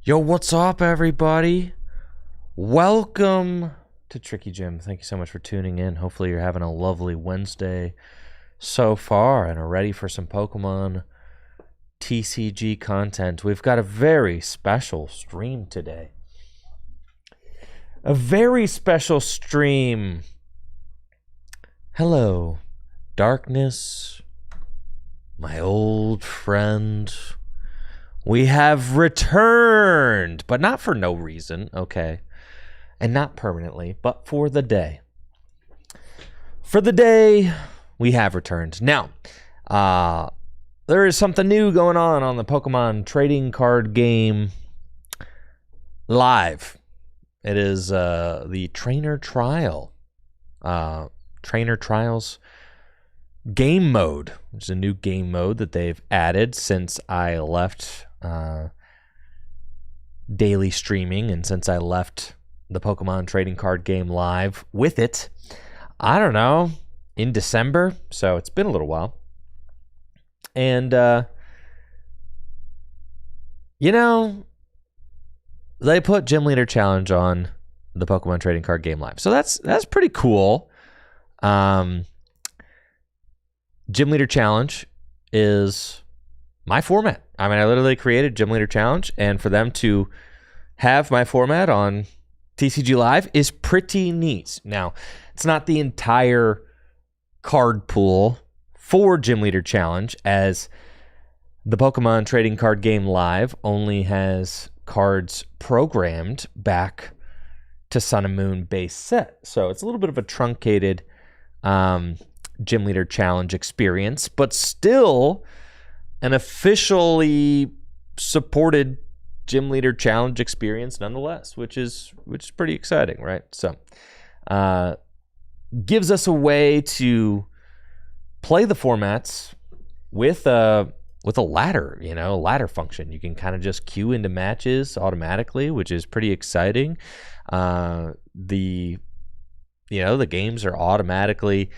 Yo, what's up, everybody? Welcome to Tricky Jim. Thank you so much for tuning in. Hopefully, you're having a lovely Wednesday so far and are ready for some Pokemon TCG content. We've got a very special stream today. A very special stream. Hello, darkness, my old friend. We have returned, but not for no reason, okay? And not permanently, but for the day. For the day, we have returned. Now, there is something new going on the Pokemon trading card game live. It is the Trainer Trials game mode, which is a new game mode that they've added since I left daily streaming and since I left the Pokemon trading card game live with it, I don't know, in December. So it's been a little while. And, they put Gym Leader Challenge on the Pokemon trading card game live. So that's pretty cool. Gym Leader Challenge is my format. I mean, I literally created Gym Leader Challenge, and for them to have my format on TCG Live is pretty neat. Now, it's not the entire card pool for Gym Leader Challenge, as the Pokemon Trading Card Game Live only has cards programmed back to Sun and Moon base set. So it's a little bit of a truncated Gym Leader Challenge experience, but still an officially supported Gym Leader Challenge experience nonetheless, which is pretty exciting, right? So gives us a way to play the formats with a ladder, ladder function. You can kind of just queue into matches automatically, which is pretty exciting. The games are automatically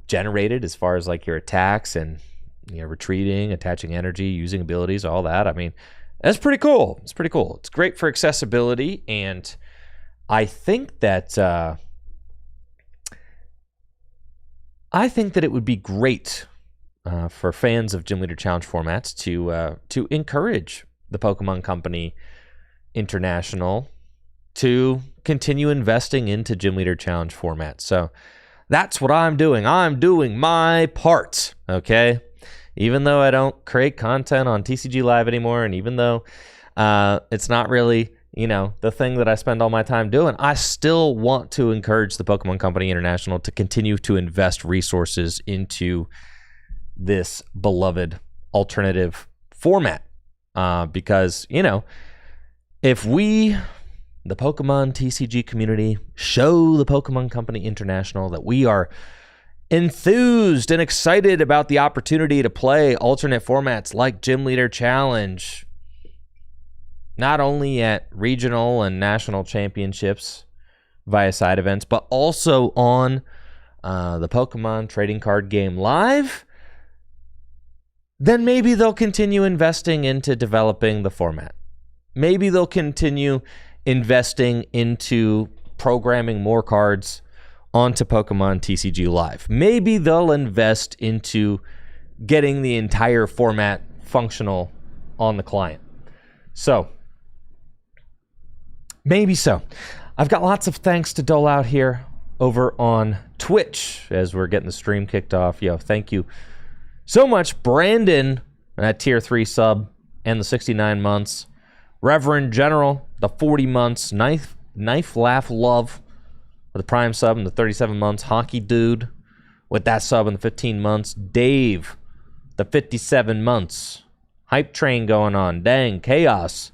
generated as far as like your attacks and retreating, attaching energy, using abilities, all that. I mean, that's pretty cool. It's pretty cool. It's great for accessibility, and I think that it would be great for fans of Gym Leader Challenge formats to encourage the Pokemon Company International to continue investing into Gym Leader Challenge formats. So that's what I'm doing. I'm doing my part, okay? Even though I don't create content on TCG Live anymore, and even though it's not really, the thing that I spend all my time doing, I still want to encourage the Pokemon Company International to continue to invest resources into this beloved alternative format. Because, if we, the Pokemon TCG community, show the Pokemon Company International that we are enthused and excited about the opportunity to play alternate formats like Gym Leader Challenge, not only at regional and national championships via side events, but also on the Pokemon Trading Card Game Live, then maybe they'll continue investing into developing the format. Maybe they'll continue investing into programming more cards onto Pokemon TCG Live. Maybe they'll invest into getting the entire format functional on the client. So, maybe so. I've got lots of thanks to dole out here over on Twitch as we're getting the stream kicked off. Thank you so much, Brandon, that tier 3 sub and the 69 months. Reverend General, the 40 months. Knife Laugh Love with the Prime sub in the 37 months. Hockey Dude with that sub in the 15 months. Dave, the 57 months. Hype Train going on. Dang, Chaosirio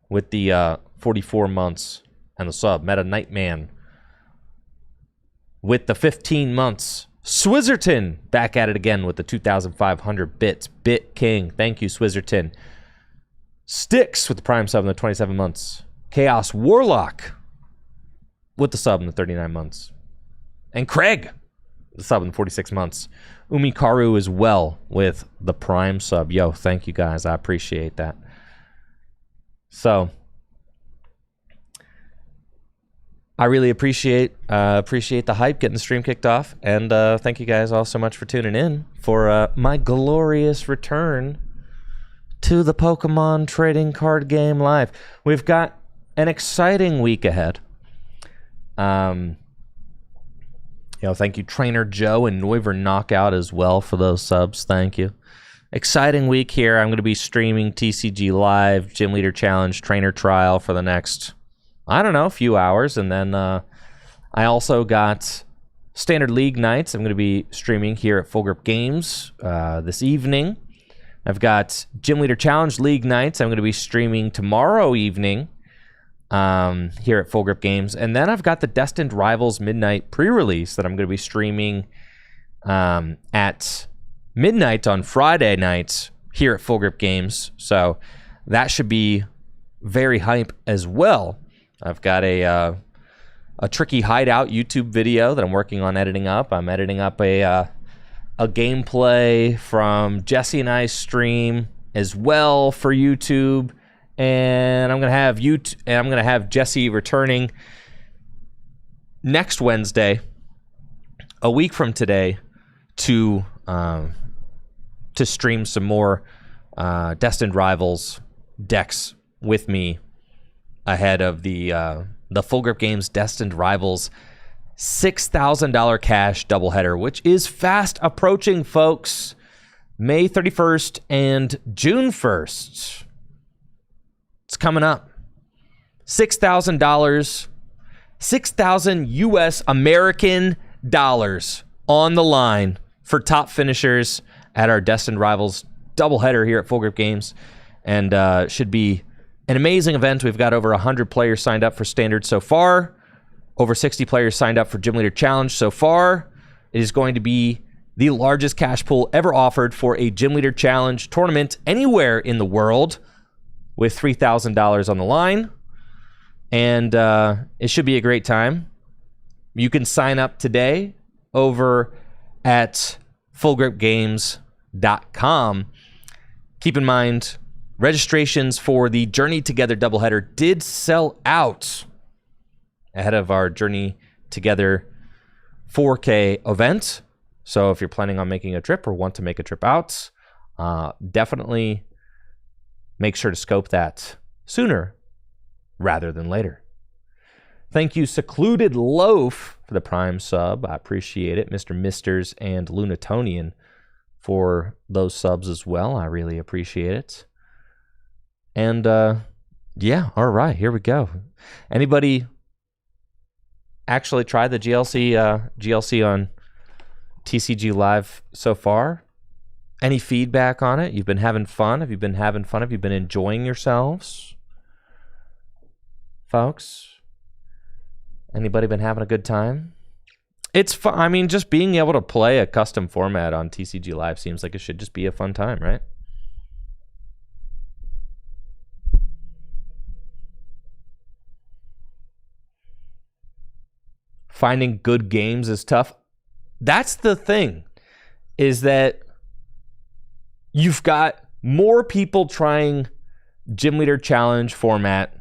with the 44 months and the sub. Meta Nightman with the 15 months. Swizzerton back at it again with the 2,500 bits. Bit King. Thank you, Swizzerton. Sticks with the Prime sub in the 27 months. Chaos Warlock with the sub in the 39 months. And Craig, the sub in the 46 months. Umikaru as well with the Prime sub. Thank you guys. I appreciate that. So I really appreciate the hype, getting the stream kicked off, and thank you guys all so much for tuning in for my glorious return to the Pokemon Trading Card Game Live. We've got an exciting week ahead. Thank you, Trainer Joe and Noiver Knockout as well for those subs. Thank you. Exciting week here. I'm going to be streaming TCG Live, Gym Leader Challenge, Trainer Trial for the next, few hours. And then I also got Standard League nights. I'm going to be streaming here at Full Grip Games this evening. I've got Gym Leader Challenge League nights. I'm going to be streaming tomorrow evening here at Full Grip Games. And then I've got the Destined Rivals Midnight pre-release that I'm going to be streaming at midnight on Friday nights here at Full Grip Games. So that should be very hype as well. I've got a Tricky Hideout YouTube video that I'm working on editing up. I'm editing up a gameplay from Jesse and I's stream as well for YouTube. And I'm gonna have Jesse returning next Wednesday, a week from today, to stream some more Destined Rivals decks with me ahead of the Full Grip Games Destined Rivals $6,000 cash doubleheader, which is fast approaching, folks. May 31st and June 1st. It's coming up. $6,000, 6,000 US American dollars on the line for top finishers at our Destined Rivals doubleheader here at Full Grip Games. And should be an amazing event. We've got over 100 players signed up for Standard so far. Over 60 players signed up for Gym Leader Challenge so far. It is going to be the largest cash pool ever offered for a Gym Leader Challenge tournament anywhere in the world, with $3,000 on the line, and it should be a great time. You can sign up today over at fullgripgames.com. Keep in mind, registrations for the Journey Together doubleheader did sell out ahead of our Journey Together 4K event. So if you're planning on making a trip or want to make a trip out, definitely make sure to scope that sooner rather than later. Thank you, Secluded Loaf, for the Prime sub. I appreciate it. Mr. Misters and Lunatonian for those subs as well. I really appreciate it. And yeah, all right, here we go. Anybody actually tried the GLC on TCG Live so far? Any feedback on it? You've been having fun? Have you been having fun? Have you been enjoying yourselves, folks? Anybody been having a good time? It's fun. I mean, just being able to play a custom format on TCG Live seems like it should just be a fun time, right? Finding good games is tough. That's the thing, is that you've got more people trying Gym Leader Challenge format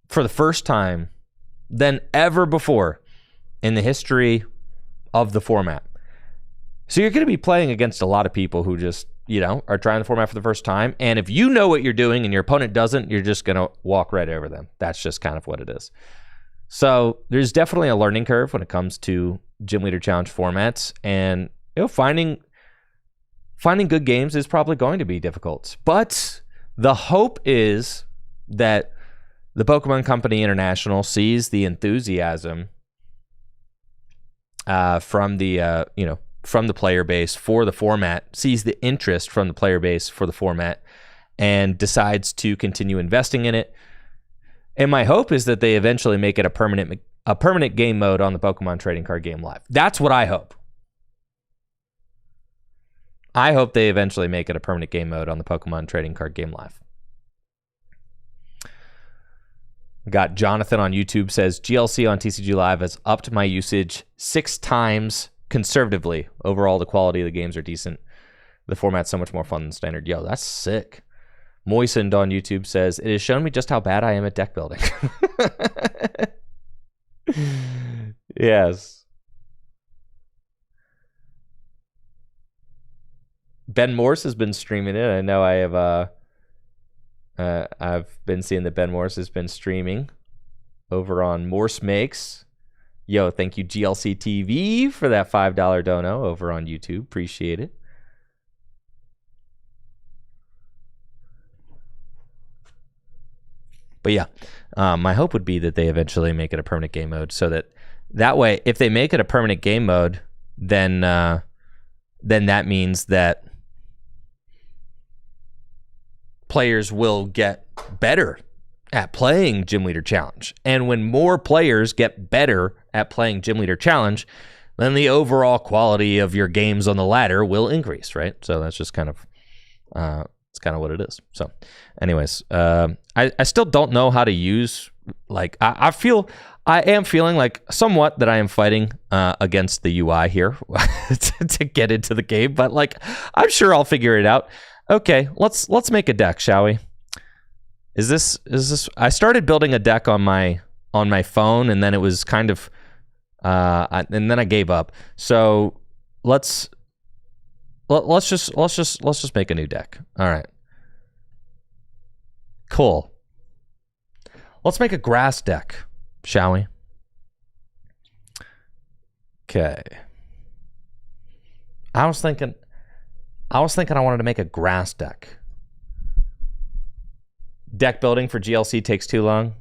for the first time than ever before in the history of the format. So you're going to be playing against a lot of people who just, are trying the format for the first time. And if you know what you're doing and your opponent doesn't, you're just going to walk right over them. That's just kind of what it is. So there's definitely a learning curve when it comes to Gym Leader Challenge formats. And finding good games is probably going to be difficult. But the hope is that the Pokemon Company International sees the enthusiasm from the player base for the format, sees the interest from the player base for the format, and decides to continue investing in it. And my hope is that they eventually make it a permanent game mode on the Pokemon Trading Card Game Live. That's what I hope. I hope they eventually make it a permanent game mode on the Pokemon Trading Card Game Live. Got Jonathan on YouTube says, GLC on TCG Live has upped my usage 6 times conservatively. Overall, the quality of the games are decent. The format's so much more fun than standard. Yo, that's sick. Moistened on YouTube says, it has shown me just how bad I am at deck building. Yes. Ben Morse has been streaming it. I know I have I've been seeing that Ben Morse has been streaming over on Morse Makes. Yo, thank you GLC TV for that $5 dono over on YouTube. Appreciate it. But yeah, my hope would be that they eventually make it a permanent game mode, so that way, if they make it a permanent game mode, then that means that players will get better at playing Gym Leader Challenge. And when more players get better at playing Gym Leader Challenge, then the overall quality of your games on the ladder will increase, right? So that's just kind of it's kind of what it is. So anyways, I still don't know how to use, like, I am feeling like somewhat that I am fighting against the UI here to get into the game, but like I'm sure I'll figure it out. Okay, let's make a deck, shall we? Is this I started building a deck on my phone, and then it was kind of and then I gave up. So let's just make a new deck. All right. Cool. Let's make a grass deck, shall we? Okay. I was thinking I wanted to make a grass deck. Deck building for GLC takes too long.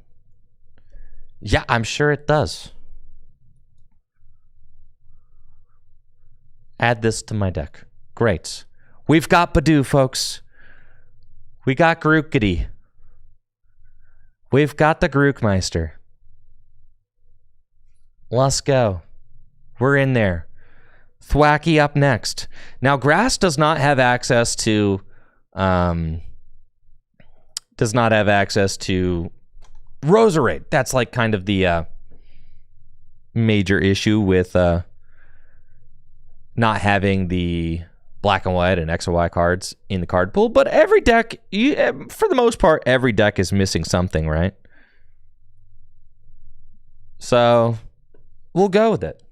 Yeah, I'm sure it does. Add this to my deck. Great. We've got Badoo, folks. We got Grookity. We've got the Grookmeister. Let's go. We're in there. Thwacky up next. Now, grass does not have access to Roserade. That's like kind of the major issue with not having the black and white and X and Y cards in the card pool. But every deck, for the most part, every deck is missing something, right? So we'll go with it.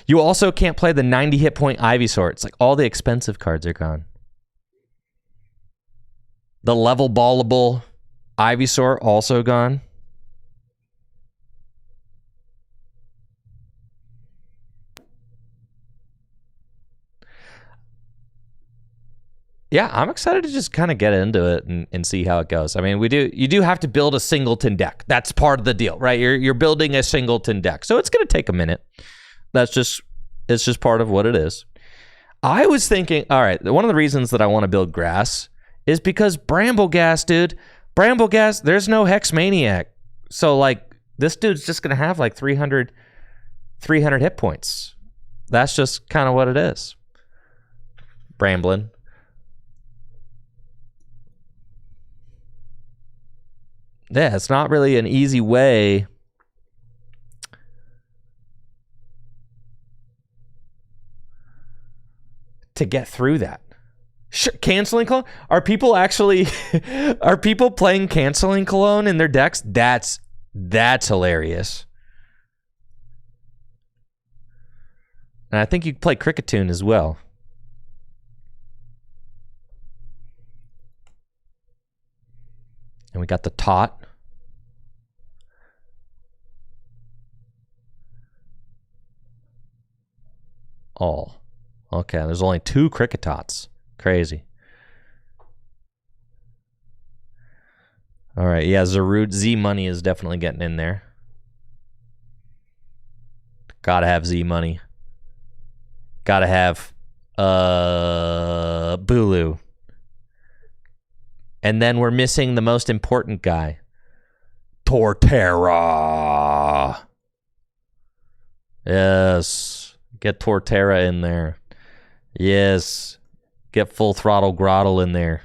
You also can't play the 90 hit point Ivysaur. It's like all the expensive cards are gone. The level ballable Ivysaur also gone. Yeah, I'm excited to just kind of get into it and see how it goes. I mean, you do have to build a singleton deck. That's part of the deal, right? You're building a singleton deck. So it's going to take a minute. It's just part of what it is. I was thinking, all right, one of the reasons that I want to build grass is because Brambleghast, dude. Brambleghast, there's no Hex Maniac. So, like, this dude's just going to have, like, 300 hit points. That's just kind of what it is. Bramblin'. Yeah, it's not really an easy way to get through that. Canceling Cologne? Are people playing Canceling Cologne in their decks? That's hilarious. And I think you can play Cricketune as well. And we got the Tot. Oh. Okay, there's only 2 Cricketots. Crazy. All right, yeah, Zarude. Z Money is definitely getting in there. Gotta have Z Money. Gotta have Bulu. And then we're missing the most important guy. Torterra. Yes. Get Torterra in there. Yes. Get Full Throttle Grottle in there.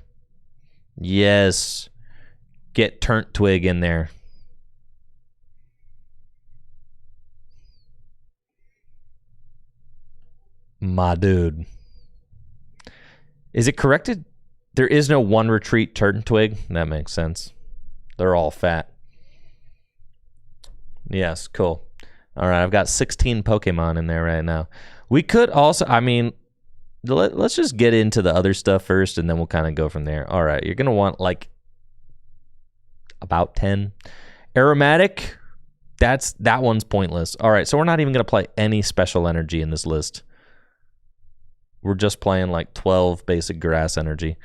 Yes. Get Turnt Twig in there. My dude. Is it corrected? There is no one retreat turn twig. That makes sense. They're all fat. Yes, cool. All right, I've got 16 Pokemon in there right now. We could also, I mean, let's just get into the other stuff first, and then we'll kind of go from there. All right, you're going to want, like, about 10. Aromatic, that one's pointless. All right, so we're not even going to play any special energy in this list. We're just playing, like, 12 basic grass energy.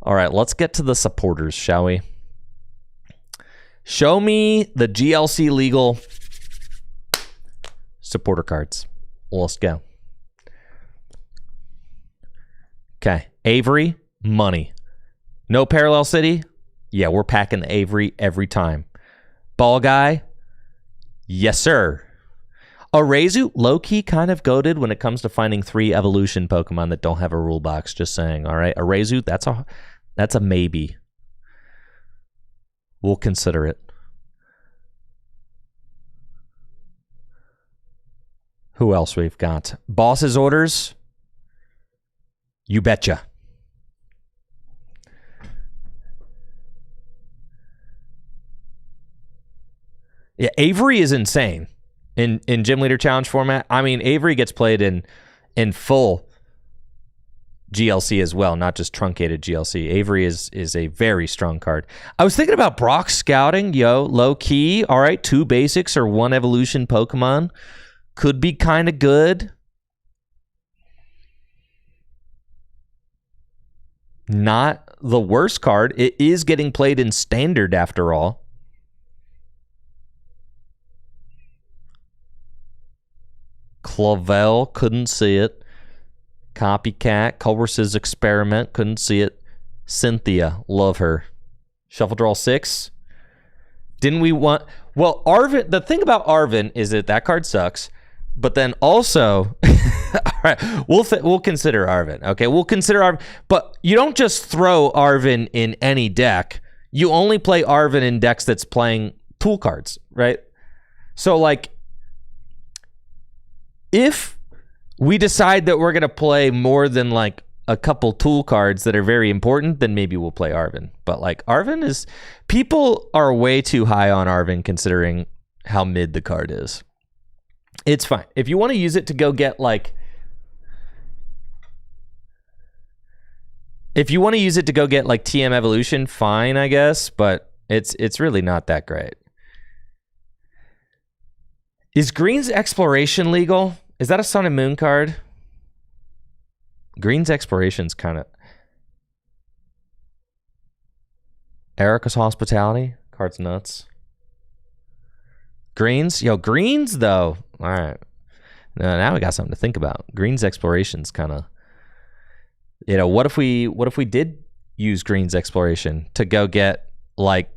All right, let's get to the supporters, shall we? Show me the GLC legal supporter cards. Let's go. Okay, Avery, money. No Parallel City? Yeah, we're packing the Avery every time. Ball Guy? Yes, sir. Arazu, low-key kind of goated when it comes to finding 3 evolution Pokemon that don't have a rule box, just saying, all right? Arazu, that's a maybe. We'll consider it. Who else we've got? Boss's Orders? You betcha. Yeah, Avery is insane in Gym Leader Challenge format. I mean, Avery gets played in full GLC as well, not just truncated GLC. Avery is a very strong card. I was thinking about Brock Scouting, low key. All right, 2 basics or 1 evolution Pokemon. Could be kind of good. Not the worst card. It is getting played in standard after all. Clavel, couldn't see it. Copycat, Culver's Experiment, couldn't see it. Cynthia, love her. Shuffle draw 6. Didn't we want... Well, Arvin, the thing about Arvin is that card sucks, but then also... All right, we'll consider Arvin, okay? We'll consider Arvin, but you don't just throw Arvin in any deck. You only play Arvin in decks that's playing tool cards, right? So, like... If we decide that we're going to play more than like a couple tool cards that are very important, then maybe we'll play Arvin. But like Arvin is... People are way too high on Arvin considering how mid the card is. It's fine. If you want to use it to go get like... If you want to use it to go get like TM Evolution, fine, I guess. But it's really not that great. Is Green's Exploration legal? Is that a Sun and Moon card? Green's Exploration's kind of... Erica's Hospitality? Card's nuts. Green's? Yo, Green's, though. All right. Now we got something to think about. Green's Exploration's kind of... You know, what if we did use Green's Exploration to go get, like...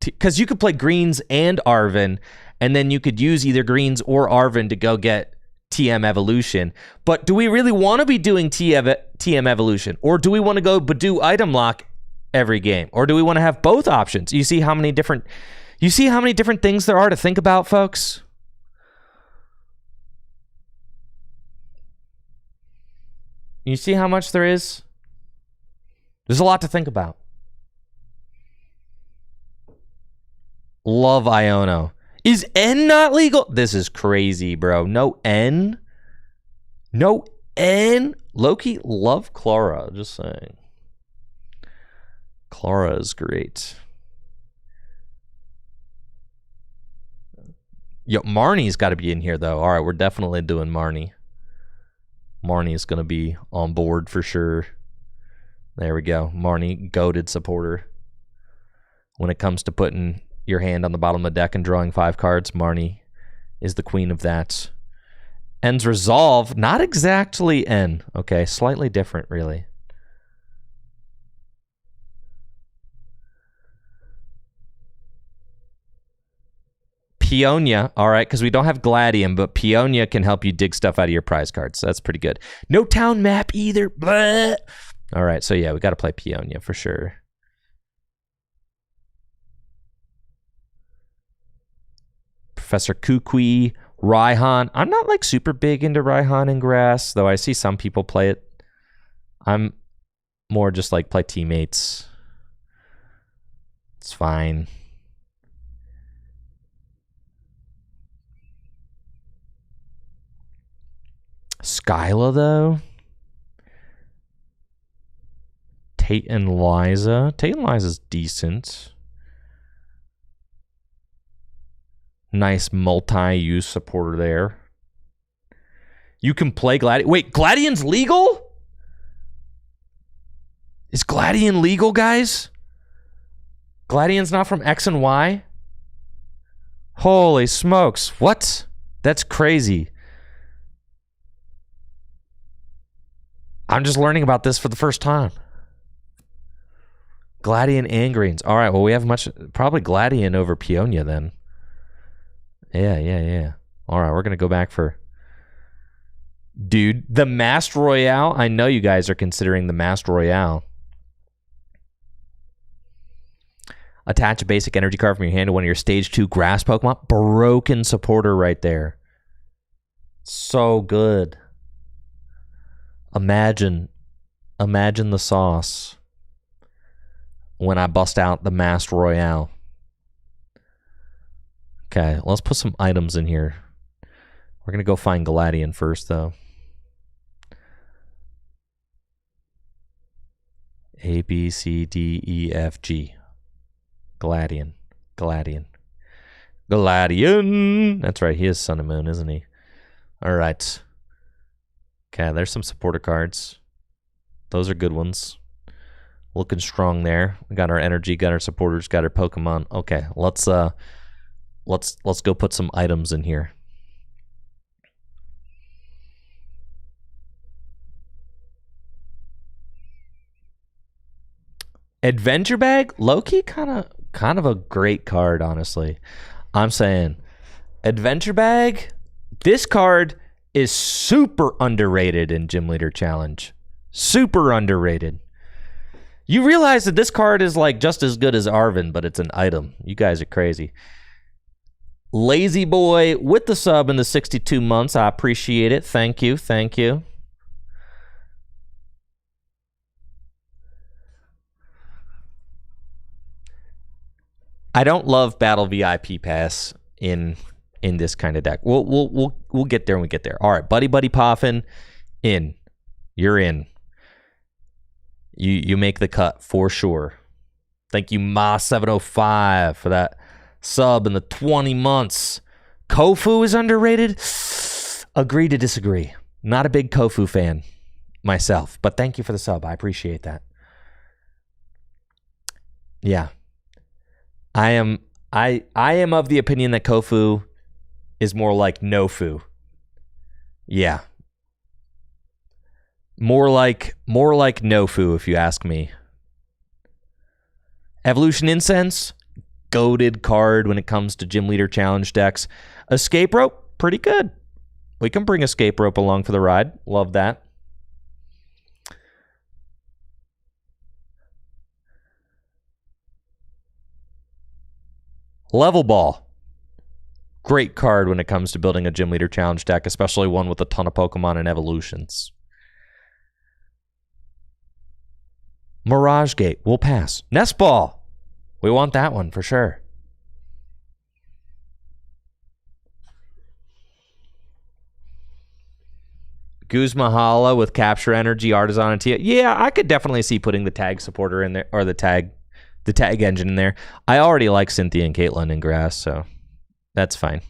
Because you could play Greens and Arvin, and then you could use either Greens or Arvin to go get TM Evolution. But do we really want to be doing TM Evolution? Or do we want to go do item lock every game? Or do we want to have both options? You see how many different things there are to think about, folks? You see how much there is? There's a lot to think about. Love Iono. Is N not legal? This is crazy, bro. No N? No N? Loki, love Clara. Just saying. Clara is great. Yo, Marnie's got to be in here, though. All right, we're definitely doing Marnie. Marnie is going to be on board for sure. There we go. Marnie, goated supporter. When it comes to putting your hand on the bottom of the deck and drawing 5 cards, Marnie is the queen of that. N's Resolve, not exactly N. Okay, slightly different, really. Peonia, all right, because we don't have Gladium, but Peonia can help you dig stuff out of your prize cards, so that's pretty good. No town map either. Blah. All right, so yeah, we got to play Peonia for sure. Professor Kukui, Raihan. I'm not like super big into Raihan and Grass, though I see some people play it. more just like play teammates. It's fine. Skyla, though. Tate and Liza. Tate and Liza's decent. Nice multi-use supporter there. You can play Gladian. Wait, Gladian's legal? Is Gladian legal, guys? Gladian's not from X and Y? Holy smokes. What? That's crazy. I'm just learning about this for the first time. Gladian and Greens. All right, well, we have probably Gladian over Peonia then. Yeah. All right, we're going to go back for... Dude, the Masked Royale. I know you guys are considering the Masked Royale. Attach a basic energy card from your hand to one of your Stage 2 grass Pokemon. Broken supporter right there. So good. Imagine the sauce when I bust out the Masked Royale. Okay, let's put some items in here. We're going to go find Gladian first, though. A, B, C, D, E, F, G. Gladian. That's right, he is Sun and Moon, isn't he? All right. Okay, there's some supporter cards. Those are good ones. Looking strong there. We got our energy, got our supporters, got our Pokemon. Okay, let's go put some items in here. Adventure Bag, low-key kind of a great card, honestly. I'm saying Adventure Bag, this card is super underrated in Gym Leader Challenge. Super underrated. You realize that this card is like just as good as Arvin, but it's an item. You guys are crazy. Lazy Boy with the sub in the 62 months. I appreciate it. Thank you. I don't love Battle VIP Pass in this kind of deck. We'll get there when we get there. All right, Buddy Poffin, in. You're in. You make the cut for sure. Thank you, Ma705, for that sub in the 20 months. Kofu is underrated? Agree to disagree. Not a big Kofu fan myself, but thank you for the sub. I appreciate that. Yeah. I am of the opinion that Kofu is more like Nofu. Yeah. More like Nofu, if you ask me. Evolution Incense, goated card when it comes to Gym Leader Challenge decks. Escape Rope, pretty good. We can bring Escape Rope along for the ride. Love that. Level Ball. Great card when it comes to building a Gym Leader Challenge deck, especially one with a ton of Pokemon and evolutions. Mirage Gate, we'll pass. Nest Ball. We want that one for sure. Guzma Hala with Capture Energy, Artisan, and Tia. Yeah, I could definitely see putting the tag supporter in there, or the tag engine in there. I already like Cynthia and Caitlin in grass, so that's fine.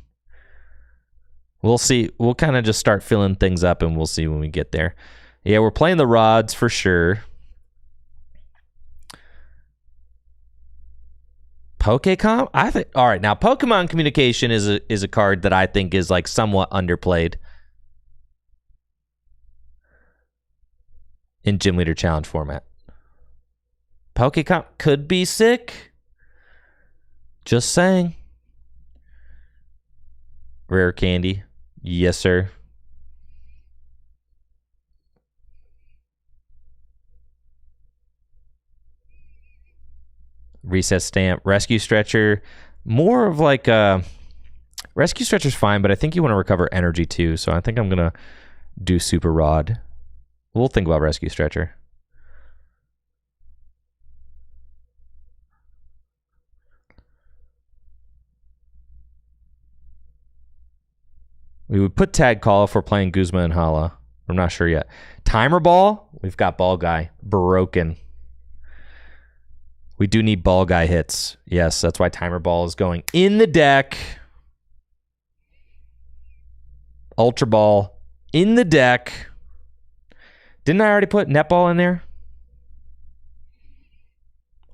We'll see. We'll kind of just start filling things up, and we'll see when we get there. Yeah, we're playing the rods for sure. Pokecom? I think. All right, now Pokemon Communication is a card that I think is like somewhat underplayed in Gym Leader Challenge format. Pokecom could be sick. Just saying. Rare Candy. Yes, sir. Reset Stamp. Rescue Stretcher. More of like a... Rescue Stretcher's fine, but I think you want to recover energy too, so I think I'm going to do Super Rod. We'll think about Rescue Stretcher. We would put Tag Call if we're playing Guzma and Hala. I'm not sure yet. Timer Ball. We've got Ball Guy. Broken. We do need Ball Guy hits. Yes, that's why Timer Ball is going in the deck. Ultra Ball in the deck. Didn't I already put Netball in there?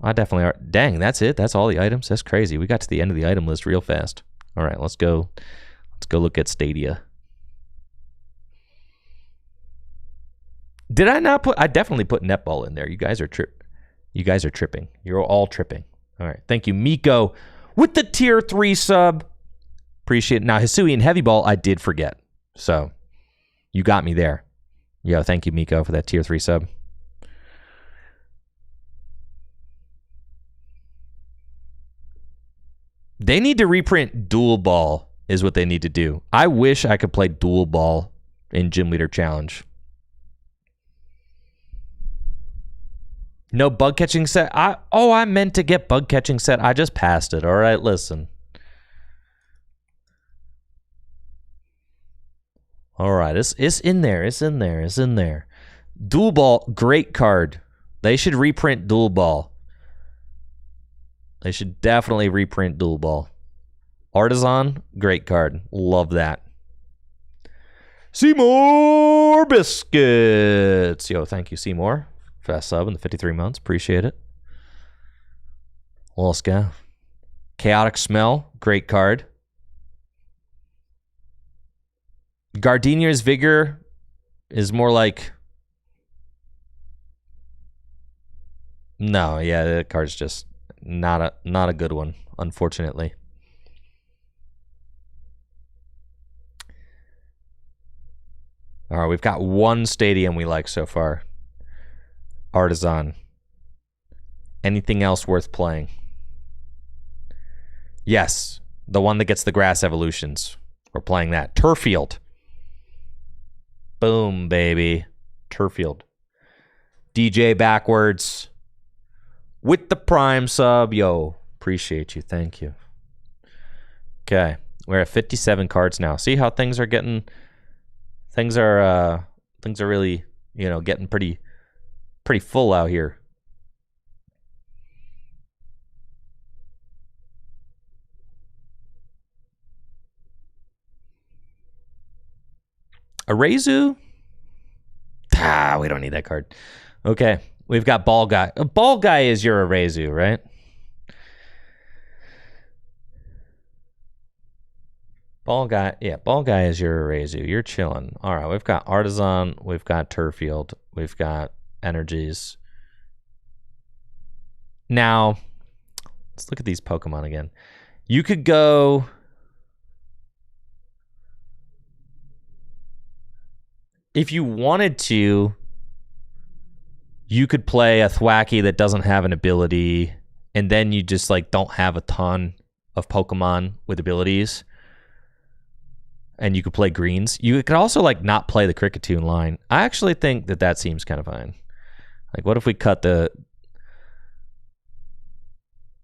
I definitely are. Dang, that's it. That's all the items. That's crazy. We got to the end of the item list real fast. All right, let's go. Let's go look at Stadia. Did I not put? I definitely put Netball in there. You guys are tripping. You're all tripping. All right. Thank you, Miko, with the tier 3 sub. Appreciate it. Now, Hisui and Heavy Ball, I did forget. So, you got me there. Yo, thank you, Miko, for that tier 3 sub. They need to reprint Dual Ball is what they need to do. I wish I could play Dual Ball in Gym Leader Challenge. No bug catching set. I meant to get bug catching set. I just passed it. All right, listen. All right, it's in there. It's in there. It's in there. Dual Ball, great card. They should reprint Dual Ball. They should definitely reprint Dual Ball. Artisan, great card. Love that. Seymour Biscuits. Yo, thank you, Seymour. Fast sub in the 53 months. Appreciate it. Let's go. Chaotic Smell. Great card. Gardenia's Vigor is more like... No, yeah, that card's just not a good one, unfortunately. All right, we've got one stadium we like so far. Artisan. Anything else worth playing? Yes, the one that gets the grass evolutions. We're playing that. Turfield. Boom, baby. Turfield. DJ backwards. With the prime sub. Yo, appreciate you. Thank you. Okay, we're at 57 cards now. See how things are getting... Things are really, getting pretty full out here. Arezu? We don't need that card. Okay, we've got Ball Guy. Ball Guy is your Arezu, right? Ball Guy, yeah, Ball Guy is your Arezu. You're chilling. All right, we've got Artisan, we've got Turfield, we've got Energies. Now, let's look at these Pokemon again. You could go... If you wanted to, you could play a Thwackey that doesn't have an ability, and then you just don't have a ton of Pokemon with abilities. And you could play greens. You could also not play the Kricketune line. I actually think that seems kind of fine. What if we cut the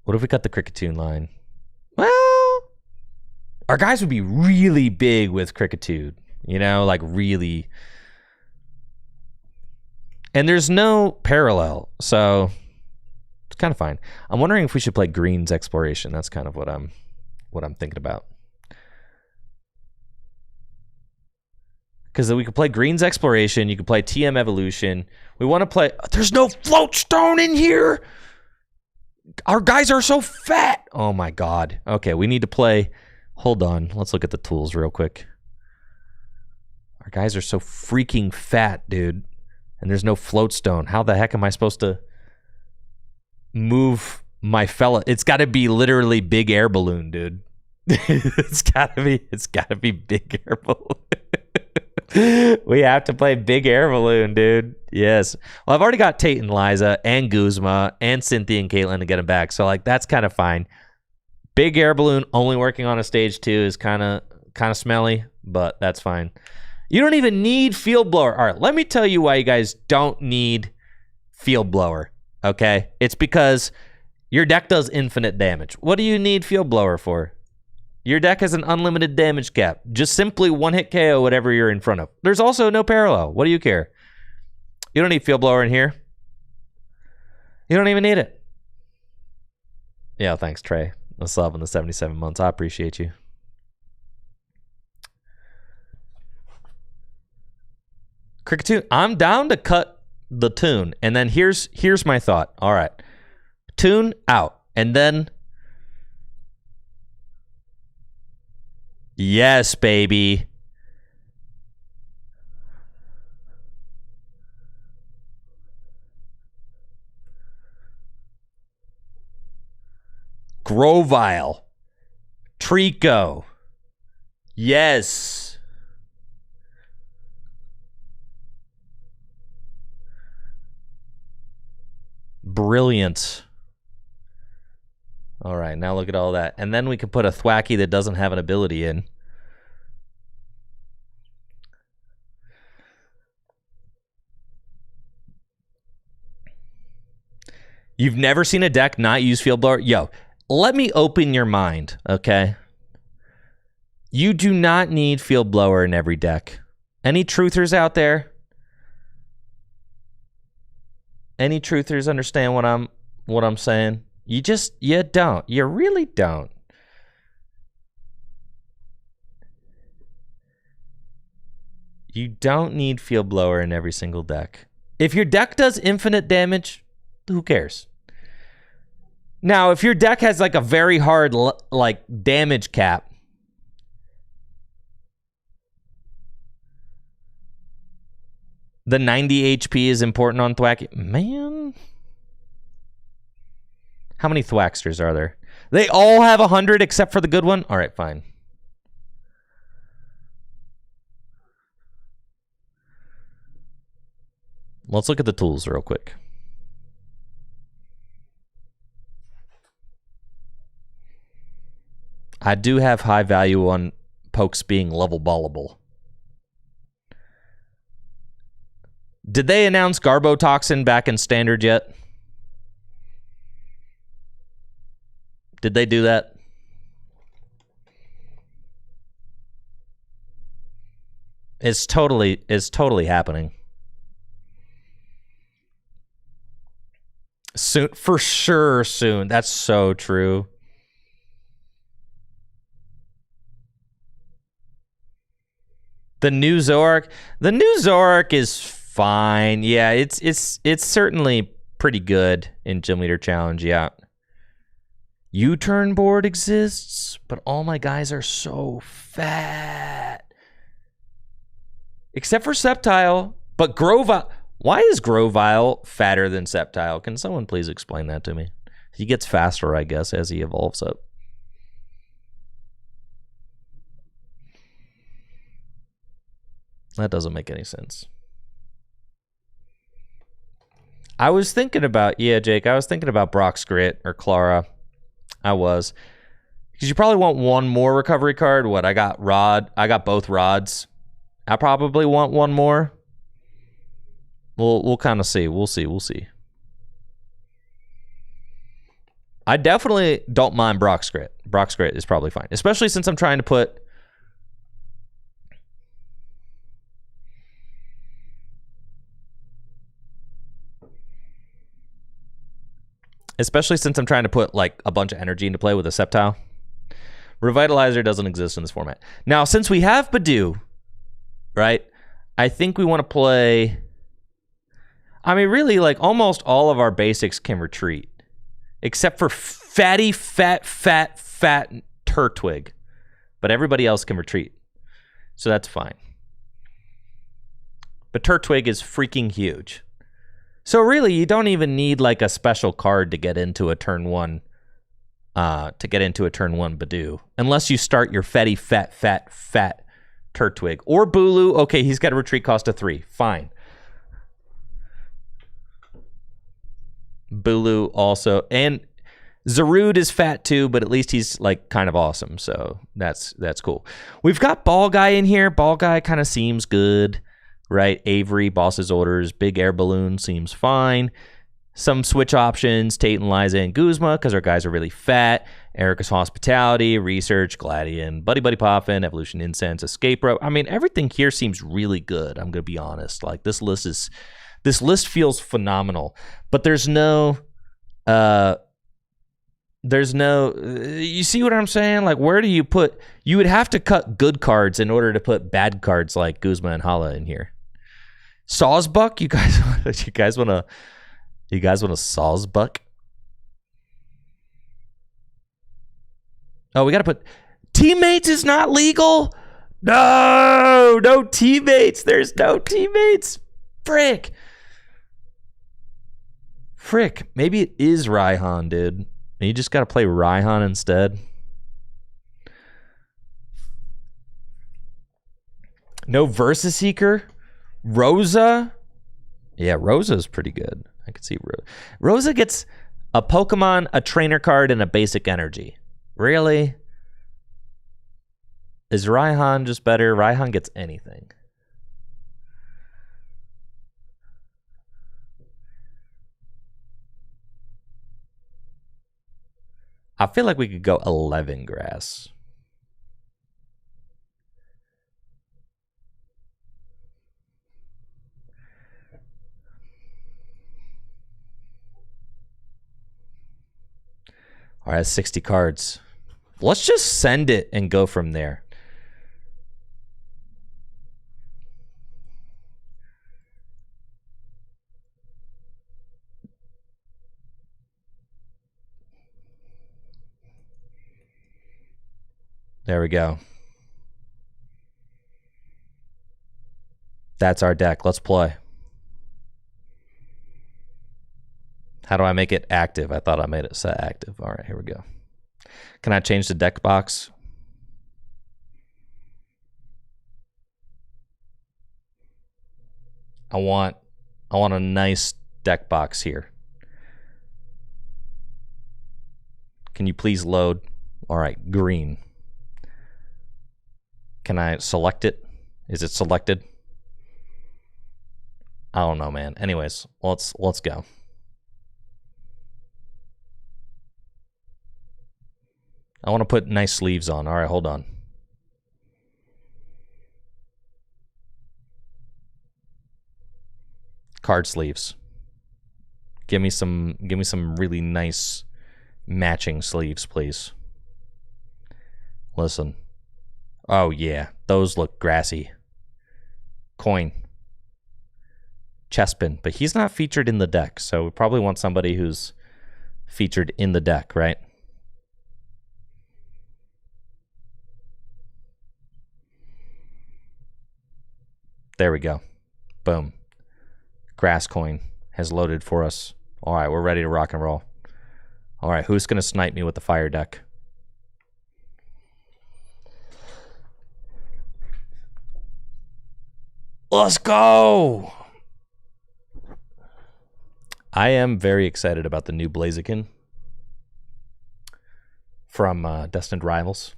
Kricketune line? Well, our guys would be really big with Kricketune. Really. And there's no parallel, so it's kind of fine. I'm wondering if we should play greens exploration. That's kind of what I'm thinking about. Because we could play Greens Exploration. You could play TM Evolution. We want to play... There's no Float Stone in here! Our guys are so fat! Oh my god. Okay, we need to play... Hold on. Let's look at the tools real quick. Our guys are so freaking fat, dude. And there's no Float Stone. How the heck am I supposed to move my fella? It's got to be literally Big Air Balloon, dude. It's gotta be Big Air Balloon. We have to play Big Air Balloon, dude. Yes. Well, I've already got Tate and Liza and Guzma and Cynthia and Caitlin to get them back. So that's kind of fine. Big Air Balloon only working on a stage 2 is kind of smelly, but that's fine. You don't even need Field Blower. All right, let me tell you why you guys don't need Field Blower, okay? It's because your deck does infinite damage. What do you need Field Blower for? Your deck has an unlimited damage cap. Just simply one-hit KO whatever you're in front of. There's also no parallel. What do you care? You don't need Field Blower in here. You don't even need it. Yeah, thanks, Trey. Let's love in the 77 months. I appreciate you. Cricketune, I'm down to cut the tune. And then here's my thought. All right. Tune out. And then... Yes, baby. Grovile. Trico. Yes. Brilliant. All right, now look at all that. And then we can put a Thwacky that doesn't have an ability in. You've never seen a deck not use Field Blower? Yo, let me open your mind, okay? You do not need Field Blower in every deck. Any truthers out there? Any truthers understand what I'm saying? You don't. You really don't. You don't need Field Blower in every single deck. If your deck does infinite damage, who cares? Now, if your deck has like a very hard like damage cap, the 90 HP is important on Thwacky. Man. How many Thwacksters are there? They all have 100 except for the good one? All right, fine. Let's look at the tools real quick. I do have high value on Pokes being level ballable. Did they announce Garbotoxin back in Standard yet? Did they do that? It's totally happening. Soon, for sure soon. That's so true. The new Zoroark is fine. Yeah, it's certainly pretty good in Gym Leader Challenge, yeah. U-turn board exists, but all my guys are so fat. Except for Sceptile, but Grovile. Why is Grovile fatter than Sceptile? Can someone please explain that to me? He gets faster, I guess, as he evolves up. That doesn't make any sense. I was thinking about, yeah, Jake, I was thinking about Brock's Grit or Clara. I was. Because you probably want one more recovery card. What, I got Rod. I got both Rods. I probably want one more. We'll kind of see. We'll see. I definitely don't mind Brock's Grit. Brock's Grit is probably fine. Especially since I'm trying to put... Especially since I'm trying to put like a bunch of energy into play with a Sceptile. Revitalizer doesn't exist in this format. Now, since we have Badoo, right? I think we want to play... I mean, really, like almost all of our basics can retreat. Except for fat Turtwig. But everybody else can retreat. So that's fine. But Turtwig is freaking huge. So really, you don't even need like a special card to get into a turn one. Badoo, unless you start your fatty fat Turtwig or Bulu. Okay, he's got a retreat cost of 3. Fine. Bulu also, and Zarude is fat too, but at least he's like kind of awesome. So that's cool. We've got Ball Guy in here. Ball Guy kind of seems good. Right, Avery, Boss's Orders, Big Air Balloon seems fine. Some switch options, Tate and Liza and Guzma, because our guys are really fat. Erica's Hospitality, Research, Gladian, Buddy Buddy Poffin, Evolution Incense, Escape Rope. I mean, everything here seems really good. I'm going to be honest. Like, this list feels phenomenal. But there's no, you see what I'm saying? Like, where do you put, you would have to cut good cards in order to put bad cards like Guzma and Hala in here. Sawsbuck, you guys want to Sawsbuck? Oh, we got to put teammates is not legal. No teammates. There's no teammates. Frick. Maybe it is Raihan, dude. You just got to play Raihan instead. No Versus Seeker. Rosa. Yeah, Rosa's pretty good. I could see Rosa gets a Pokemon, a trainer card, and a basic energy. Really? Is Raihan just better? Raihan gets anything. I feel like we could go 11 grass. All right, 60 cards. Let's just send it and go from there. There we go. That's our deck. Let's play. How do I make it active? I thought I made it set active. All right, here we go. Can I change the deck box? I want a nice deck box here. Can you please load? All right, green. Can I select it? Is it selected? I don't know, man. Anyways, let's go. I want to put nice sleeves on. All right, hold on. Card sleeves. Give me some really nice matching sleeves, please. Listen. Oh yeah, those look grassy. Coin. Chespin, but he's not featured in the deck, so we probably want somebody who's featured in the deck, right? There we go. Boom. Grass coin has loaded for us. All right, we're ready to rock and roll. All right, who's going to snipe me with the fire deck? Let's go! I am very excited about the new Blaziken from Destined Rivals.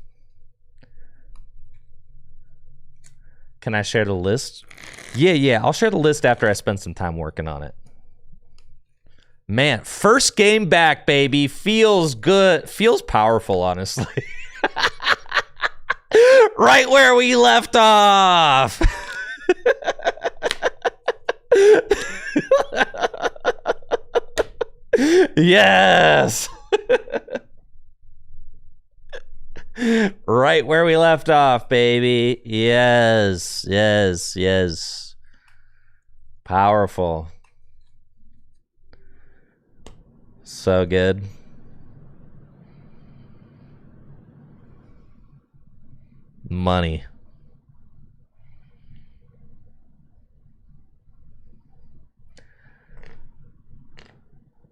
Can I share the list? Yeah, I'll share the list after I spend some time working on it. Man, first game back, baby. Feels good. Feels powerful, honestly. Right where we left off. Yes. Right where we left off, baby. Yes. Powerful. So good. Money.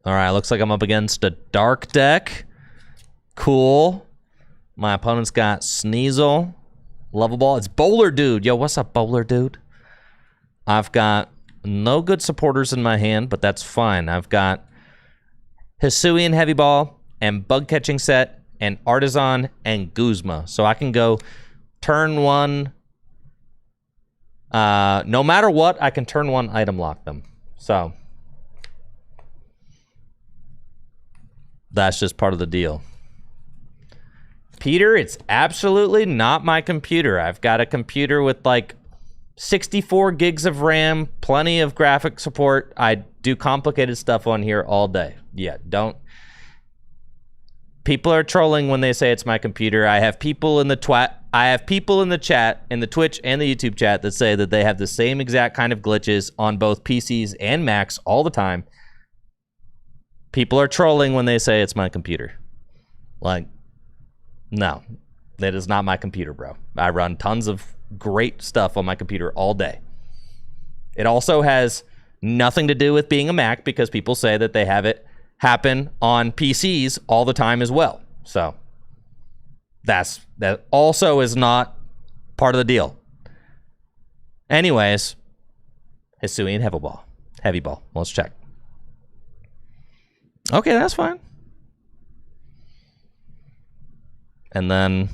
All right, looks like I'm up against a dark deck. Cool. My opponent's got Sneasel, Lovable. It's Bowler Dude. Yo, what's up, Bowler Dude? I've got no good supporters in my hand, but that's fine. I've got Hisuian Heavy Ball and Bug Catching Set and Artisan and Guzma. So I can go turn one. No matter what, I can turn one item lock them. So That's just part of the deal. Peter, it's absolutely not my computer. I've got a computer with like 64 gigs of RAM, plenty of graphic support. I do complicated stuff on here all day. Yeah, don't. People are trolling when they say it's my computer. I have people in the chat, in the Twitch and the YouTube chat, that say that they have the same exact kind of glitches on both PCs and Macs all the time. People are trolling when they say it's my computer. Like, no, that is not my computer, bro. I run tons of great stuff on my computer all day. It also has nothing to do with being a Mac, because people say that they have it happen on PCs all the time as well. So that also is not part of the deal. Anyways, Hisuian Heavy Ball. Let's check. Okay, that's fine. And then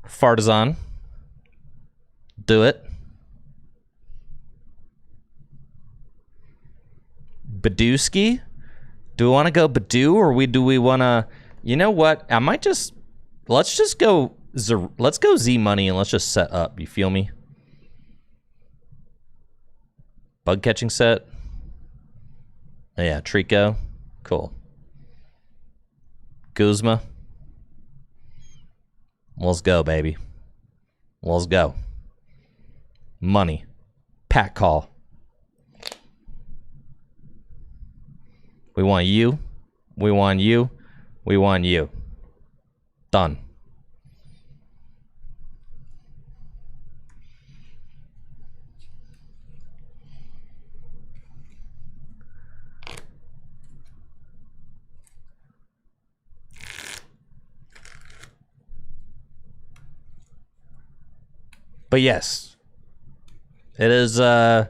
Fartazan. Do it. Badooski? Do we want to go Badoo, or do we want to... You know what? I might just... Let's go Z Money and let's just set up. You feel me? Bug catching set. Yeah, Trico. Cool. Guzma. Let's go, baby. Let's go. Money. Pat call. We want you. We want you. We want you. Done. But yes, it is, I've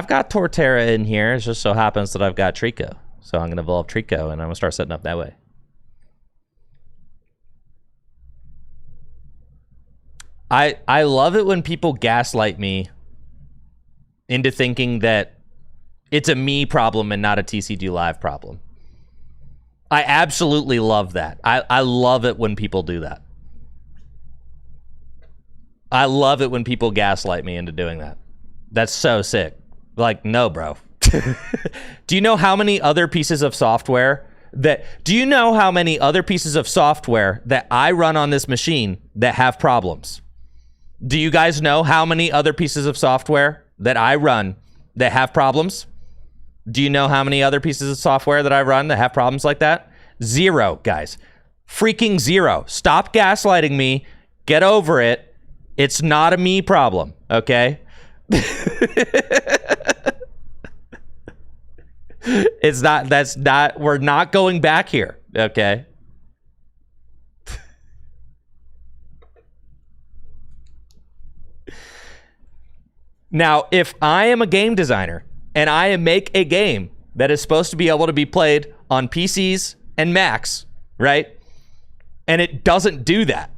got Torterra in here. It just so happens that I've got Trico. So I'm going to evolve Trico, and I'm going to start setting up that way. I love it when people gaslight me into thinking that it's a me problem and not a TCG Live problem. I absolutely love that. I love it when people do that. I love it when people gaslight me into doing that. That's so sick. Like, no, bro. Do you know how many other pieces of software that I run on this machine that have problems? Do you guys know how many other pieces of software that I run that have problems? Do you know how many other pieces of software that I run that have problems like that? Zero, guys. Freaking zero. Stop gaslighting me. Get over it. It's not a me problem, okay? It's not, that's not, we're not going back here, okay? Now, if I am a game designer and I make a game that is supposed to be able to be played on PCs and Macs, right? And it doesn't do that,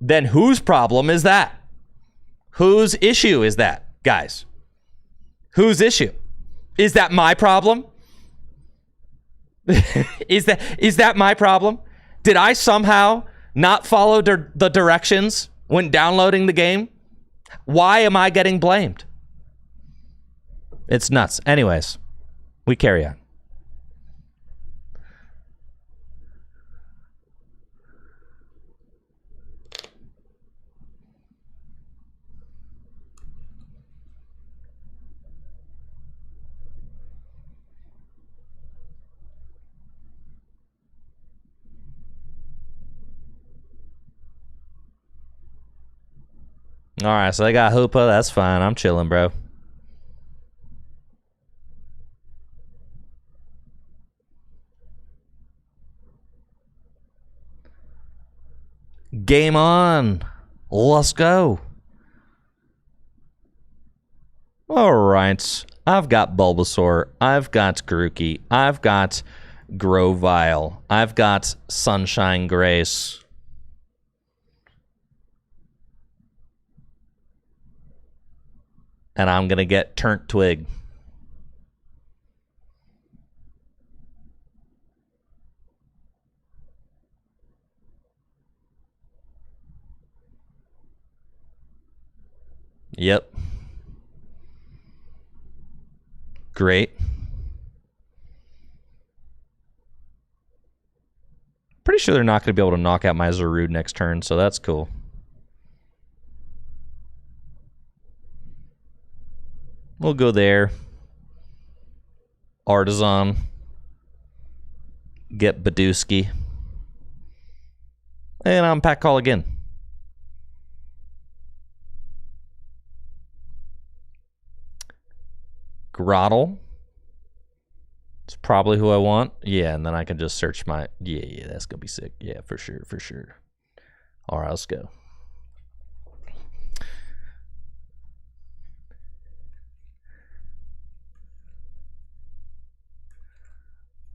then whose problem is that? Whose issue is that, guys? Whose issue? Is that my problem? Is that my problem? Did I somehow not follow the directions when downloading the game? Why am I getting blamed? It's nuts. Anyways, we carry on. All right, so they got Hoopa. That's fine. I'm chilling, bro. Game on. Let's go. All right. I've got Bulbasaur. I've got Grookey. I've got Grovyle. I've got Sunshine Grace. And I'm going to get Turnt Twig. Yep. Great. Pretty sure they're not going to be able to knock out my Zarude next turn, so that's cool. We'll go there. Artisan. Get Badooski. And I'm pack call again. Grottle. It's probably who I want. Yeah, and then I can just search my... Yeah, that's going to be sick. Yeah, for sure, for sure. All right, let's go.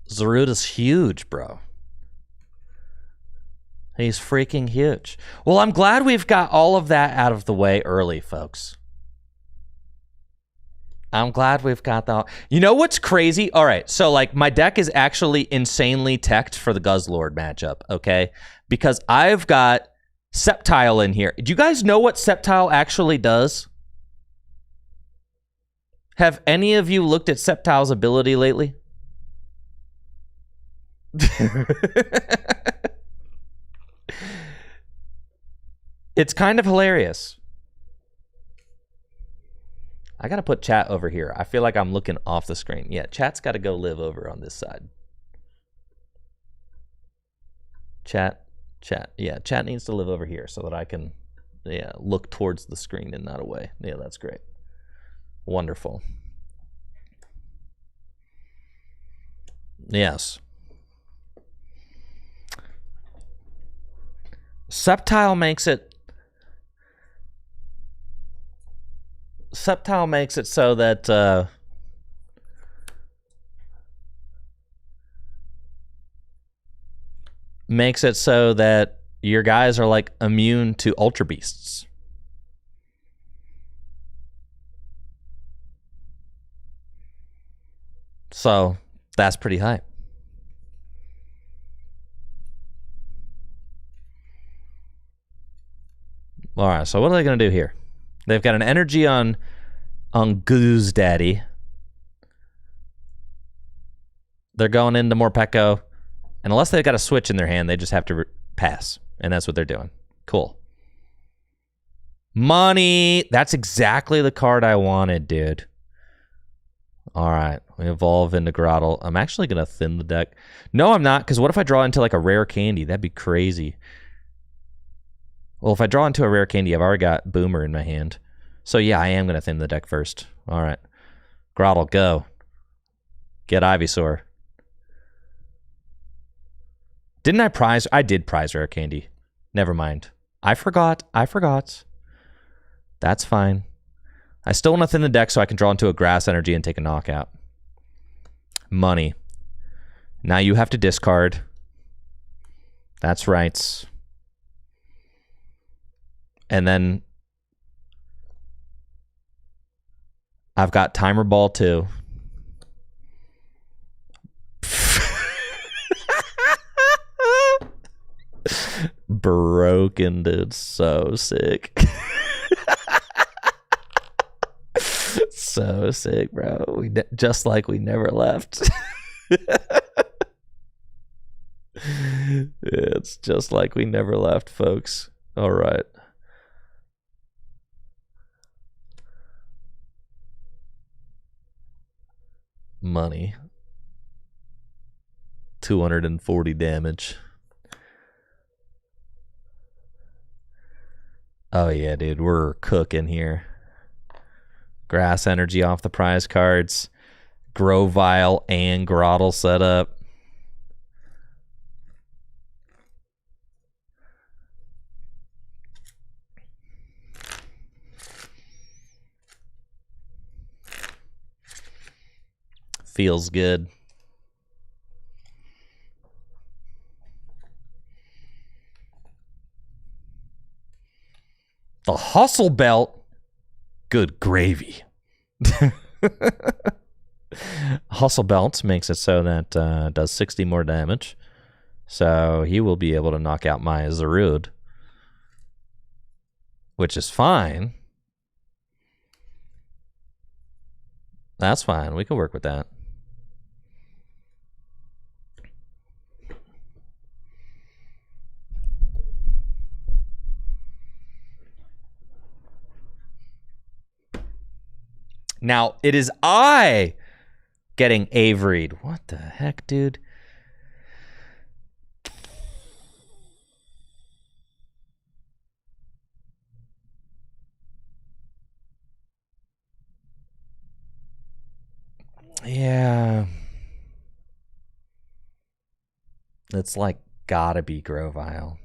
Zarude is huge, bro. He's freaking huge. Well, I'm glad we've got all of that out of the way early, folks. I'm glad we've got that. You know what's crazy? All right, so like my deck is actually insanely teched for the Guzzlord matchup, okay? Because I've got Sceptile in here. Do you guys know what Sceptile actually does? Have any of you looked at Sceptile's ability lately? It's kind of hilarious. I gotta put chat over here. I feel like I'm looking off the screen. Yeah, chat's gotta go live over on this side. Chat. Yeah, chat needs to live over here so that I can, yeah, look towards the screen and not away. Yeah, that's great. Wonderful. Yes. Sceptile makes it so that your guys are like immune to Ultra Beasts. So that's pretty hype. All right, so what are they going to do here? They've got an energy on Goose Daddy. They're going into Morpeko. And unless they've got a switch in their hand, they just have to pass. And that's what they're doing. Cool. Money. That's exactly the card I wanted, dude. All right. We evolve into Grottle. I'm actually going to thin the deck. No, I'm not, because what if I draw into like a rare candy? That'd be crazy. Well, if I draw into a rare candy, I've already got Boomer in my hand. So yeah, I am going to thin the deck first. All right. Grottle, go. Get Ivysaur. Didn't I prize? I did prize rare candy. Never mind. I forgot. That's fine. I still want to thin the deck so I can draw into a grass energy and take a knockout. Money. Now you have to discard. That's right. And then I've got Timer Ball too. Broken, dude. So sick. So sick, bro. Just like we never left. It's just like we never left, folks. All right. Money. 240 damage. Oh yeah, dude, we're cooking here. Grass energy off the prize cards. Grovyle and Grottle set up. Feels good. The Hustle Belt. Good gravy. Hustle Belt makes it so that does 60 more damage. So he will be able to knock out my Zarude, which is fine. That's fine. We can work with that. Now, it is I getting Averied. What the heck, dude? Yeah. It's like gotta be Grovile.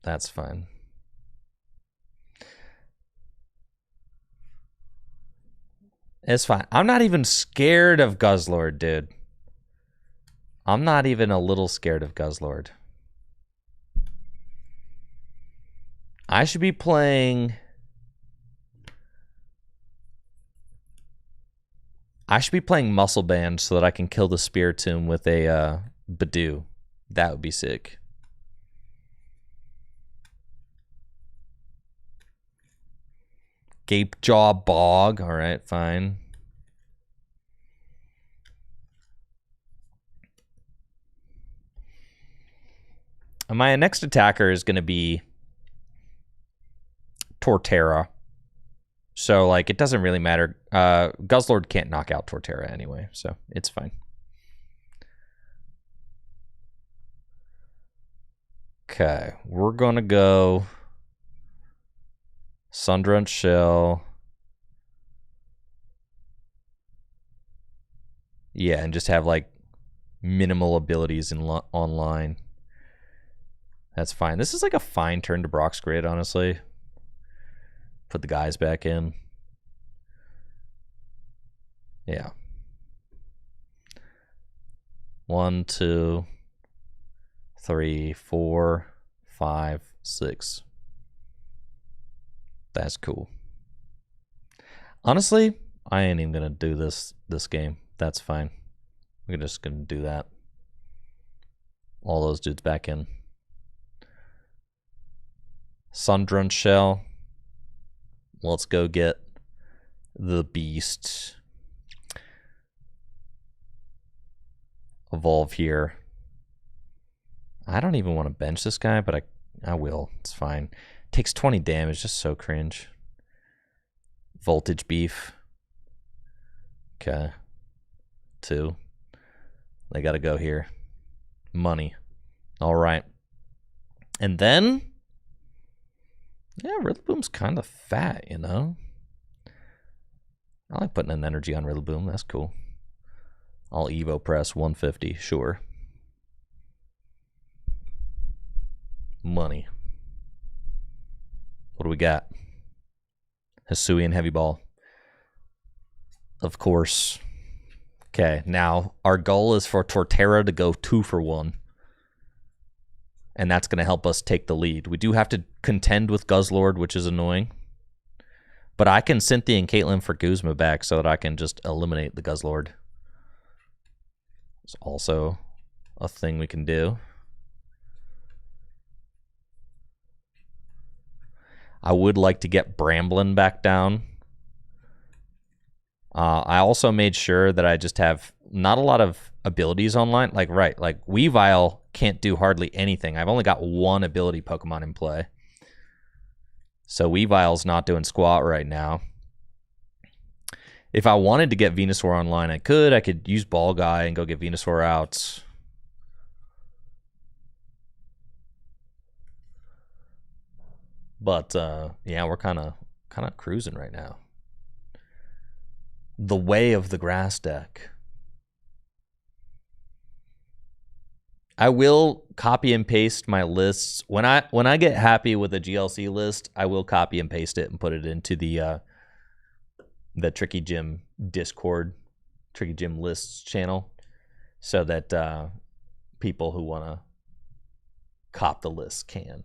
That's fine. It's fine. I'm not even scared of Guzzlord, dude. I'm not even a little scared of Guzzlord. I should be playing... Muscle Band so that I can kill the Spiritomb with a Badoo. That would be sick. Gapejaw Bog. All right, fine. My next attacker is going to be Torterra. So, like, it doesn't really matter. Guzzlord can't knock out Torterra anyway, so it's fine. Okay, we're going to go Sundrunch Shell. Yeah, and just have, like, minimal abilities in online. That's fine. This is like a fine turn to Brock's Grid, honestly. Put the guys back in. Yeah. 1, 2, 3, 4, 5, 6. That's cool. Honestly, I ain't even gonna do this game. That's fine. We're just gonna do that. All those dudes back in. Sundrunch Shell. Let's go get the beast. Evolve here. I don't even want to bench this guy, but I will. It's fine. Takes 20 damage, just so cringe. Voltage Beef. Okay. 2. They got to go here. Money. All right. And then, yeah, Rillaboom's kind of fat, you know? I like putting an energy on Rillaboom. That's cool. I'll Evo Press 150, sure. Money. What do we got? Hisuian Heavy Ball. Of course. Okay, now our goal is for Torterra to go 2 for 1. And that's going to help us take the lead. We do have to contend with Guzzlord, which is annoying. But I can Cynthia and Caitlyn for Guzma back so that I can just eliminate the Guzzlord. It's also a thing we can do. I would like to get Bramblin back down. I also made sure that I just have not a lot of abilities online. Like Weavile can't do hardly anything. I've only got 1 ability Pokemon in play. So Weavile's not doing squat right now. If I wanted to get Venusaur online, I could. I could use Ball Guy and go get Venusaur out. But yeah, we're kind of cruising right now. The way of the grass deck. I will copy and paste my lists when I get happy with a GLC list. I will copy and paste it and put it into the Tricky Gym Discord, Tricky Gym Lists channel, so that people who want to cop the list can.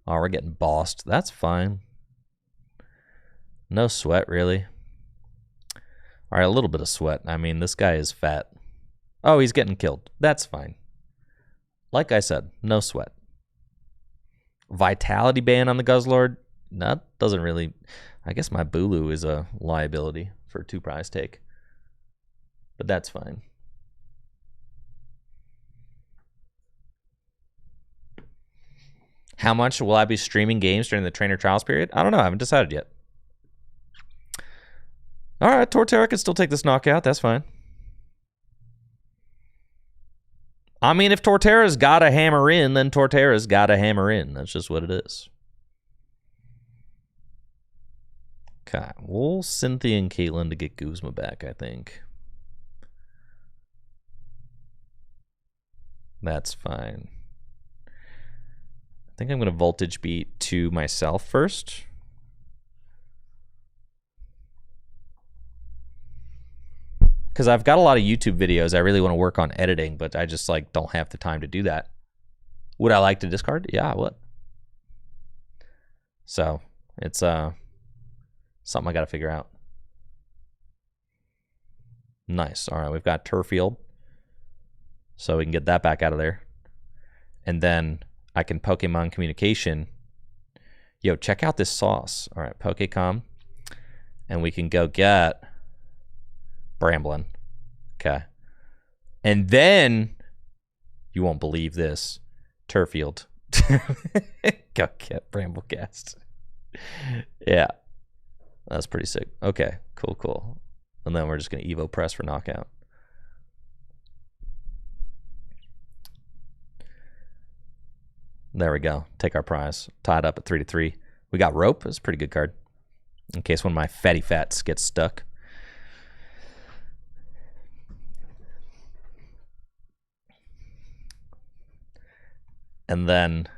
Oh, we're getting bossed. That's fine. No sweat, really. All right, a little bit of sweat. I mean, this guy is fat. Oh, he's getting killed. That's fine. Like I said, no sweat. Vitality ban on the Guzzlord? That doesn't really... I guess my Bulu is a liability for 2 prize take. But that's fine. How much will I be streaming games during the trainer trials period? I don't know. I haven't decided yet. All right, Torterra can still take this knockout. That's fine. I mean, if Torterra's got to hammer in, then Torterra's got to hammer in. That's just what it is. Okay, we'll Cynthia and Caitlin to get Guzma back, I think. That's fine. I think I'm going to voltage beat to myself first. Because I've got a lot of YouTube videos I really want to work on editing, but I just like don't have the time to do that. Would I like to discard? Yeah, I would. So it's something I got to figure out. Nice. All right, we've got Turfield, so we can get that back out of there, and then I can Pokemon Communication. Yo, check out this sauce. All right, Pokecom, and we can go get Bramblin. Okay. And then, you won't believe this, Turfield. Go get Bramblecast. Yeah. That's pretty sick. Okay, cool. And then we're just going to Evo Press for knockout. There we go. Take our prize. Tied up at 3-3. We got Rope. That's a pretty good card. In case one of my fatty fats gets stuck. And then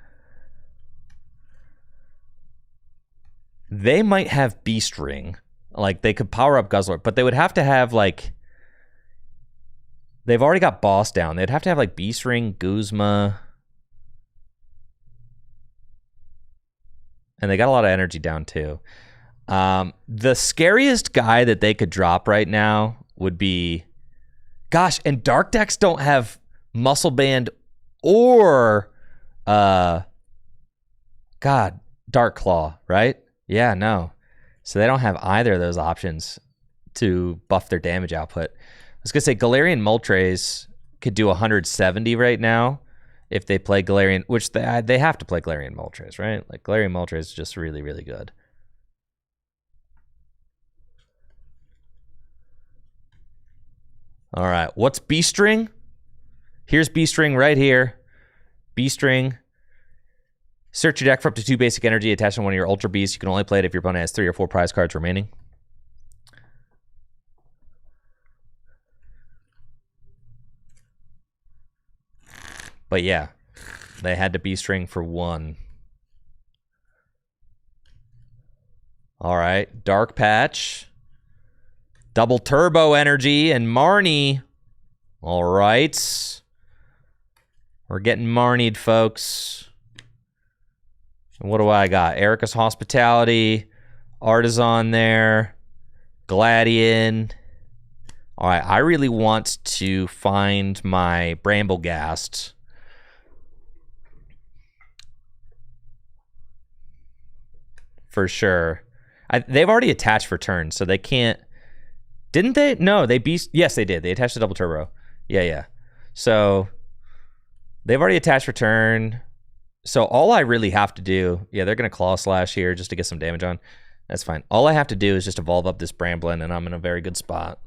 they might have Beast Ring. Like, they could power up Guzzler, but they would have to have, like... They've already got Boss down. They'd have to have, like, Beast Ring, Guzma... And they got a lot of energy down, too. The scariest guy that they could drop right now would be... Gosh, and Dark decks don't have Muscle Band or... God, Dark Claw, right? Yeah, no. So they don't have either of those options to buff their damage output. I was going to say Galarian Moltres could do 170 right now if they play Galarian, which they have to play Galarian Moltres, right? Like, Galarian Moltres is just really, really good. All right, what's Beast Ring? Here's Beast Ring right here. Beast Ring. Search your deck for up to 2 basic energy attached to one of your Ultra Beasts. You can only play it if your opponent has 3 or 4 prize cards remaining. But yeah, they had to Beast Ring for 1. All right, Dark Patch. Double Turbo Energy and Marnie. All right. We're getting Marnied, folks. What do I got? Erica's Hospitality, Artisan there, Gladian. All right, I really want to find my Bramblegast. For sure. They've already attached for turn, so they can't... Didn't they? No, they beast... Yes, they did. They attached the Double Turbo. Yeah. So, they've already attached for turn. So all I really have to do, yeah, they're going to Claw Slash here just to get some damage on. That's fine. All I have to do is just evolve up this Bramblin, and I'm in a very good spot.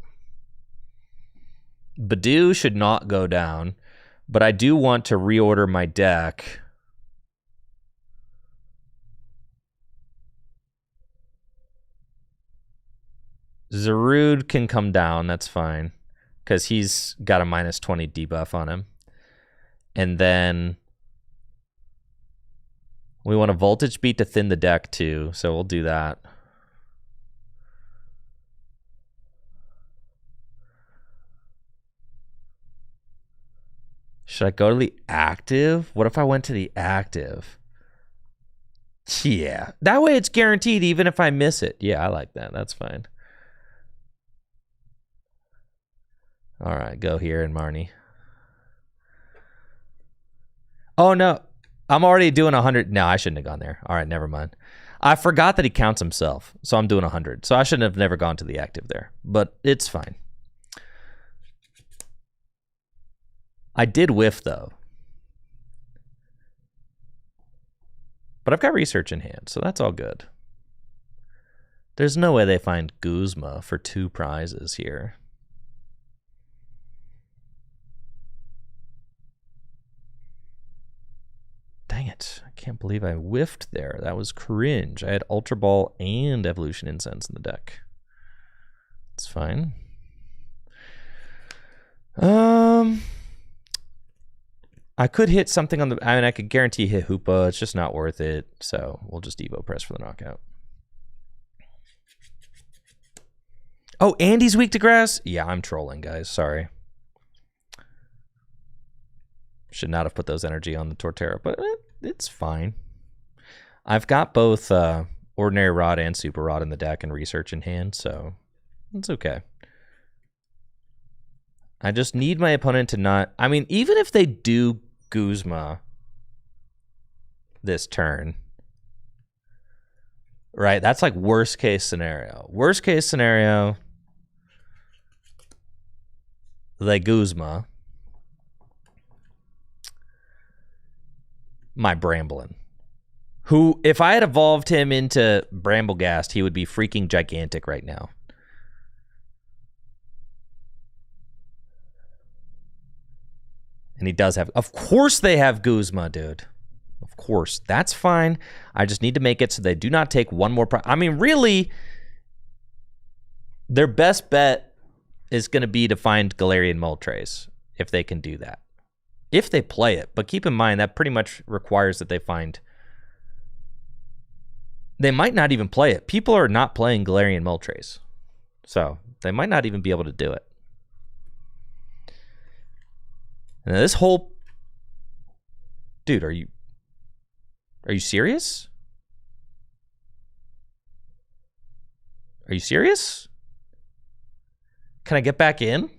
Badoo should not go down, but I do want to reorder my deck. Zarude can come down, that's fine, because he's got a -20 debuff on him. And then... we want a Voltage Beat to thin the deck, too, so we'll do that. Should I go to the active? What if I went to the active? Yeah. That way it's guaranteed even if I miss it. Yeah, I like that. That's fine. All right, go here and Marnie. Oh, no. I'm already doing 100. No, I shouldn't have gone there. All right, never mind. I forgot that he counts himself, so I'm doing 100. So I shouldn't have never gone to the active there, but it's fine. I did whiff, though. But I've got research in hand, so that's all good. There's no way they find Guzma for 2 prizes here. Dang it. I can't believe I whiffed there. That was cringe. I had Ultra Ball and Evolution Incense in the deck. It's fine. I could hit something on the... I mean, I could guarantee hit Hoopa. It's just not worth it. So we'll just Evo press for the knockout. Oh, Andy's weak to grass? Yeah, I'm trolling, guys. Sorry. Should not have put those energy on the Torterra, but it's fine. I've got both Ordinary Rod and Super Rod in the deck and Research in hand, so it's okay. I just need my opponent to not... I mean, even if they do Guzma this turn, right? That's like worst case scenario. Worst case scenario, they Guzma my Bramblin, who, if I had evolved him into Bramblegast, he would be freaking gigantic right now. And he does have... Of course they have Guzma, dude. Of course. That's fine. I just need to make it so they do not take one more... I mean, really, their best bet is going to be to find Galarian Moltres, if they can do that. If they play it. But keep in mind, that pretty much requires that they find... They might not even play it. People are not playing Galarian Moltres. So, they might not even be able to do it. And this whole... Dude, are you serious? Are you serious? Can I get back in?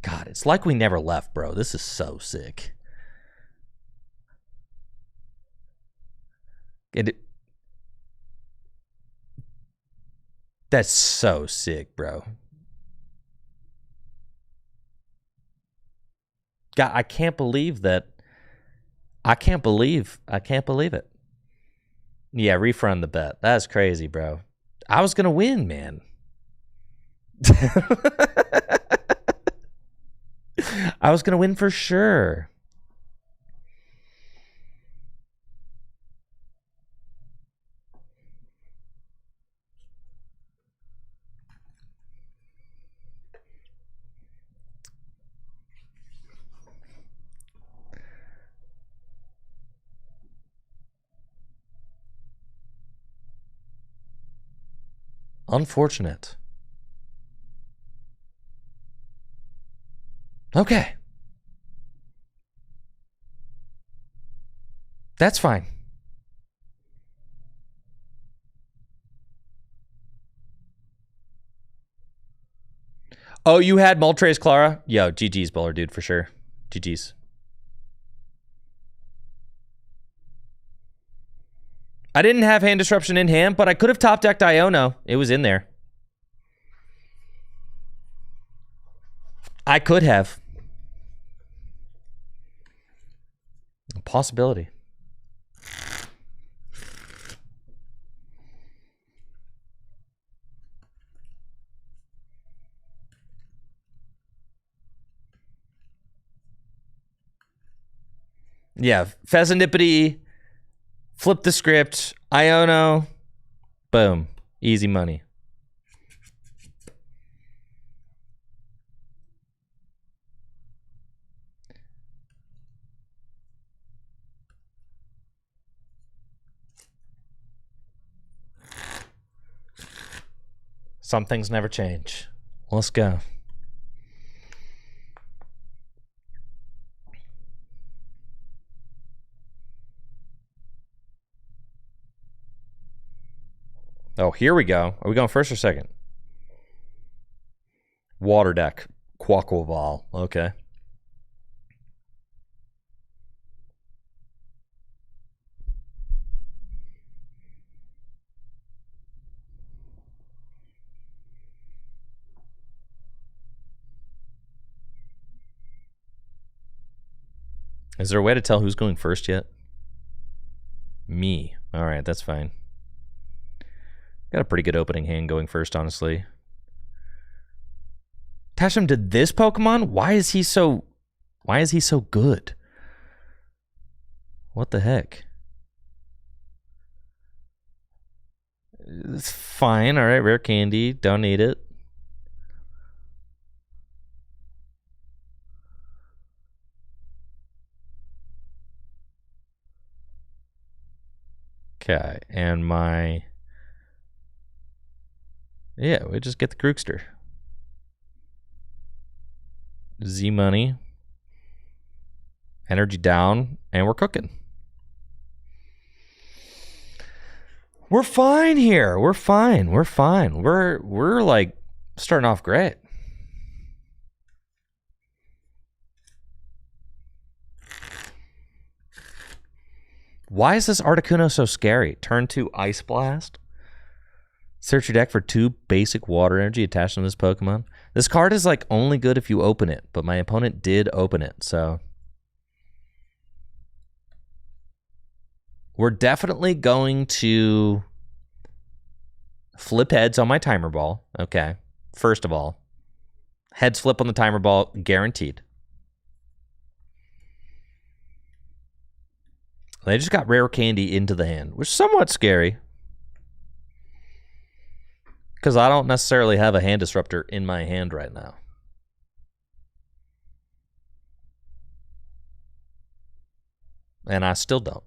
God, it's like we never left, bro. This is so sick. That's so sick, bro. God, I can't believe that. I can't believe it. Yeah, refund the bet. That's crazy, bro. I was gonna win, man. I was gonna win for sure. Unfortunate. Okay. That's fine. Oh, you had Moltres Clara? Yo, GG's, Bowler, dude, for sure. GG's. I didn't have hand disruption in hand, but I could have top decked Iono. It was in there. I could have. A possibility. Yeah, Pheasantipity, flip the script, Iono, boom, easy money. Some things never change. Let's go. Oh, here we go. Are we going first or second? Water deck. Quaquaval. Okay. Is there a way to tell who's going first yet? Me. All right, that's fine. Got a pretty good opening hand going first, honestly. Attach him to this Pokemon? Why is he so good? What the heck? It's fine. All right, rare candy. Don't need it. Okay, and my... Yeah, we just get the Grookster. Z-Money. Energy down, and we're cooking. We're fine here. We're fine. We're fine. We're like starting off great. Why is this Articuno so scary? Turn 2 Ice Blast. Search your deck for 2 basic water energy attached to this Pokemon. This card is like only good if you open it, but my opponent did open it, so... We're definitely going to flip heads on my timer ball. Okay, first of all. Heads flip on the timer ball, guaranteed. They just got rare candy into the hand, which is somewhat scary. Because I don't necessarily have a hand disruptor in my hand right now. And I still don't.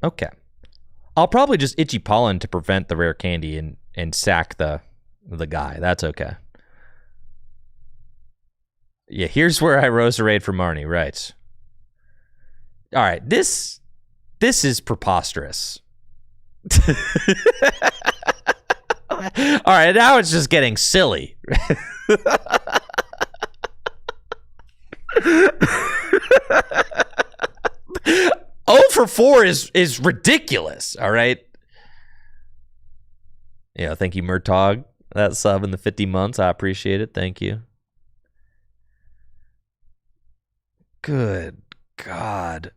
Okay. I'll probably just Itchy Pollen to prevent the rare candy and sack the guy. That's okay. Yeah, here's where I Roserade for Marnie, right. All right, this is preposterous. All right, now it's just getting silly. 0 for 4 is ridiculous, all right? Yeah, thank you, Murtog. That sub in the 50 months. I appreciate it. Thank you. Good God.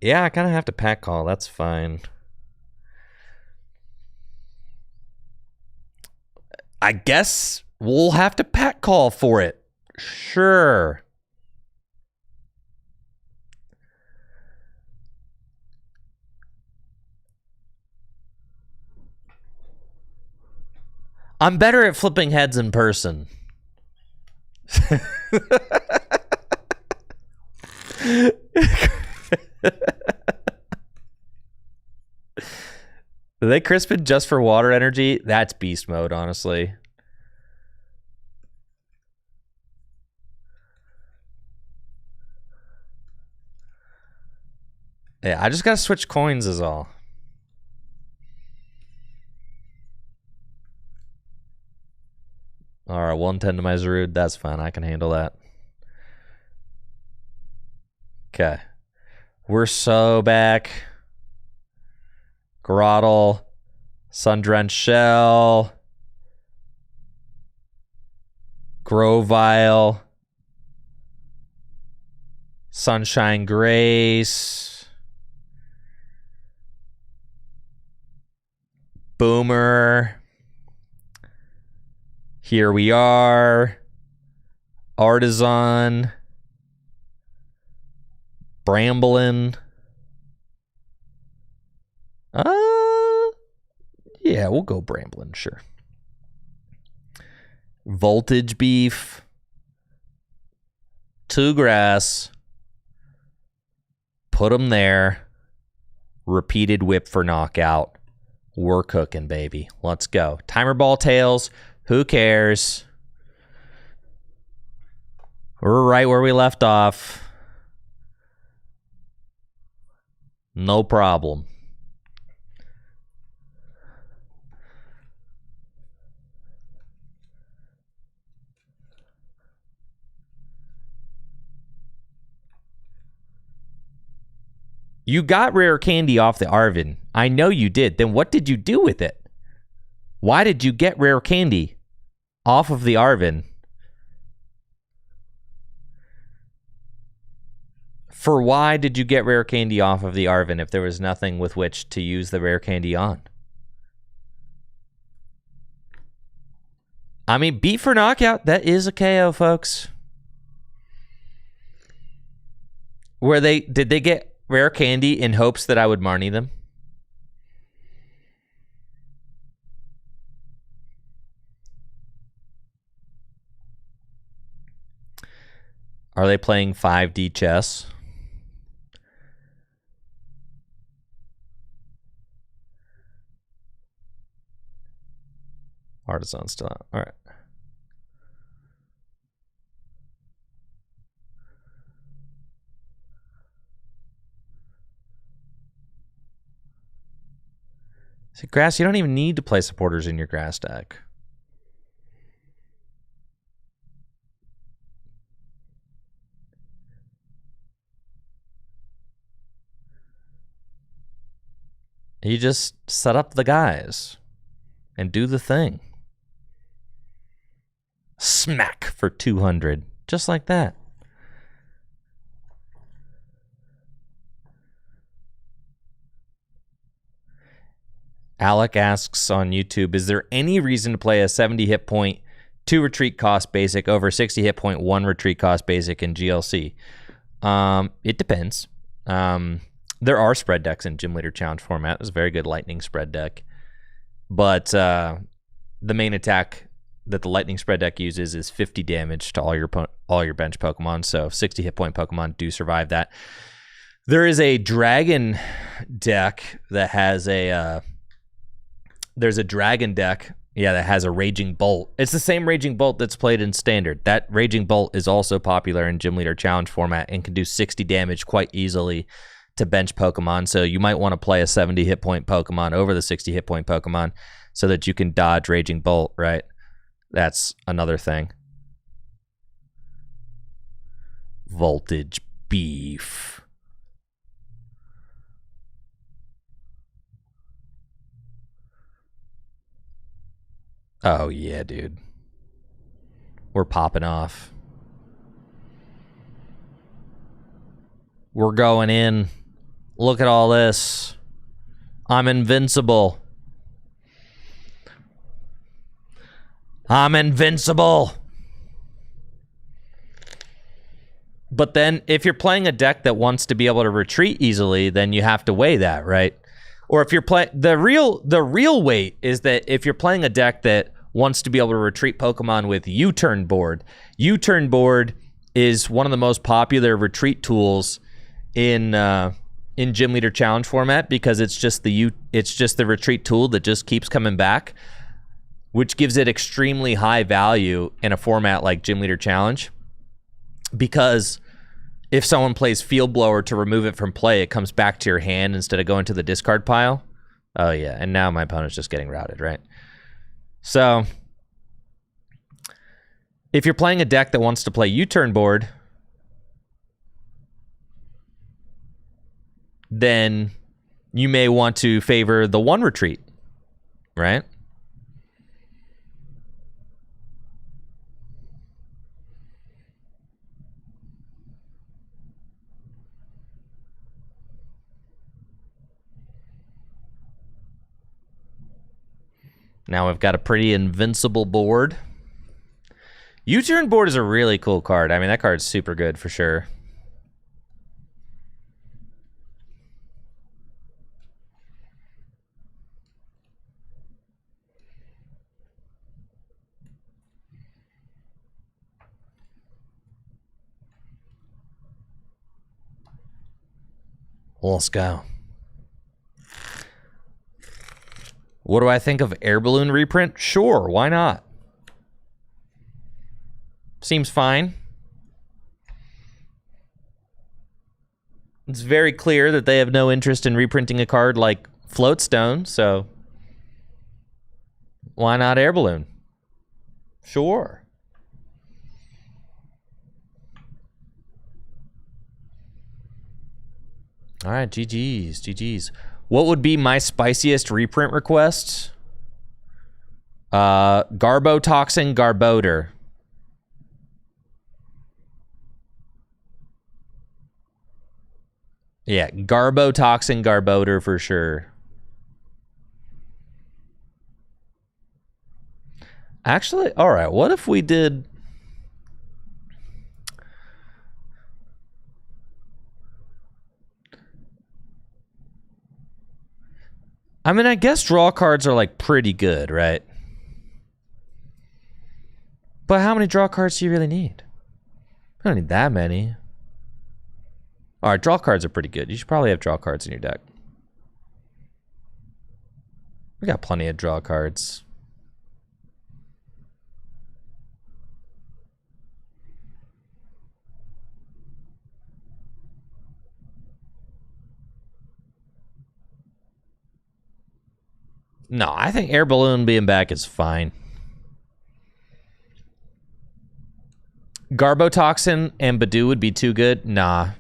Yeah, I kind of have to pack call. That's fine. I guess we'll have to pack call for it. Sure. I'm better at flipping heads in person. Are they crisping just for water energy? That's beast mode, honestly. Yeah, I just gotta switch coins is all. All right, 110 to my Zarude. That's fine. I can handle that. Okay. We're so back. Grottle. Sundrenched Shell. Grovyle. Sunshine Grace. Boomer. Here we are. Artisan. Bramblin. Yeah, we'll go Bramblin, sure. Voltage Beef. 2 grass. Put them there. Repeated whip for knockout. We're cooking, baby. Let's go. Timer ball tails. Who cares? We're right where we left off. No problem. You got rare candy off the Arvin. I know you did. Then what did you do with it? Why did you get rare candy off of the Arvin? For why did you get rare candy off of the Arvin if there was nothing with which to use the rare candy on? I mean, beat for knockout, that is a KO, folks. Did they get rare candy in hopes that I would Marnie them? Are they playing 5D chess? Artisan still out. All right. See, grass, you don't even need to play supporters in your grass deck. You just set up the guys and do the thing. Smack for 200. Just like that. Alec asks on YouTube, is there any reason to play a 70 hit point, 2 retreat cost basic over 60 hit point, 1 retreat cost basic in GLC? It depends. There are spread decks in Gym Leader Challenge format. It's a very good Lightning spread deck. But the main attack that the Lightning spread deck uses is 50 damage to all your bench Pokemon. So 60 hit point Pokemon do survive that. There is a Dragon deck that has a... there's a Dragon deck, that has a Raging Bolt. It's the same Raging Bolt that's played in Standard. That Raging Bolt is also popular in Gym Leader Challenge format and can do 60 damage quite easily to bench Pokemon. So you might want to play a 70 hit point Pokemon over the 60 hit point Pokemon so that you can dodge Raging Bolt, right? That's another thing. Voltage beef. Oh, yeah, dude. We're popping off. We're going in. Look at all this. I'm invincible. I'm invincible. But then if you're playing a deck that wants to be able to retreat easily, then you have to weigh that, right? Or if you're playing the real weight is that if you're playing a deck that wants to be able to retreat Pokemon with U-turn board. U-turn board is one of the most popular retreat tools in Gym Leader Challenge format because it's just the retreat tool that just keeps coming back, which gives it extremely high value in a format like Gym Leader Challenge. Because if someone plays Field Blower to remove it from play, it comes back to your hand instead of going to the discard pile. Oh yeah, and now my opponent's just getting routed, right? So if you're playing a deck that wants to play U-turn board, then you may want to favor the one retreat, right? Now we've got a pretty invincible board. U-turn board is a really cool card. I mean, that card's super good for sure. Let's go. What do I think of Air Balloon reprint? Sure, why not? Seems fine. It's very clear that they have no interest in reprinting a card like Floatstone, so why not Air Balloon? Sure. All right, GG's, GG's. What would be my spiciest reprint request? Garbotoxin Garbodor. Yeah, Garbotoxin Garbodor for sure. Actually, all right, what if we did... I mean, I guess draw cards are like pretty good, right? But how many draw cards do you really need? I don't need that many. All right, draw cards are pretty good. You should probably have draw cards in your deck. We got plenty of draw cards. No, I think Air Balloon being back is fine. Garbotoxin and Badoo would be too good? Nah.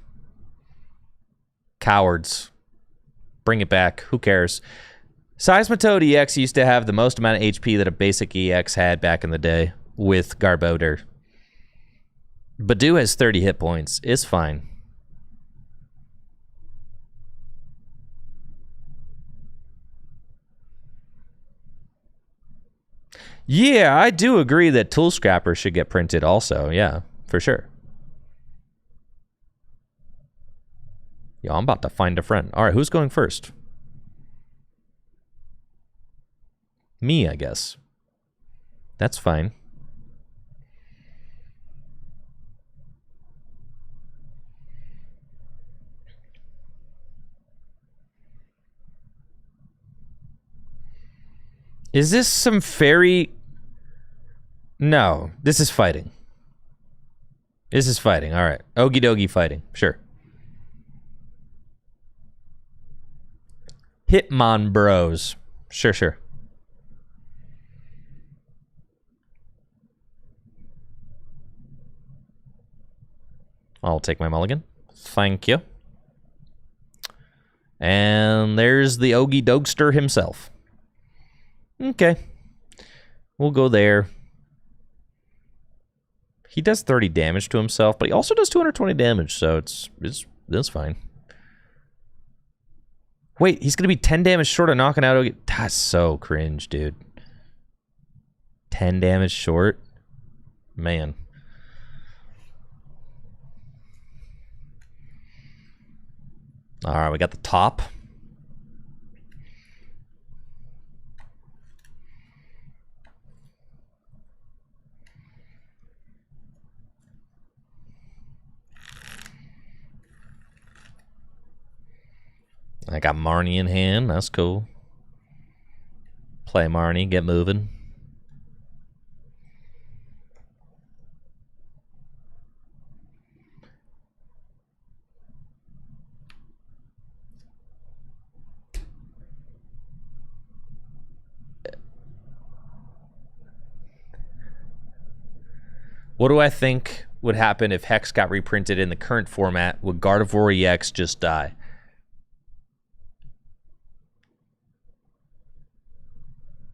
Cowards. Bring it back. Who cares? Seismitoad EX used to have the most amount of HP that a basic EX had back in the day with Garbodor. Badoo has 30 hit points. It's fine. Yeah, I do agree that Tool Scrapper should get printed also. Yeah, for sure. Yo, I'm about to find a friend. All right, who's going first? Me, I guess. That's fine. Is this some fairy... No, this is fighting. This is fighting, all right. Okie dokie fighting, sure. Hitmon Bros. Sure, sure. I'll take my mulligan. Thank you. And there's the Ogie Dogster himself. Okay. We'll go there. He does 30 damage to himself, but he also does 220 damage, so it's fine. Wait, he's going to be 10 damage short of knocking out Ogie. That's so cringe, dude. 10 damage short? Man. All right, we got the top. I got Marnie in hand. That's cool. Play Marnie, get moving. What do I think would happen if Hex got reprinted in the current format? Would Gardevoir EX just die?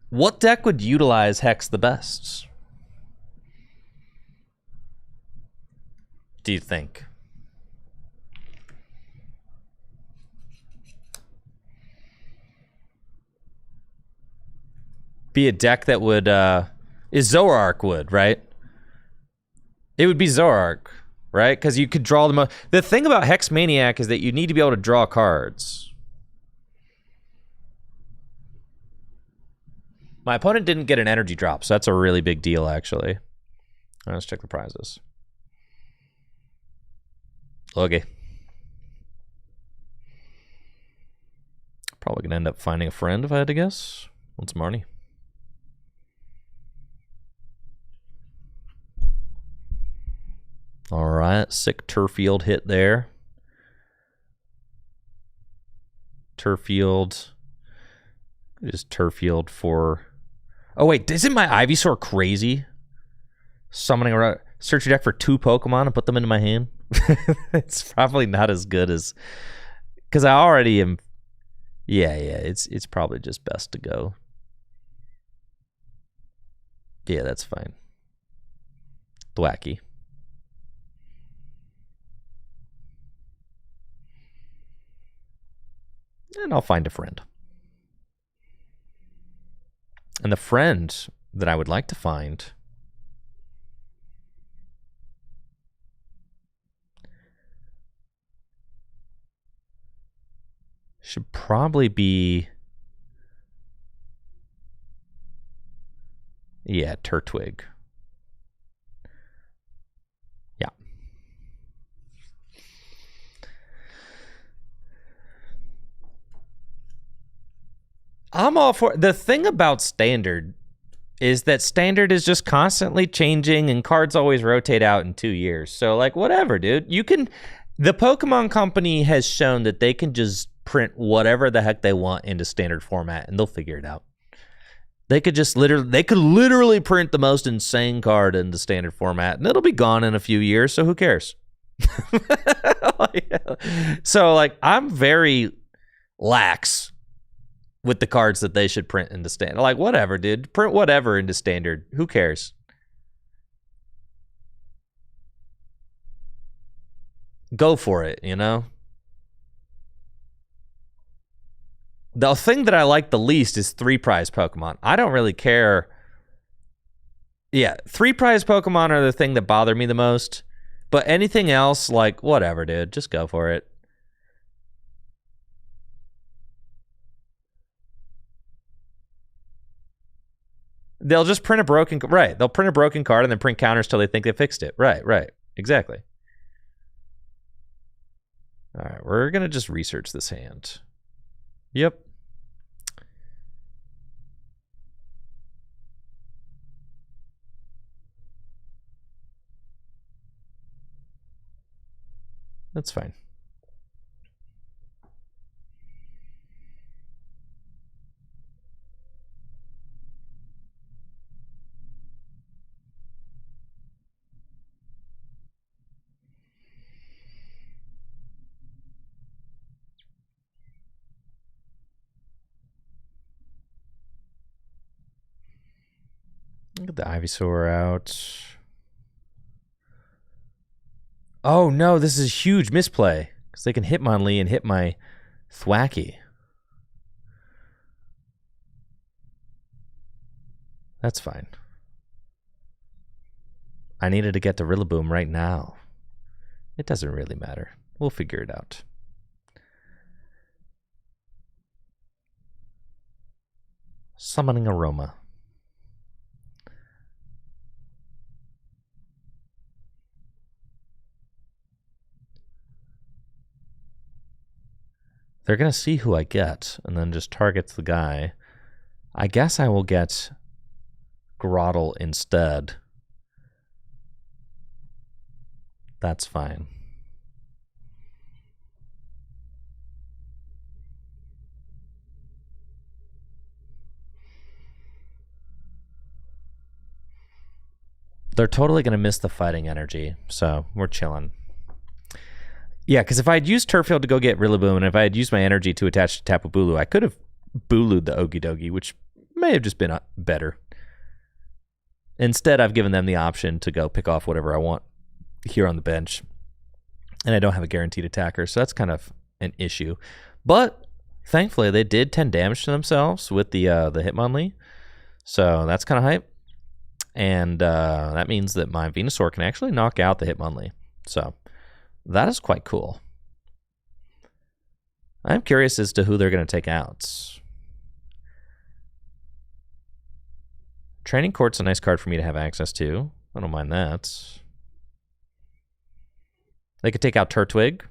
What deck would utilize Hex the best? Do you think? Be a deck that would, is Zoroark would, right? It would be Zoroark, right? Because you could draw the most. The thing about Hex Maniac is that you need to be able to draw cards. My opponent didn't get an energy drop, so that's a really big deal, actually. Let's check the prizes. Okay. Probably gonna end up finding a friend if I had to guess. What's Marnie? All right, sick Turfield hit there. Turfield. Just Turfield for... Oh, wait. Isn't my Ivysaur crazy? Summoning a search your deck for 2 Pokemon and put them into my hand? It's probably not as good as... Because I already am... Yeah, it's probably just best to go. Yeah, that's fine. Thwacky. And I'll find a friend. And the friend that I would like to find should probably be... Yeah, Turtwig. Yeah. I'm all for... The thing about Standard is that Standard is just constantly changing and cards always rotate out in 2 years. So, like, whatever, dude. You can... The Pokemon Company has shown that they can just print whatever the heck they want into Standard format and they'll figure it out. They could just literally print the most insane card in the Standard format and it'll be gone in a few years, so who cares? So, like, I'm very lax with the cards that they should print into Standard. Like, whatever, dude. Print whatever into Standard. Who cares? Go for it, you know? The thing that I like the least is 3 prize Pokemon. I don't really care. Yeah, 3 prize Pokemon are the thing that bother me the most. But anything else, like, whatever, dude. Just go for it. They'll just print a broken... Right, they'll print a broken card and then print counters till they think they fixed it. Right, exactly. All right, we're going to just research this hand. Yep. That's fine. Get the Ivysaur out. Oh, no, this is a huge misplay. Because they can Hitmonlee and hit my Thwacky. That's fine. I needed to get to Rillaboom right now. It doesn't really matter. We'll figure it out. Summoning Aroma. They're going to see who I get and then just targets the guy. I guess I will get Groddle instead. That's fine. They're totally going to miss the fighting energy, so we're chilling. Yeah, because if I had used Turfield to go get Rillaboom, and if I had used my energy to attach to Tapu Bulu, I could have Bulu'd the Okidogi, which may have just been better. Instead, I've given them the option to go pick off whatever I want here on the bench. And I don't have a guaranteed attacker, so that's kind of an issue. But thankfully, they did 10 damage to themselves with the Hitmonlee. So that's kind of hype. And that means that my Venusaur can actually knock out the Hitmonlee. So that is quite cool. I'm curious as to who they're going to take out. Training Court's a nice card for me to have access to. I don't mind that. They could take out Turtwig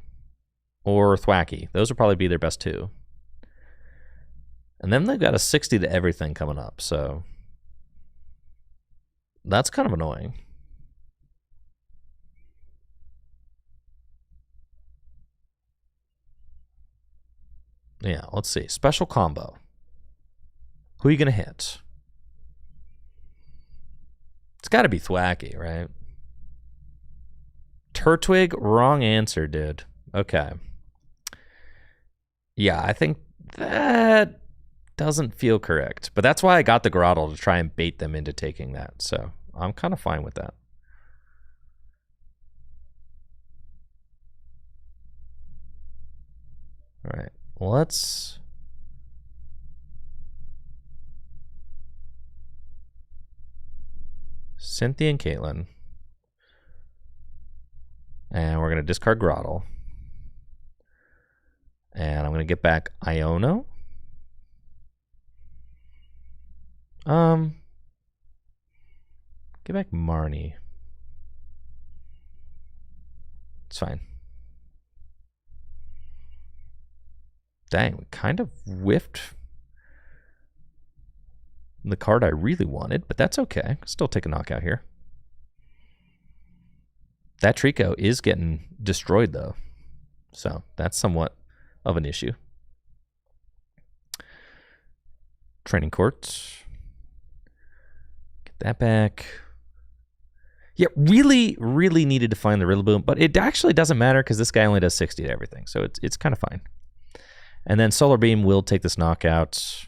or Thwacky. Those would probably be their best 2. And then they've got a 60 to everything coming up, so that's kind of annoying. Yeah, let's see. Special combo. Who are you going to hit? It's got to be Thwacky, right? Turtwig, wrong answer, dude. Okay. Yeah, I think that doesn't feel correct. But that's why I got the Groddle, to try and bait them into taking that. So I'm kind of fine with that. All right, let's... Cynthia and Caitlin. And we're going to discard Groddle. And I'm going to get back Iono. Get back Marnie. It's fine. Dang, we kind of whiffed the card I really wanted, but that's okay. Still take a knockout here. That Trico is getting destroyed, though. So that's somewhat of an issue. Training Court. Get that back. Yeah, really, really needed to find the Rillaboom, but it actually doesn't matter because this guy only does 60 to everything, so it's kind of fine. And then Solar Beam will take this knockout.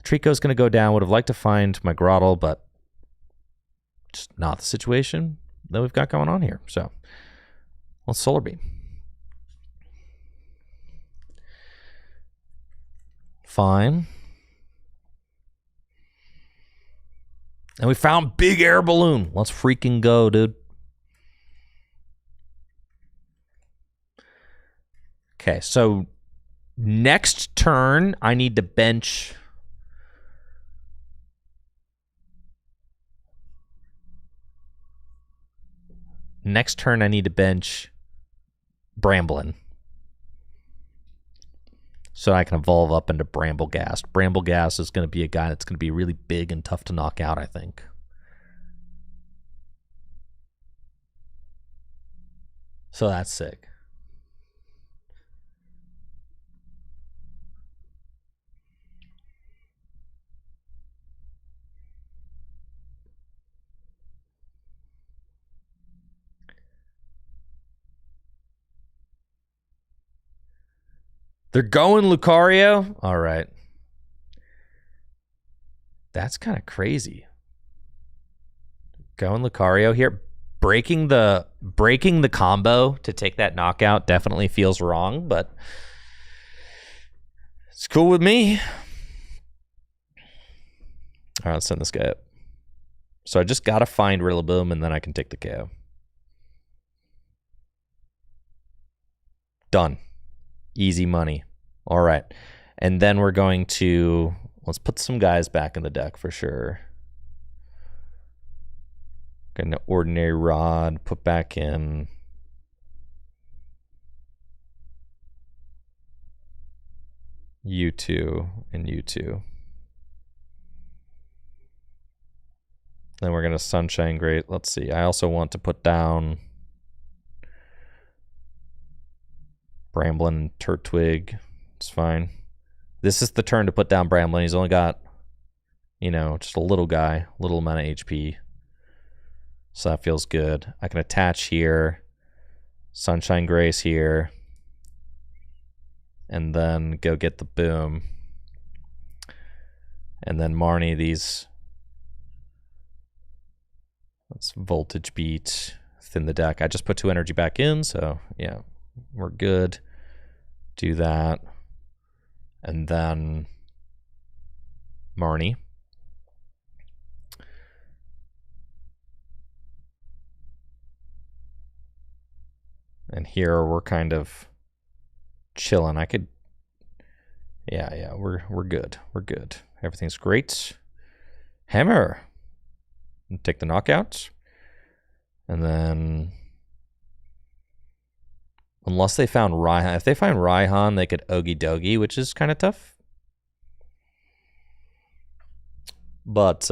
Trico's going to go down. Would have liked to find my Groddle, but just not the situation that we've got going on here. So let's Solar Beam. Fine. And we found Big Air Balloon. Let's freaking go, dude. Okay, so next turn, I need to bench... Next turn, I need to bench Bramblin, so I can evolve up into Brambleghast. Brambleghast is going to be a guy that's going to be really big and tough to knock out, I think. So that's sick. They're going Lucario? All right. That's kind of crazy. Going Lucario here. Breaking the combo to take that knockout definitely feels wrong, but it's cool with me. All right, let's send this guy up. So I just got to find Rillaboom, and then I can take the KO. Done. Easy money. All right. And then we're going to... Let's put some guys back in the deck for sure. Get an Ordinary Rod. Put back in... U2 and U2. Then we're going to Sunshine Great. Let's see. I also want to put down... Bramblin and Turtwig. It's fine. This is the turn to put down Bramblin. He's only got, you know, just a little guy, little amount of HP. So that feels good. I can attach here. Sunshine Grace here. And then go get the Boom. And then Marnie, these... Let's Voltage Beat. Thin the deck. I just put 2 energy back in, so yeah, we're good. Do that. And then Marnie. And here we're kind of chilling. I could... Yeah, we're good. We're good. Everything's great. Hammer. And take the knockout. And then... Unless they found Raihan. If they find Raihan, they could Ogie Dogie, which is kind of tough. But,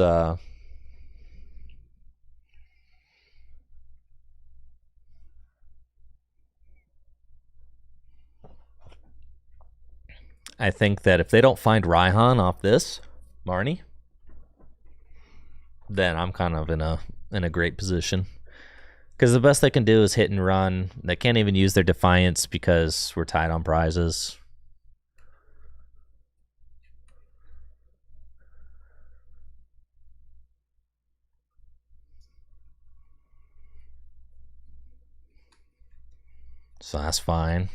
I think that if they don't find Raihan off this, Marnie, then I'm kind of in a great position. Because the best they can do is hit and run. They can't even use their Defiance because we're tied on prizes. So that's fine.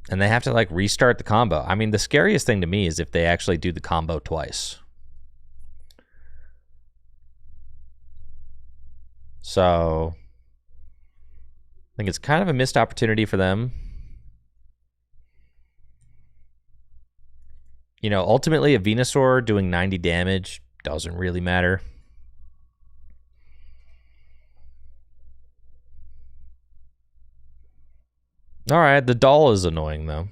And they have to like restart the combo. I mean, the scariest thing to me is if they actually do the combo twice. So I think it's kind of a missed opportunity for them. You know, ultimately a Venusaur doing 90 damage doesn't really matter. All right, the doll is annoying though.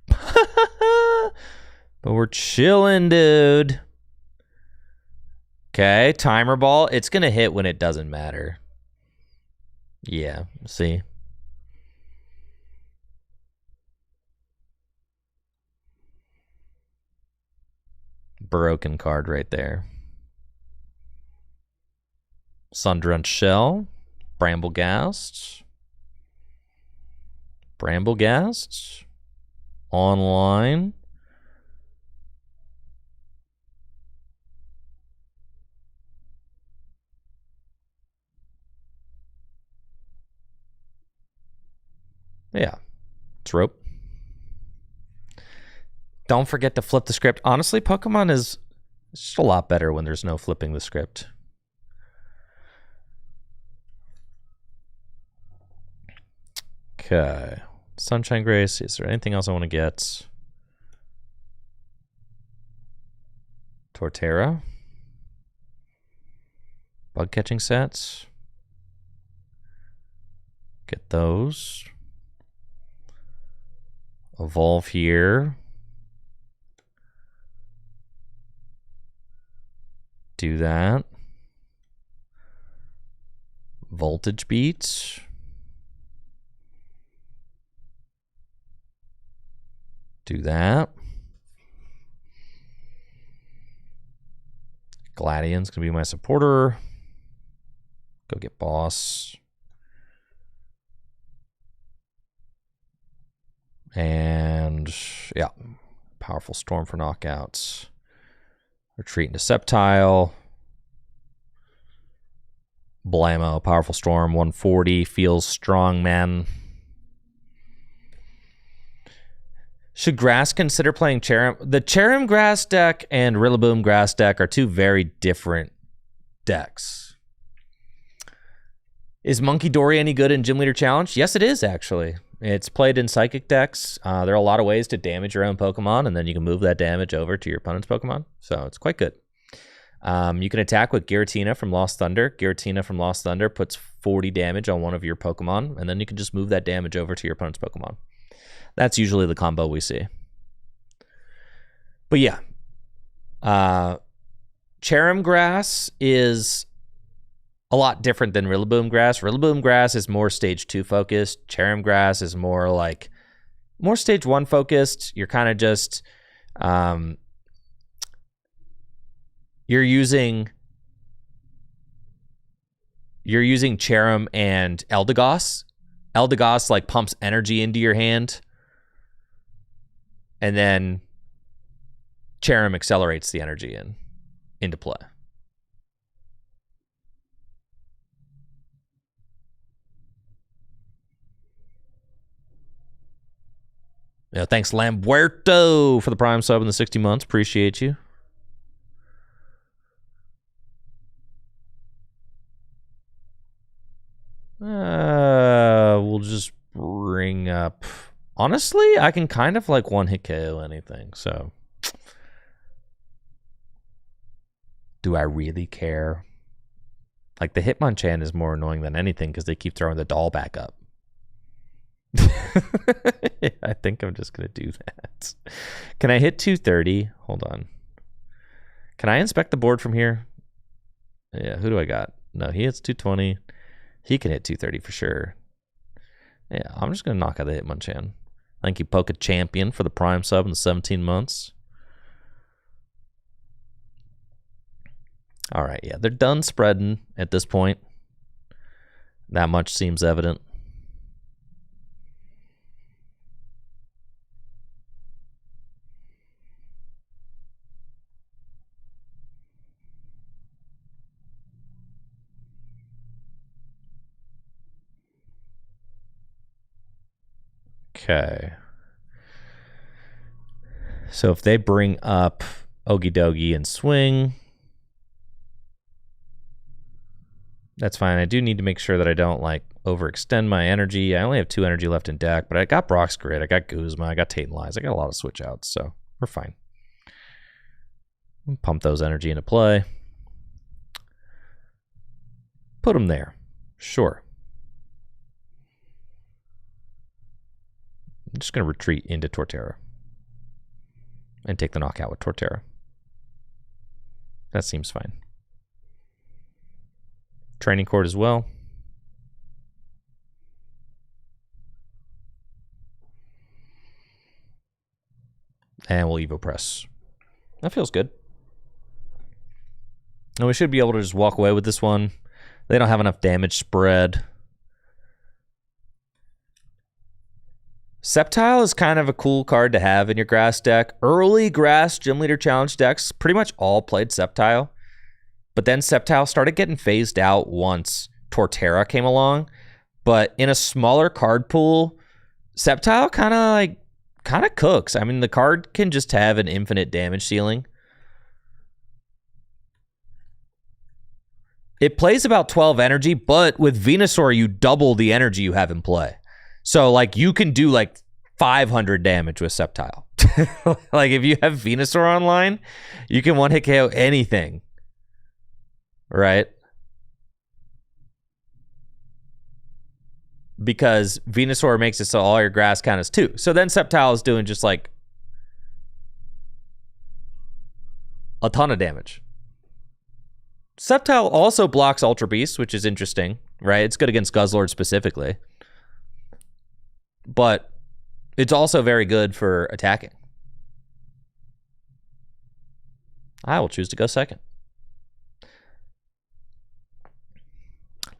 But we're chilling, dude. Okay, timer ball. It's going to hit when it doesn't matter. Yeah, see? Broken card right there. Sundrunt Shell. Bramblegast. Bramblegast. Online. Yeah, it's rope. Don't forget to flip the script. Honestly, Pokemon is just a lot better when there's no flipping the script. Okay. Sunshine Grace. Is there anything else I want to get? Torterra. Bug catching sets. Get those. Evolve here. Do that. Voltage beats. Do that. Gladian's gonna be my supporter. Go get boss. And yeah, powerful storm for knockouts. Retreat into Sceptile. Blammo, powerful storm, 140, feels strong, man. Should Grass consider playing Cherim? The Cherim Grass deck and Rillaboom Grass deck are two very different decks. Is Monkey Dory any good in Gym Leader Challenge? Yes, it is, actually. It's played in Psychic decks. There are a lot of ways to damage your own Pokemon, and then you can move that damage over to your opponent's Pokemon. So it's quite good. You can attack with Giratina from Lost Thunder. Giratina from Lost Thunder puts 40 damage on one of your Pokemon, and then you can just move that damage over to your opponent's Pokemon. That's usually the combo we see. But yeah. Cherim Grass is a lot different than Rillaboom Grass. Rillaboom Grass is more stage 2 focused. Cherim Grass is more like more stage 1 focused. You're kind of just you're using Cherim and Eldegoss. Eldegoss like pumps energy into your hand, and then Cherim accelerates the energy into play. Yeah, thanks, Lamberto, for the Prime sub in the 60 months. Appreciate you. We'll just bring up... Honestly, I can kind of like one-hit KO anything, so... Do I really care? Like, the Hitmonchan is more annoying than anything because they keep throwing the doll back up. I think I'm just going to do that. Can I hit 230? Hold on. Can I inspect the board from here? Yeah, who do I got? No, he hits 220. He can hit 230 for sure. Yeah, I'm just going to knock out the Hitmonchan. Thank you, Poke Champion, for the Prime sub in the 17 months. All right, yeah, they're done spreading at this point. That much seems evident. Okay. So if they bring up Ogie Dogie and swing, that's fine. I do need to make sure that I don't like overextend my energy. I only have 2 energy left in deck, but I got Brock's Grid, I got Guzma, I got Tate and Lies, I got a lot of switch outs, so we're fine. Pump those energy into play. Put them there. Sure. I'm just going to retreat into Torterra and take the knockout with Torterra. That seems fine. Training Court as well. And we'll Evo Press. That feels good. And we should be able to just walk away with this one. They don't have enough damage spread. Sceptile is kind of a cool card to have in your grass deck. Early grass Gym Leader Challenge decks pretty much all played Sceptile. But then Sceptile started getting phased out once Torterra came along. But in a smaller card pool, Sceptile kind of cooks. I mean, the card can just have an infinite damage ceiling. It plays about 12 energy, but with Venusaur, you double the energy you have in play. So, like, you can do, like, 500 damage with Sceptile. Like, if you have Venusaur online, you can one-hit KO anything. Right? Because Venusaur makes it so all your grass count as 2. So then Sceptile is doing just, like, a ton of damage. Sceptile also blocks Ultra Beast, which is interesting, right? It's good against Guzzlord specifically. But it's also very good for attacking. I will choose to go second.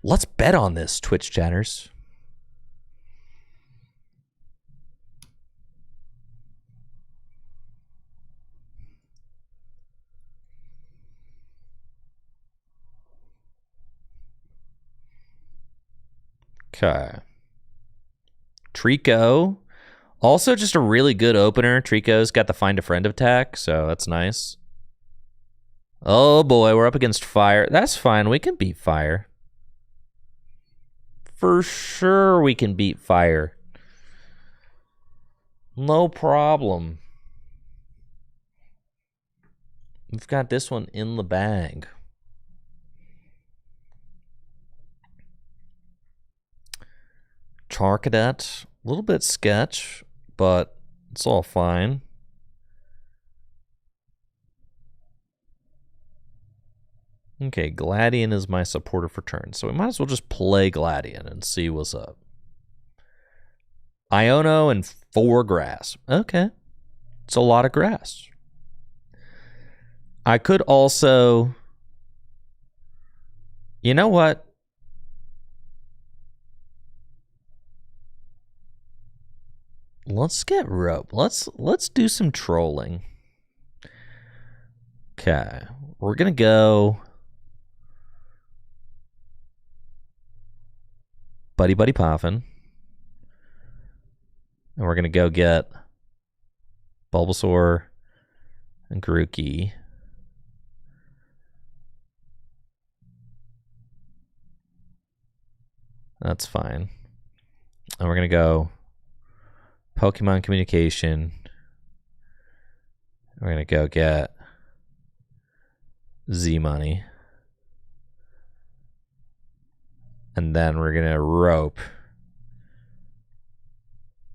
Let's bet on this, Twitch chatters. Okay. Trico. Also just a really good opener. Trico's got the Find a Friend attack, so that's nice. Oh boy, we're up against fire. That's fine. We can beat fire. For sure we can beat fire. No problem. We've got this one in the bag. Charcadet, a little bit sketch, but it's all fine. Okay, Gladian is my supporter for turn, so we might as well just play Gladian and see what's up. Iono and 4 grass. Okay, it's a lot of grass. I could also... You know what? Let's get rope. Let's do some trolling. Okay, we're gonna go Buddy Buddy Poffin, and we're gonna go get Bulbasaur and Grookey. That's fine. And we're gonna go Pokemon Communication. We're going to go get Z-Money. And then we're going to rope.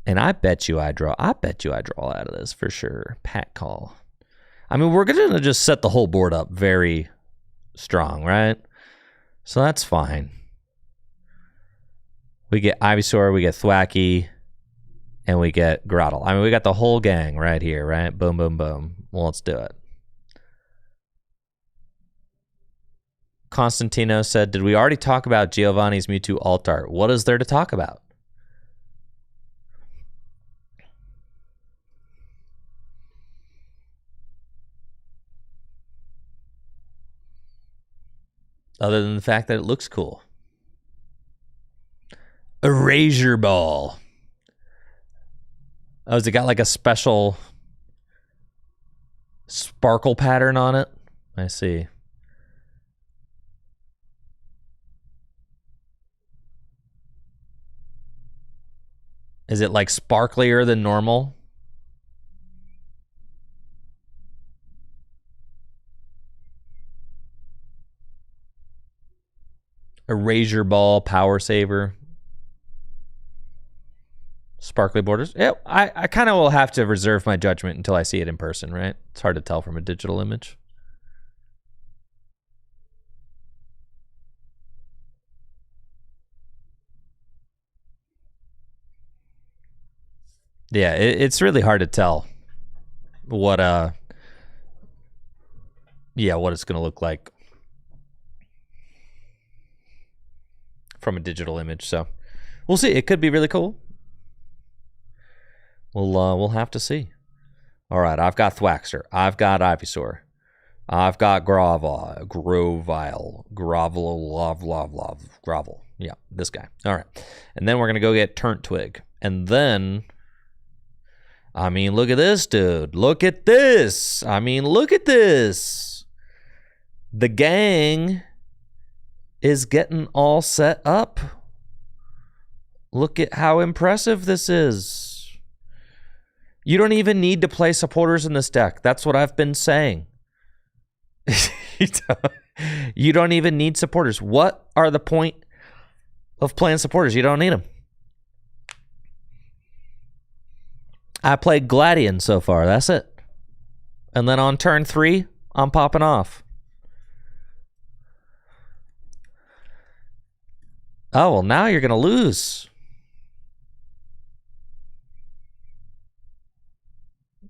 And I bet you I draw out of this for sure. Pat call. I mean, we're going to just set the whole board up very strong, right? So that's fine. We get Ivysaur, we get Thwackey, and we get Grotle. I mean, we got the whole gang right here, right? Boom, boom, boom. Well, let's do it. Constantino said, did we already talk about Giovanni's Mewtwo alt art? What is there to talk about? Other than the fact that it looks cool. Erasure Ball. Oh, has it got like a special sparkle pattern on it? I see. Is it like sparklier than normal? Erasure Ball, Power Saver. Sparkly borders. Yeah, I kind of will have to reserve my judgment until I see it in person, right? It's hard to tell from a digital image. Yeah, it's really hard to tell what what it's going to look like from a digital image. So we'll see. It could be really cool. We'll have to see. All right, I've got Thwaxter. I've got Ivysaur. I've got Grovile. Grovel. Yeah, this guy. All right. And then we're going to go get Turntwig. And then, I mean, look at this, dude. Look at this. I mean, look at this. The gang is getting all set up. Look at how impressive this is. You don't even need to play supporters in this deck. That's what I've been saying. You don't even need supporters. What are the point of playing supporters? You don't need them. I played Gladion so far. That's it. And then on turn 3, I'm popping off. Oh, well, now you're going to lose.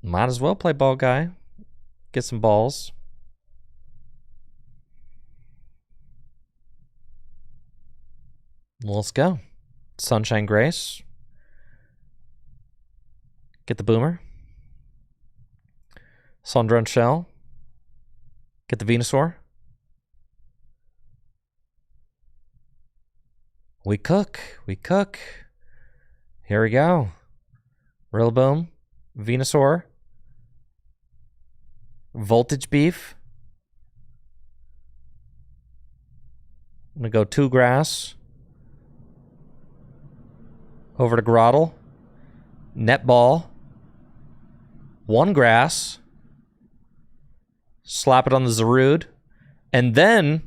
Might as well play ball guy. Get some balls. Well, let's go. Sunshine Grace. Get the Boomer. Sundrun Shell. Get the Venusaur. We cook. We cook. Here we go. Rillaboom. Venusaur. Voltage Beef. I'm going to go 2 grass. Over to Grotle. Netball. 1 grass. Slap it on the Zarude. And then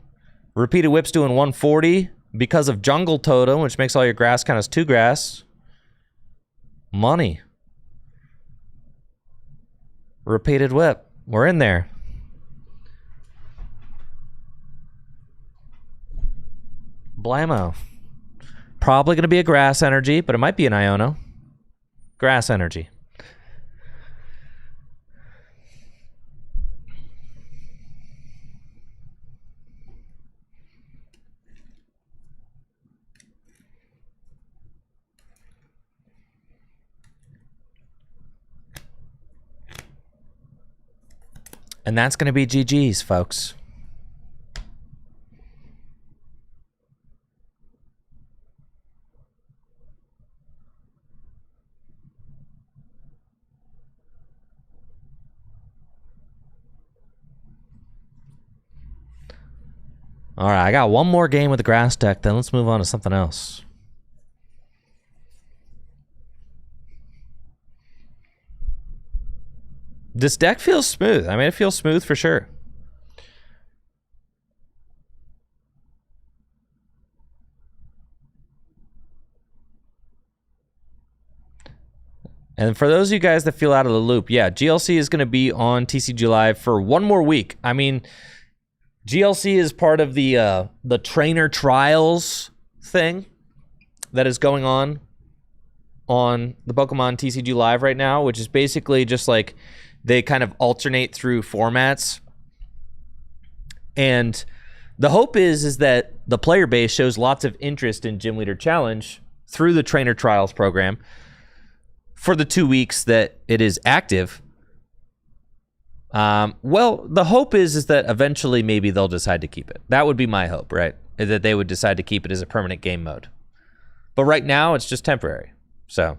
Repeated Whip's doing 140 because of Jungle Totem, which makes all your grass count as 2 grass. Money. Repeated Whip. We're in there. Blammo. Probably going to be a Grass Energy, but it might be an Iono. Grass Energy. And that's going to be GG's, folks. All right, I got one more game with the grass deck, then let's move on to something else. This deck feels smooth. I mean, it feels smooth for sure. And for those of you guys that feel out of the loop, yeah, GLC is going to be on TCG Live for one more week. I mean, GLC is part of the trainer trials thing. that is going on the Pokemon TCG Live right now, which is basically just like they kind of alternate through formats. And the hope is that the player base shows lots of interest in Gym Leader Challenge through the Trainer Trials program for the 2 weeks that it is active. Well, the hope is that eventually maybe they'll decide to keep it. That would be my hope, right? Is that they would decide to keep it as a permanent game mode. But right now, it's just temporary. So,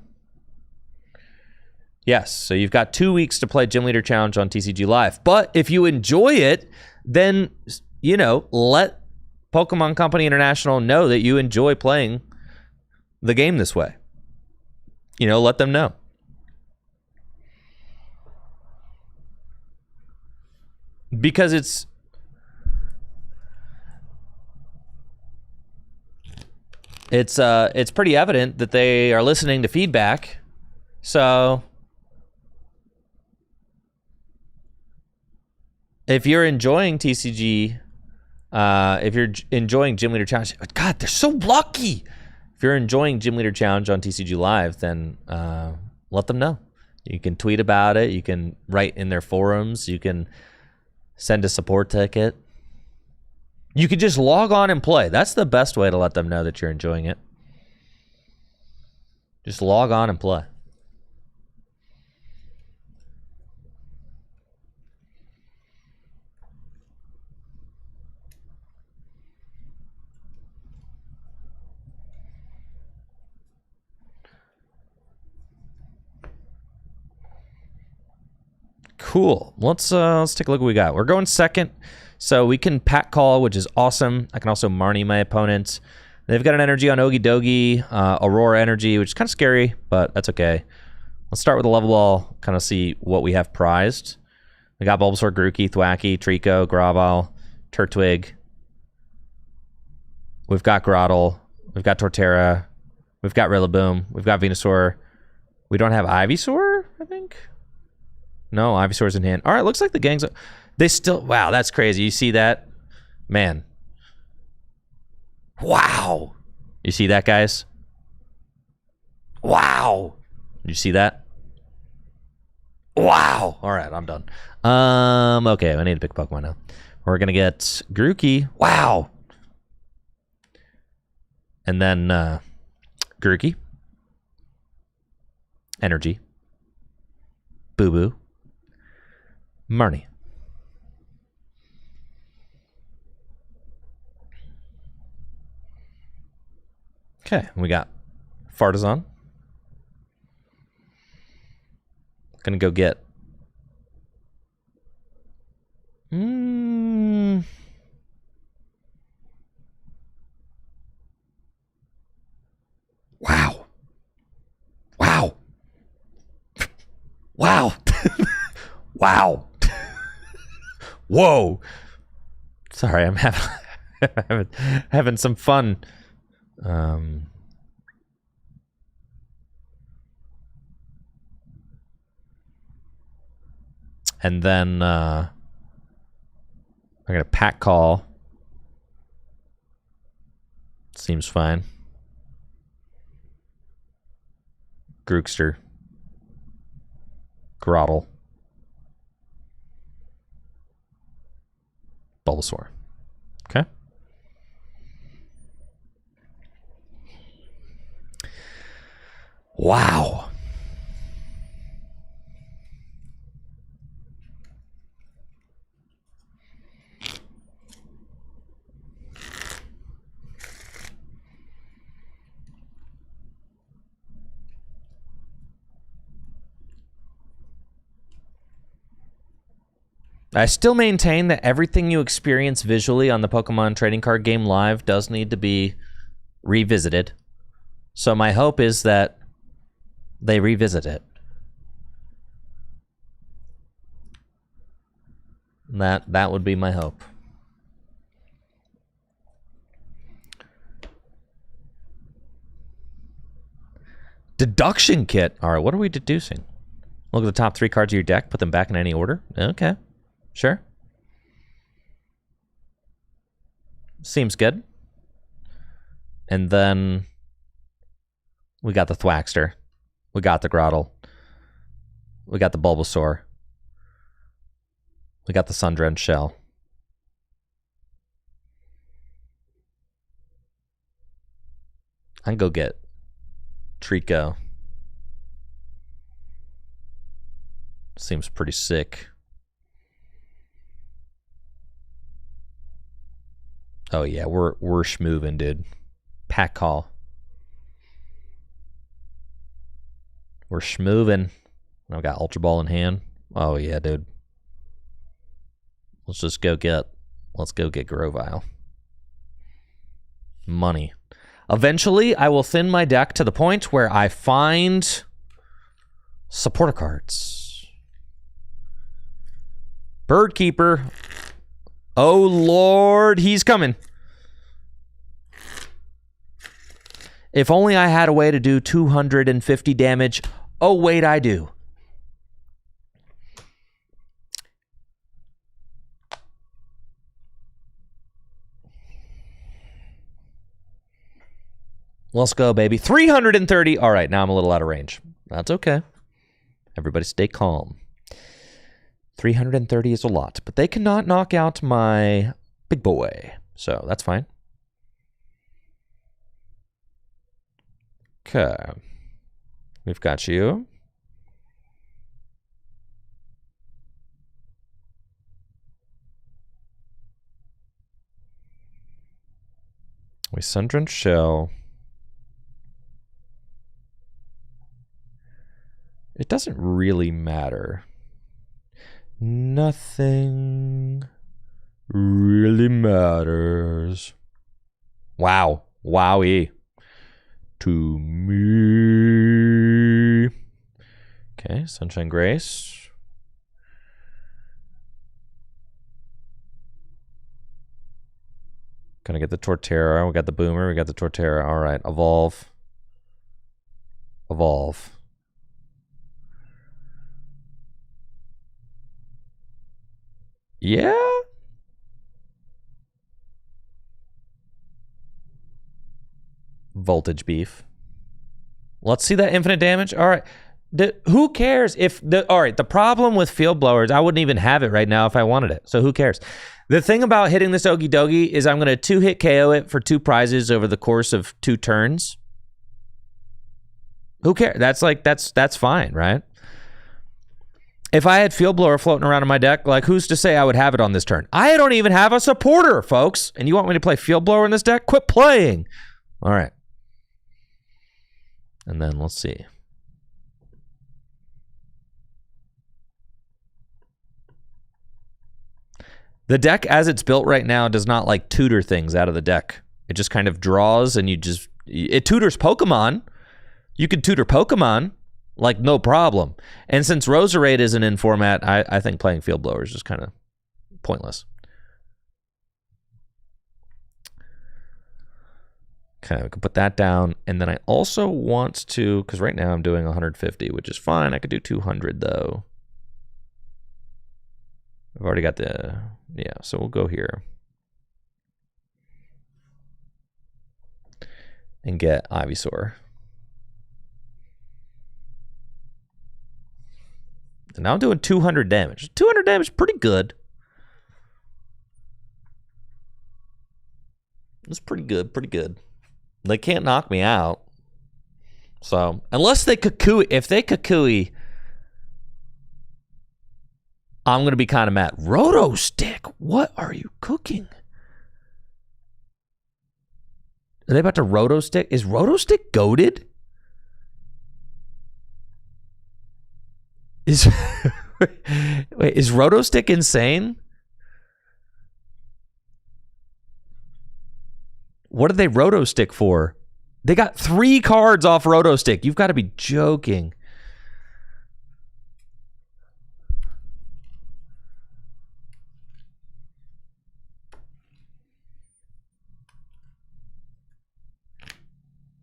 yes. So you've got 2 weeks to play Gym Leader Challenge on TCG Live. But if you enjoy it, then, you know, let Pokemon Company International know that you enjoy playing the game this way. You know, let them know. Because it's pretty evident that they are listening to feedback. So if you're enjoying TCG, if you're enjoying Gym Leader Challenge, God, they're so lucky. If you're enjoying Gym Leader Challenge on TCG Live, then let them know. You can tweet about it. You can write in their forums. You can send a support ticket. You could just log on and play. That's the best way to let them know that you're enjoying it. Just log on and play. Cool. Let's take a look at what we got. We're going second. So we can pack call, which is awesome. I can also Marnie my opponents. They've got an energy on Ogie Dogie, Aurora energy, which is kind of scary, but that's okay. Let's start with a level ball, kind of see what we have prized. We got Bulbasaur, Grookey, Thwackey, Trico, Gravol, Turtwig. We've got Grotle. We've got Torterra. We've got Rillaboom. We've got Venusaur. We don't have Ivysaur, I think? No, Ivysaur's in hand. All right, looks like the gang's... They still... Wow, that's crazy. You see that? Man. Wow. You see that, guys? Wow. You see that? Wow. All right, I'm done. Okay, I need to pick a Pokemon now. We're going to get Grookey. Wow. And then Grookey. Energy. Boo Boo. Marnie. Okay, we got Fartazon. Gonna go get... Wow. Wow. Wow. Wow. Whoa. Sorry, I'm having some fun. And then I'm gonna pack call. Seems fine. Grookster. Grotle. Bulbasaur. Okay. Wow. I still maintain that everything you experience visually on the Pokemon Trading Card Game Live does need to be revisited. So my hope is that they revisit it. That would be my hope. Deduction kit. All right, what are we deducing? Look at the top 3 cards of your deck, put them back in any order. Okay. Sure. Seems good. And then We got the Thwackster. We got the Grotle. We got the Bulbasaur. We got the Sundrenched Shell. I can go get Trico. Seems pretty sick. Oh yeah, we're schmoovin', dude. Pack call. We're schmoovin'. I've got Ultra Ball in hand. Oh yeah, dude. Let's go get Grovyle. Money. Eventually, I will thin my deck to the point where I find supporter cards. Birdkeeper. Oh, Lord, he's coming. If only I had a way to do 250 damage. Oh, wait, I do. Let's go, baby. 330. All right, now I'm a little out of range. That's okay. Everybody stay calm. 330 is a lot, but they cannot knock out my big boy. So that's fine. Okay. We've got you. We Sundrenched Shell. It doesn't really matter. Nothing really matters. Wow. Wowie. To me. Okay, Sunshine Grace. Gonna get the Torterra. We got the Boomer. We got the Torterra. All right, evolve. Evolve. Yeah. Voltage Beef. Let's see that infinite damage. All right. Who cares if all right, the problem with field blowers, I wouldn't even have it right now if I wanted it. So who cares? The thing about hitting this Okie Dokie is I'm going to 2-hit KO it for 2 prizes over the course of 2 turns. Who cares? That's fine, right? If I had Field Blower floating around in my deck, like who's to say I would have it on this turn? I don't even have a supporter, folks. And you want me to play Field Blower in this deck? Quit playing. All right. And then let's see. The deck as it's built right now does not like tutor things out of the deck. It just kind of draws and it tutors Pokemon. You could tutor Pokemon. Like, no problem. And since Roserade isn't in format, I think playing Field Blower is just kind of pointless. Okay, we can put that down. And then I also want to, because right now I'm doing 150, which is fine. I could do 200, though. I've already got the, yeah, so we'll go here. And get Ivysaur. And now I'm doing 200 damage. 200 damage, pretty good. It's pretty good, pretty good. They can't knock me out. So, unless they Kukui, if they Kukui, I'm going to be kind of mad. Roto Stick, what are you cooking? Are they about to Roto Stick? Is Roto Stick goated? Wait, is Roto Stick insane? What did they Roto Stick for? They got 3 cards off Roto Stick. You've got to be joking.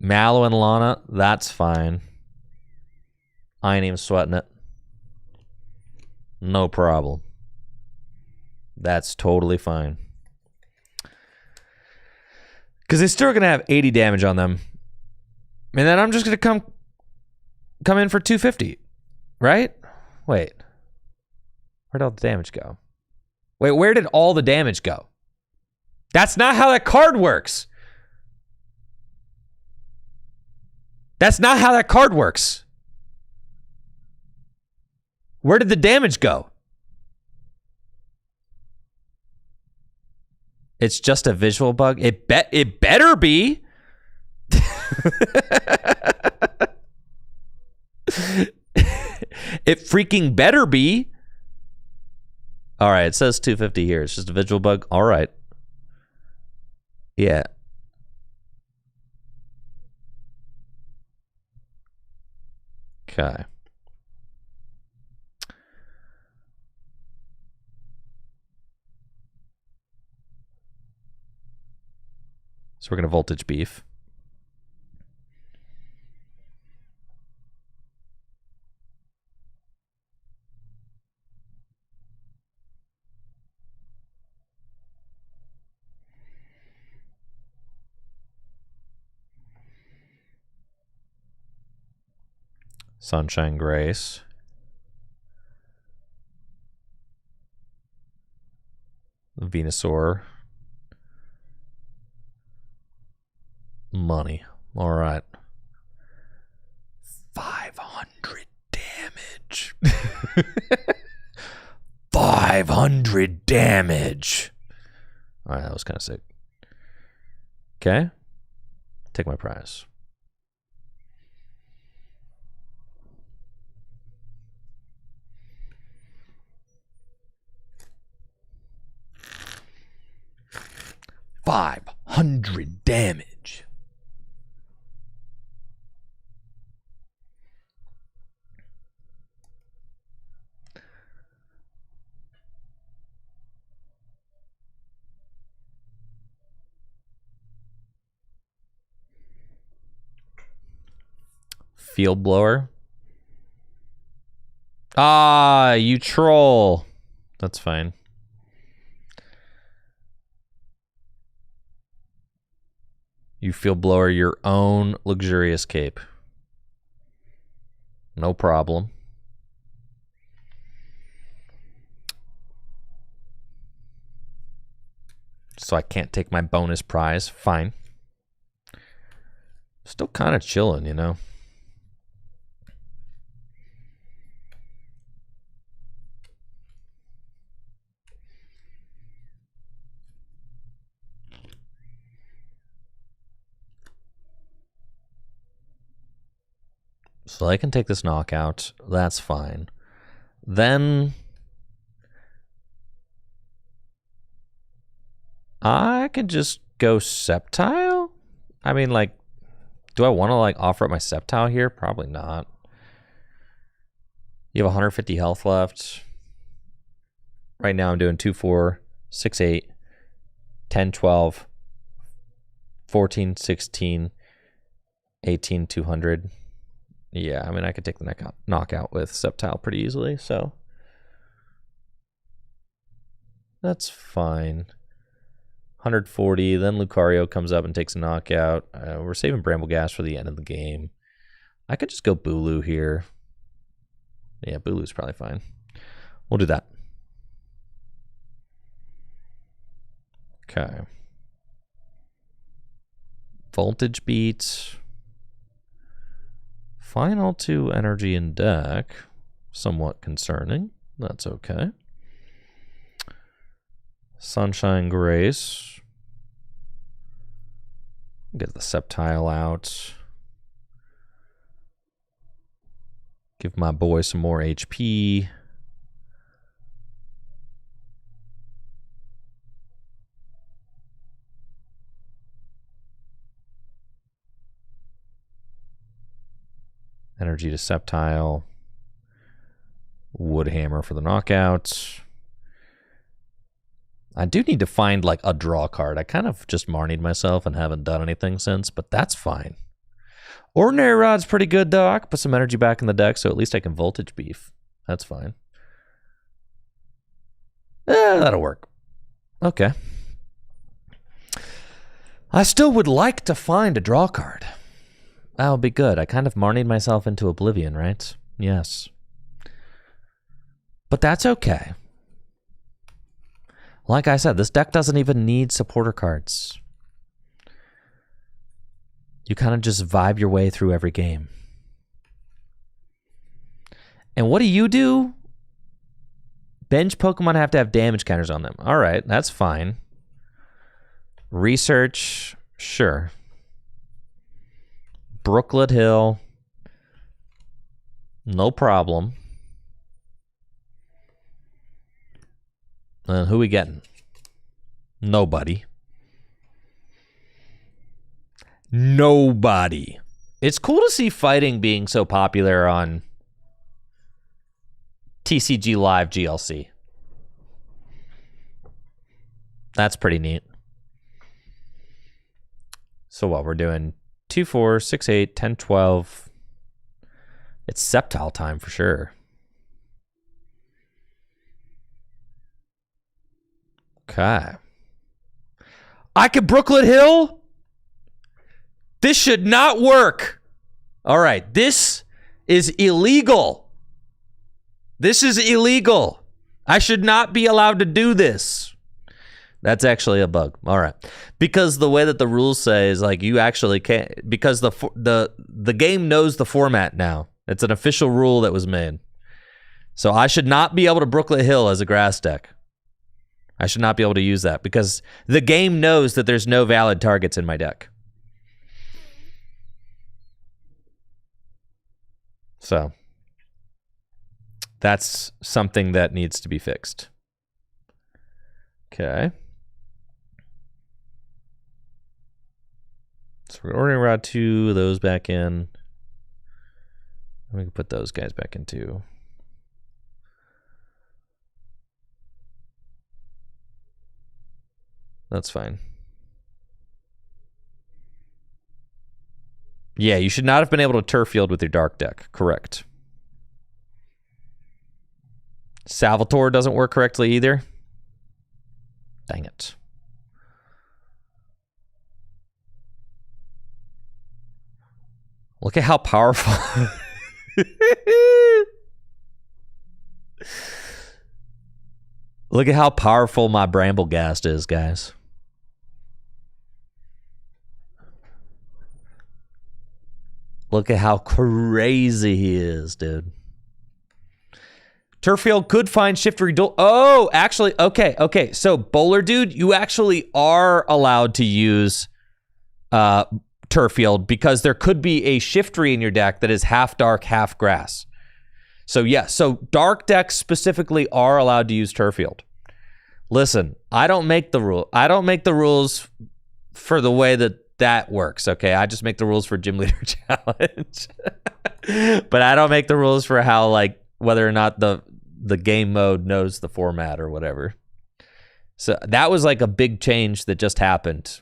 Mallow and Lana, that's fine. I ain't even sweating it. No problem. That's totally fine. Because they're still going to have 80 damage on them. And then I'm just going to come in for 250, right? Wait. Where'd all the damage go? Wait, where did all the damage go? That's not how that card works. That's not how that card works. Where did the damage go? It's just a visual bug. It better be. It freaking better be. All right, it says 250 here. It's just a visual bug. All right. Yeah. Okay. So we're going to voltage beef. Sunshine Grace. Venusaur. Money. All right. 500 damage. 500 damage. All right, that was kind of sick. Okay. Take my prize. $500 damage. Field blower. Ah, you troll. That's fine. You field blower your own luxurious cape. No problem. So I can't take my bonus prize. Fine. Still kind of chilling, you know. So I can take this knockout. That's fine. Then I can just go Sceptile. I mean, like, do I want to like offer up my Sceptile here? Probably not. You have 150 health left. Right now I'm doing 2, 4, 6, 8, 10, 12, 14, 16, 18, 200. Yeah, I mean, I could take the knockout with Sceptile pretty easily, so that's fine. 140, then Lucario comes up and takes a knockout. We're saving Brambleghast for the end of the game. I could just go Bulu here. Yeah, Bulu's probably fine. We'll do that. Okay. Voltage beat. Final 2 energy in deck. Somewhat concerning. That's okay. Sunshine Grace. Get the Sceptile out. Give my boy some more HP. Energy to Sceptile. Woodhammer for the knockout. I do need to find like a draw card. I kind of just marnied myself and haven't done anything since, but that's fine. Ordinary Rod's pretty good though. I can put some energy back in the deck, so at least I can voltage beef. That's fine. That'll work. Okay. I still would like to find a draw card. That'll be good. I kind of marnied myself into oblivion, right? Yes. But that's okay. Like I said, this deck doesn't even need supporter cards. You kind of just vibe your way through every game. And what do? Bench Pokemon have to have damage counters on them. All right, that's fine. Research, sure. Brooklet Hill, no problem. Who we getting? Nobody. Nobody. It's cool to see fighting being so popular on TCG Live GLC. That's pretty neat. So what we're doing 2, 4, 6, 8, 10, 12. It's Sceptile time for sure. Okay. I could Brooklet Hill? This should not work. All right, this is illegal. This is illegal. I should not be allowed to do this. That's actually a bug. All right. Because the way that the rules say is like you actually can't, because the game knows the format now. It's an official rule that was made. So I should not be able to Brooklet Hill as a grass deck. I should not be able to use that because the game knows that there's no valid targets in my deck. So that's something that needs to be fixed. Okay. So we're ordering route 2, those back in. We can put those guys back in too. That's fine. Yeah, you should not have been able to turf field with your dark deck. Correct. Salvatore doesn't work correctly either. Dang it. Look at how powerful. Look at how powerful my Bramblegast is, guys. Look at how crazy he is, dude. Turffield could find Shiftery Duel. Oh, actually, okay. So, Bowler Dude, you actually are allowed to use Turffield because there could be a Shiftery in your deck that is half dark, half grass. So, yeah, so dark decks specifically are allowed to use Turffield. Listen, I don't make the rule. I don't make the rules for the way that works, okay? I just make the rules for Gym Leader Challenge. But I don't make the rules for how, like, whether or not the game mode knows the format or whatever. So that was like a big change that just happened.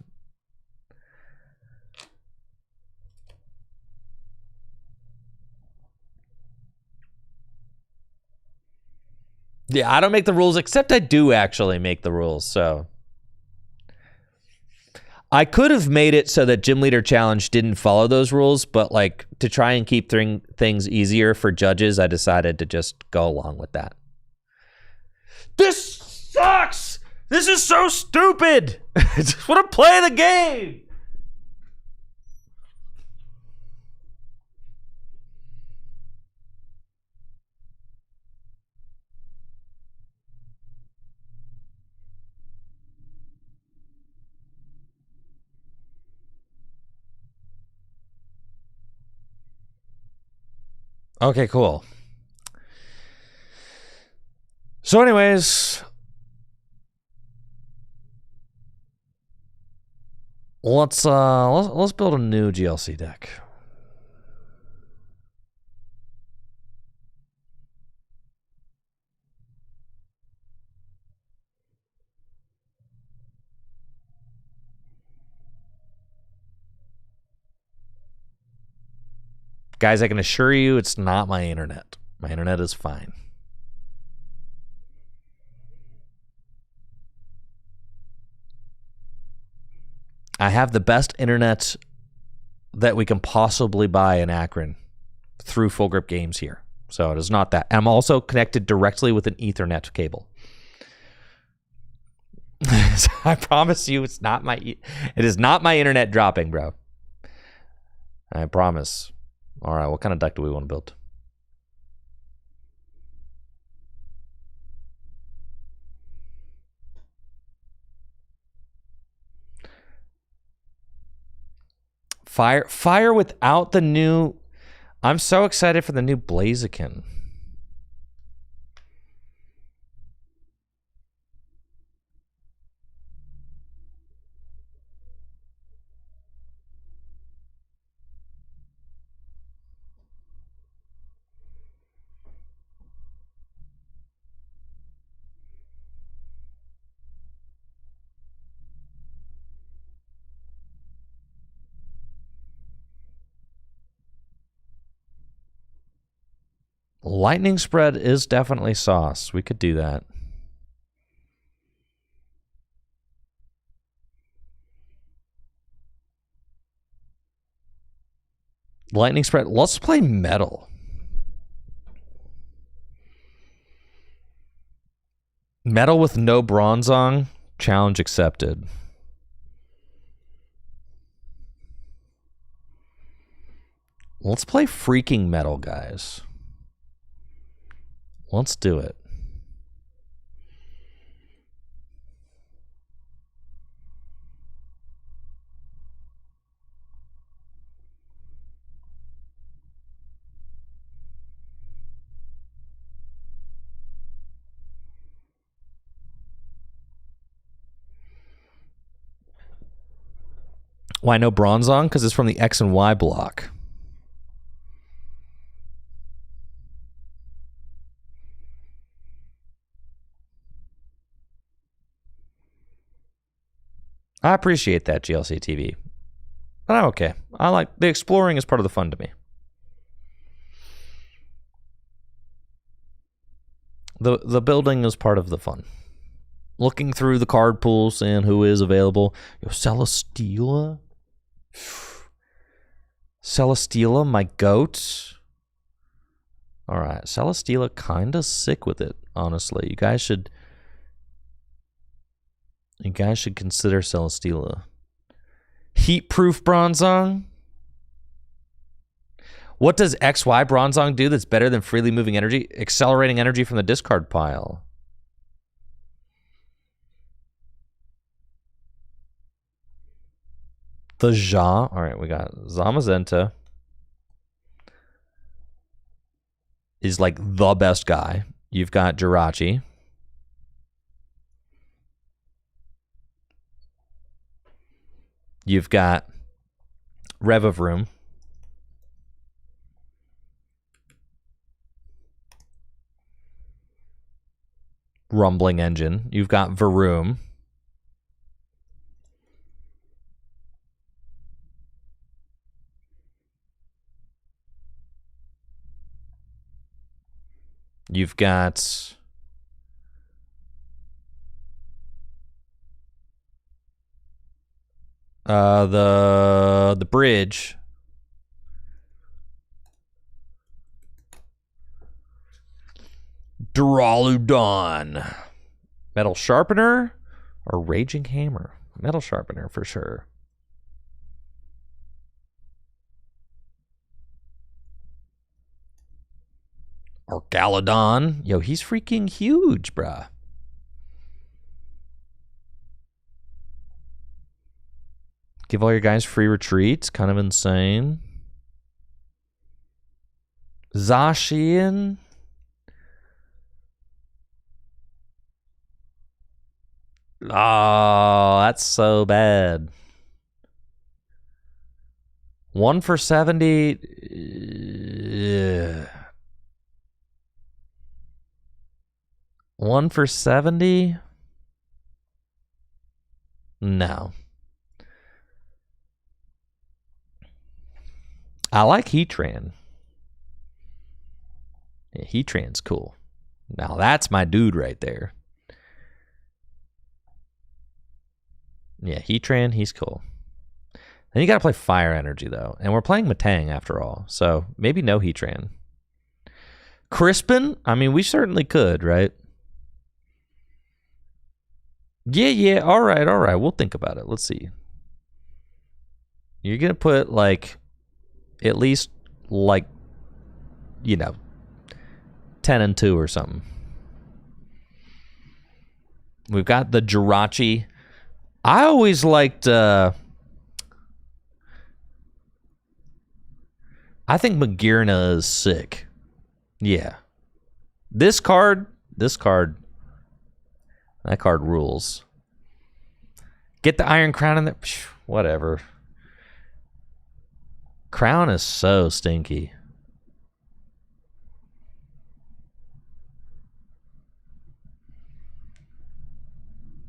Yeah, I don't make the rules, except I do actually make the rules, so. I could have made it so that Gym Leader Challenge didn't follow those rules, but like to try and keep things easier for judges, I decided to just go along with that. This sucks! This is so stupid! I just want to play the game! Okay, cool. So anyways, let's build a new GLC deck. Guys, I can assure you it's not my internet. My internet is fine. I have the best internet that we can possibly buy in Akron through Full Grip Games here. So it is not that. I'm also connected directly with an Ethernet cable. So I promise you, it is not my internet dropping, bro. I promise. All right, what kind of duct do we want to build? Fire without the new. I'm so excited for the new Blaziken. Lightning Spread is definitely sauce. We could do that. Lightning Spread. Let's play Metal. Metal with no Bronzong. Challenge accepted. Let's play freaking Metal, guys. Let's do it. Why no Bronzong? Because it's from the X and Y block. I appreciate that, GLC TV. But I'm okay. I like the exploring is part of the fun to me. The building is part of the fun. Looking through the card pool, seeing who is available. Yo, Celesteela? Celesteela, my goat. All right, Celesteela kind of sick with it, honestly. You guys should consider Celesteela. Heat-proof Bronzong? What does XY Bronzong do that's better than freely moving energy? Accelerating energy from the discard pile. The Ja. All right, we got Zamazenta. Is like the best guy. You've got Jirachi. You've got Revavroom. Rumbling Engine. You've got Varoom. You've got the bridge. Duraludon. Metal Sharpener or Raging Hammer? Metal Sharpener for sure. Or Galadon. Yo, he's freaking huge, bruh. Give all your guys free retreats. Kind of insane. Zacian. Oh, that's so bad. 1 for 70. Ugh. 1 for 70? No. I like Heatran. Yeah, Heatran's cool. Now that's my dude right there. Yeah, Heatran, he's cool. And you got to play Fire Energy, though. And we're playing Matang, after all. So maybe no Heatran. Crispin? I mean, we certainly could, right? Yeah. All right. We'll think about it. Let's see. You're going to put, like, at least, like, 10 and 2 or something. We've got the Jirachi. I always liked... I think Magearna is sick. Yeah. That card rules. Get the Iron Crown in there. Whatever. Crown is so stinky.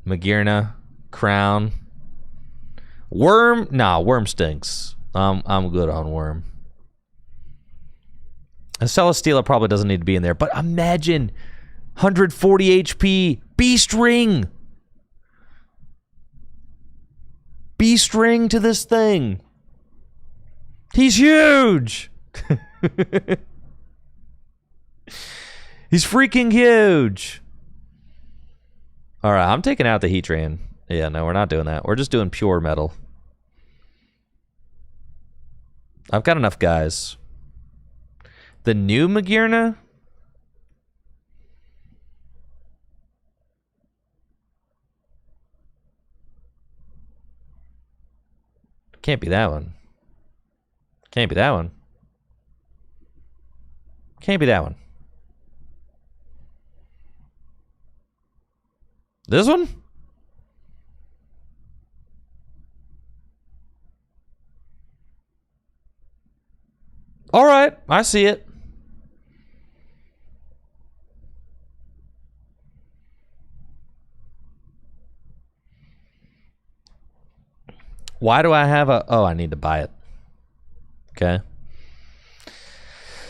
Magearna, Crown. Worm? Nah, Worm stinks. I'm good on Worm. And Celesteela probably doesn't need to be in there, but imagine 140 HP, Beast Ring. Beast Ring to this thing. He's huge. He's freaking huge. All right, I'm taking out the Heatran. Yeah, no, we're not doing that. We're just doing pure metal. I've got enough guys. The new Magearna? Can't be that one. Can't be that one. Can't be that one. This one? All right, I see it. Why do I have a... Oh, I need to buy it. Okay.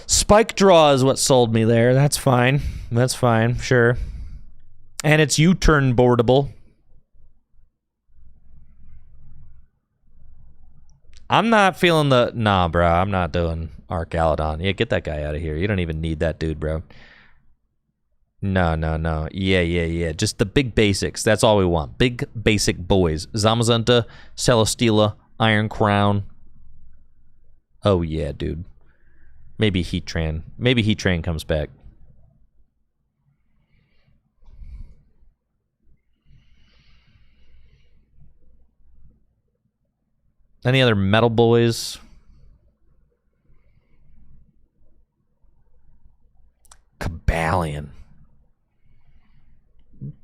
Spike Draw is what sold me there. That's fine. That's fine. Sure. And it's U-turn boardable. I'm not feeling the... Nah, bro. I'm not doing Archaludon. Yeah, get that guy out of here. You don't even need that dude, bro. No. Yeah. Just the big basics. That's all we want. Big basic boys. Zamazenta, Celesteela, Iron Crown. Oh, yeah, dude. Maybe Heatran. Maybe Heatran comes back. Any other metal boys? Cabalion.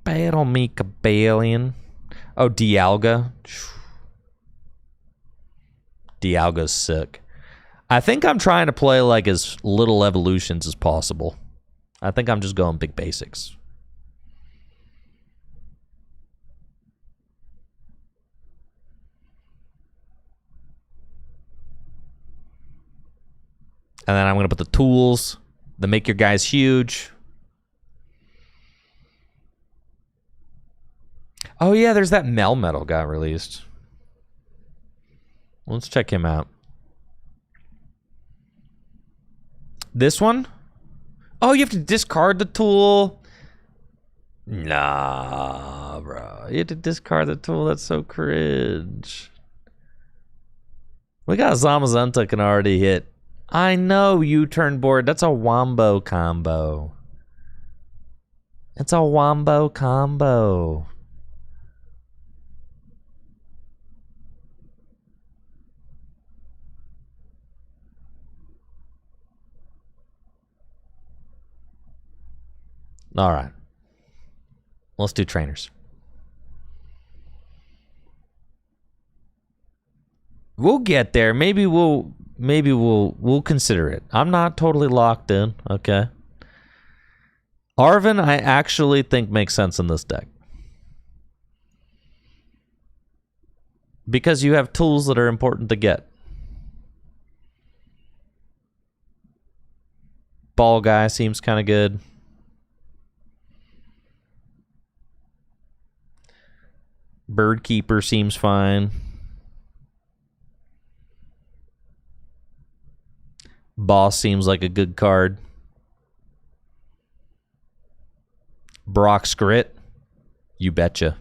Battle me, Cabalion. Oh, Dialga. Dialga's sick. I think I'm trying to play like as little evolutions as possible. I think I'm just going big basics. And then I'm going to put the tools that make your guys huge. Oh, yeah, there's that Melmetal got released. Let's check him out. This one? Oh, you have to discard the tool? Nah, bro. You have to discard the tool. That's so cringe. We got Zamazenta can already hit. I know, U-turn board. That's a Wombo combo. It's a Wombo combo. All right. Let's do trainers. We'll get there. Maybe we'll consider it. I'm not totally locked in, okay? Arven, I actually think makes sense in this deck. Because you have tools that are important to get. Ball guy seems kind of good. Bird Keeper seems fine. Boss seems like a good card. Brock Skrit. You betcha.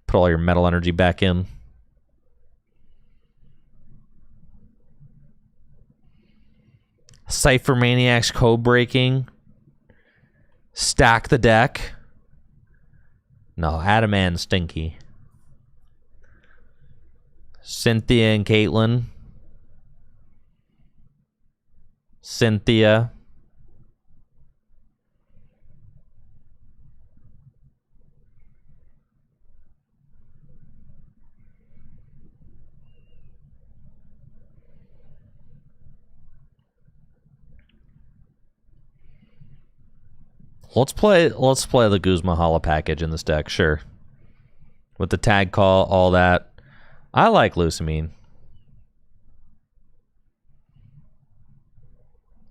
Put all your metal energy back in. Cypher Maniac's Code Breaking. Stack the deck. No, Adaman Stinky. Cynthia and Caitlin. Cynthia. Let's play the Guzma Hala package in this deck, sure. With the tag call, all that. I like Lucamine.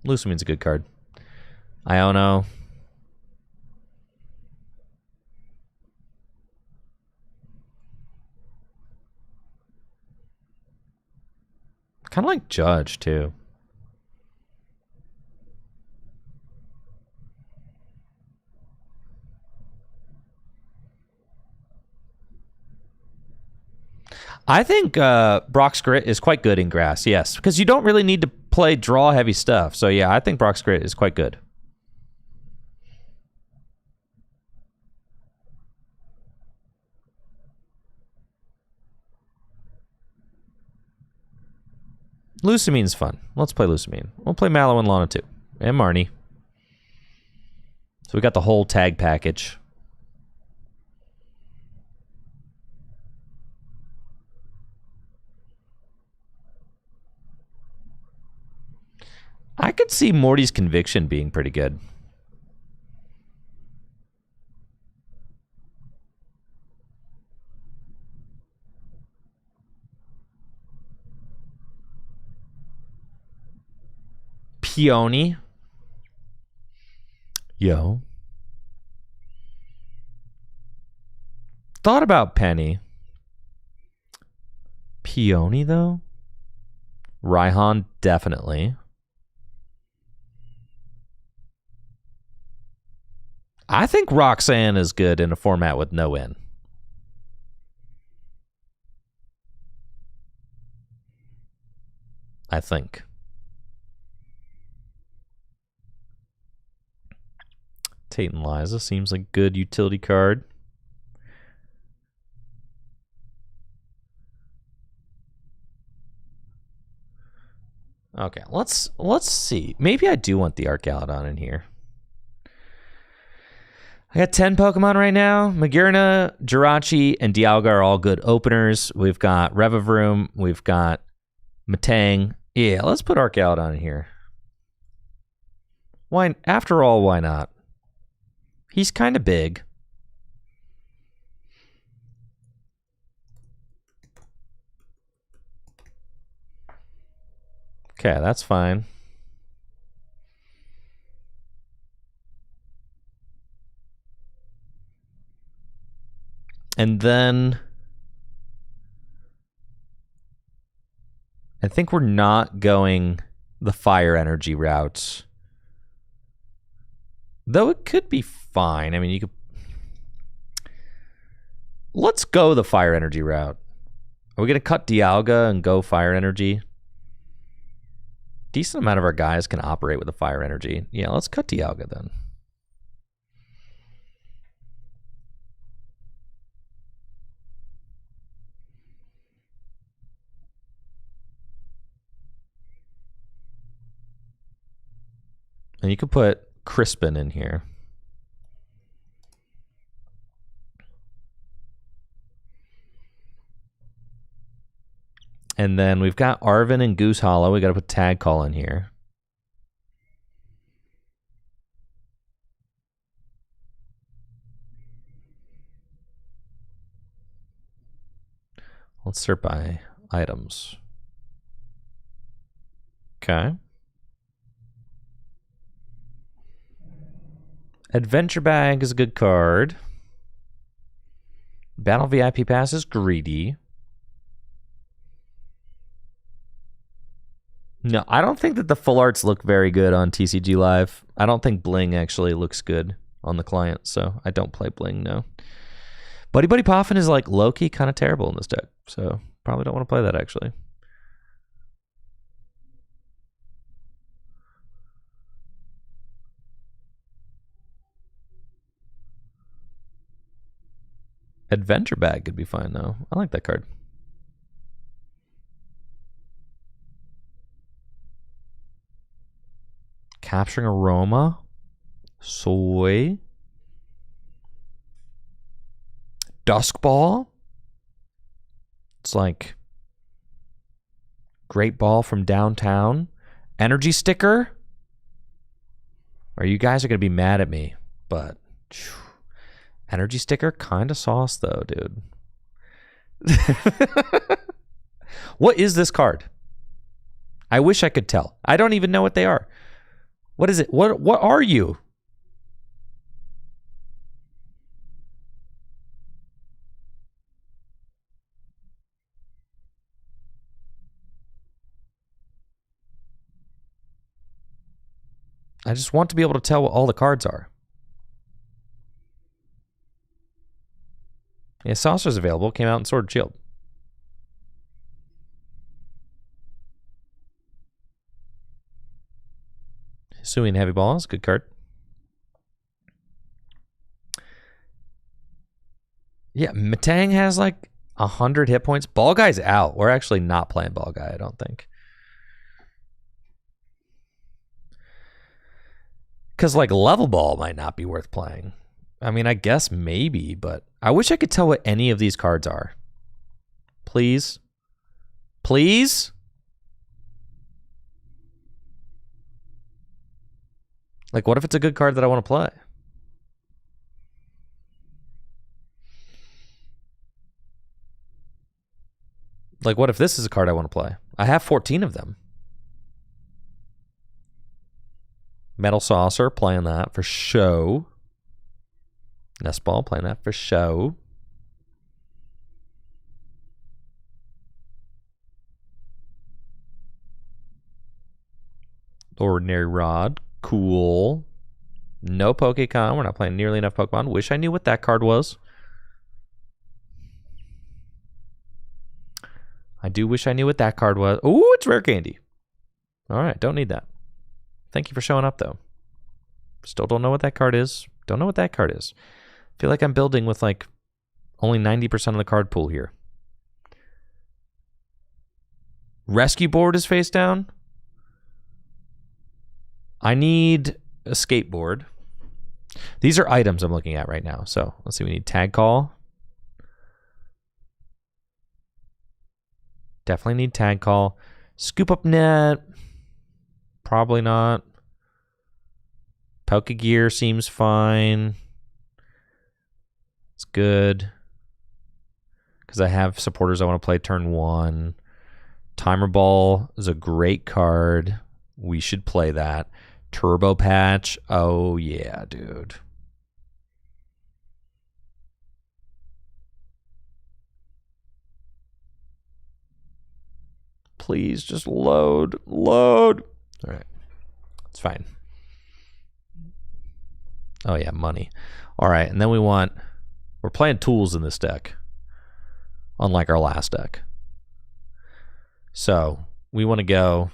Lucamine's a good card. Iono. Kind of like Judge, too. I think Brock Skrit is quite good in grass, yes. Because you don't really need to play draw-heavy stuff. So, yeah, I think Brock Skrit is quite good. Lucamine's fun. Let's play Lucamine. We'll play Mallow and Lana, too. And Marnie. So we got the whole tag package. I could see Morty's Conviction being pretty good. Peony. Yo. Thought about Penny. Peony, though? Raihan, definitely. I think Roxanne is good in a format with no in. I think. Tate and Liza seems like a good utility card. Okay, let's see. Maybe I do want the Archaludon in here. I got 10 Pokemon right now. Magearna, Jirachi, and Dialga are all good openers. We've got Revavroom. We've got Matang. Yeah, let's put Archaludon in here. Why? After all, why not? He's kind of big. Okay, that's fine. And then I think we're not going the fire energy route. Though it could be fine. I mean, you could... Let's go the fire energy route. Are we going to cut Dialga and go fire energy? Decent amount of our guys can operate with the fire energy. Yeah, let's cut Dialga then. And you could put Crispin in here. And then we've got Arven and Goose Hollow. We got to put Tag Call in here. Let's sort by items. Okay. Adventure Bag is a good card. Battle VIP Pass is greedy. No, I don't think that the full arts look very good on TCG Live. I don't think Bling actually looks good on the client, so I don't play Bling, no. Buddy Buddy Poffin is like low-key kind of terrible in this deck, so probably don't want to play that actually. Adventure Bag could be fine, though. I like that card. Capturing Aroma. Soy. Duskball. It's like Great Ball from Downtown. Energy Sticker. Or you guys are going to be mad at me, but Energy Sticker kind of sauce though, dude. What is this card? I wish I could tell. I don't even know what they are. What is it? What are you? I just want to be able to tell what all the cards are. Yeah, Saucer's available. Came out in Sword and Shield. Hisuian Heavy Ball is a good card. Yeah, Matang has like 100 hit points. Ball Guy's out. We're actually not playing Ball Guy, I don't think. Because like Level Ball might not be worth playing. I mean, I guess maybe, but I wish I could tell what any of these cards are. Please? Please? Like, what if it's a good card that I want to play? Like, what if this is a card I want to play? I have 14 of them. Metal Saucer, playing that for show. Nest Ball, playing that for show. Ordinary Rod, cool. No Pokecon, we're not playing nearly enough Pokemon. Wish I knew what that card was. I do wish I knew what that card was. Ooh, it's Rare Candy. All right, don't need that. Thank you for showing up, though. Still don't know what that card is. Don't know what that card is. Feel like I'm building with like only 90% of the card pool here. Rescue Board is face down. I need a skateboard. These are items I'm looking at right now. So let's see. We need Tag Call. Definitely need Tag Call. Scoop Up Net. Probably not. Pokegear seems fine. It's good. Because I have supporters I want to play turn 1. Timer Ball is a great card. We should play that. Turbo Patch. Oh, yeah, dude. Please just load. Load. All right. It's fine. Oh, yeah, money. All right, and then we're playing tools in this deck, unlike our last deck. So we want to go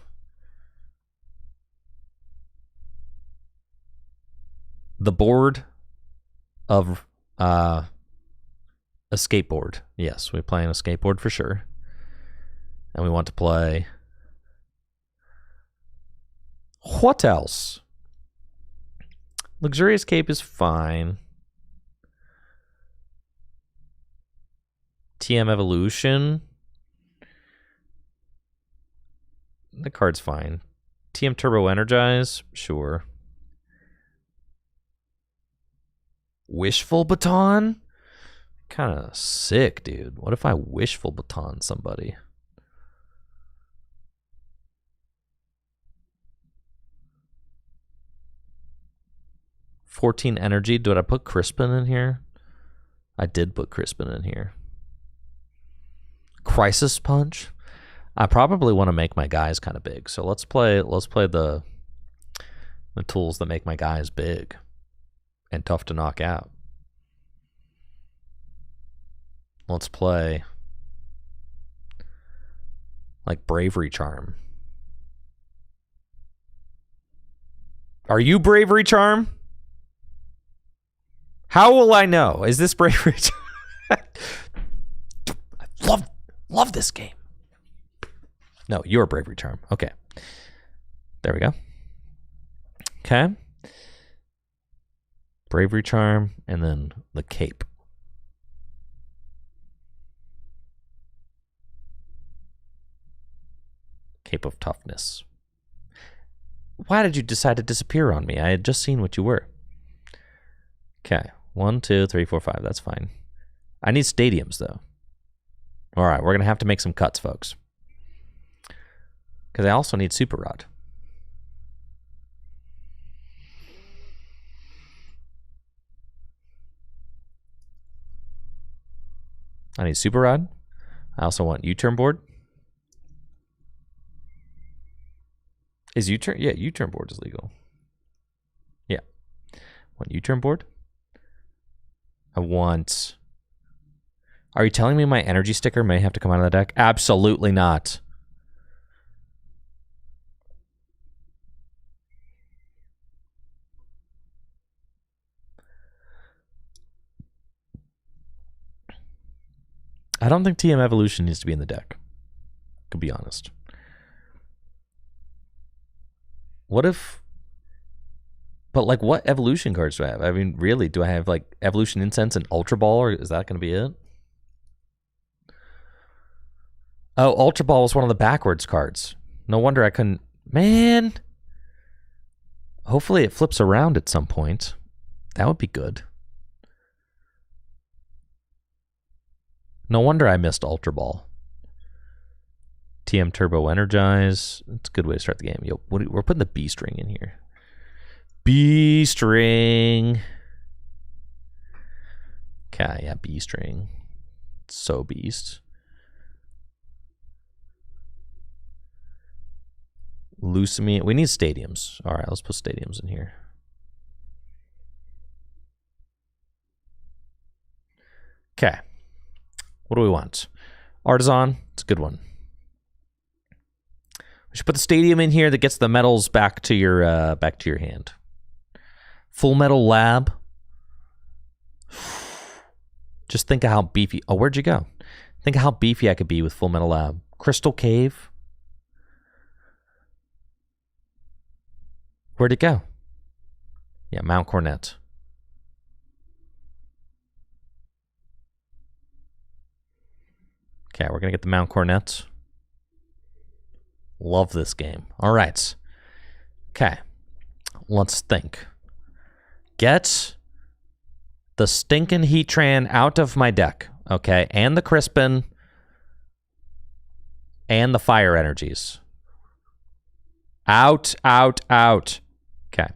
the board of a skateboard. Yes, we're playing a skateboard for sure. And we want to play... What else? Luxurious Cape is fine. TM Evolution. The card's fine. TM Turbo Energize, sure. Wishful Baton? Kind of sick, dude. What if I Wishful Baton somebody? $14 energy. Did I put Crispin in here? I did put Crispin in here. Crisis Punch. I probably want to make my guys kind of big. So let's play the tools that make my guys big and tough to knock out. Let's play like Bravery Charm. Are you Bravery Charm? How will I know? Is this Bravery Charm? I love this game. No, you're Bravery Charm. Okay. There we go. Okay. Bravery Charm, and then the cape. Cape of Toughness. Why did you decide to disappear on me? I had just seen what you were. Okay. 1, 2, 3, 4, 5. That's fine. I need stadiums, though. All right, we're going to have to make some cuts, folks. Because I also need Super Rod. I need Super Rod. I also want U-turn board. Is U-turn? Yeah, U-turn board is legal. Yeah. Want U-turn board? I want... Are you telling me my energy sticker may have to come out of the deck? Absolutely not. I don't think TM Evolution needs to be in the deck. To be honest. What if... But like, what evolution cards do I have? I mean, really, do I have like Evolution Incense and Ultra Ball, or is that going to be it? Oh, Ultra Ball was one of the backwards cards. No wonder I couldn't... Man! Hopefully it flips around at some point. That would be good. No wonder I missed Ultra Ball. TM Turbo Energize. That's a good way to start the game. Yo, we're putting the B string in here. B string. Okay, yeah, B string. So beast. Lucamine. We need stadiums. All right, let's put stadiums in here. Okay. What do we want? Artisan. It's a good one. We should put the stadium in here that gets the metals back to your hand. Full Metal Lab. Just think of how beefy. Oh, where'd you go? Think of how beefy I could be with Full Metal Lab. Crystal Cave. Where'd it go? Yeah, Mount Cornet. Okay, we're going to get the Mount Cornet. Love this game. All right. Okay. Let's think. Get the stinking Heatran out of my deck. Okay, and the Crispin. And the Fire Energies. Out, out, out. Okay.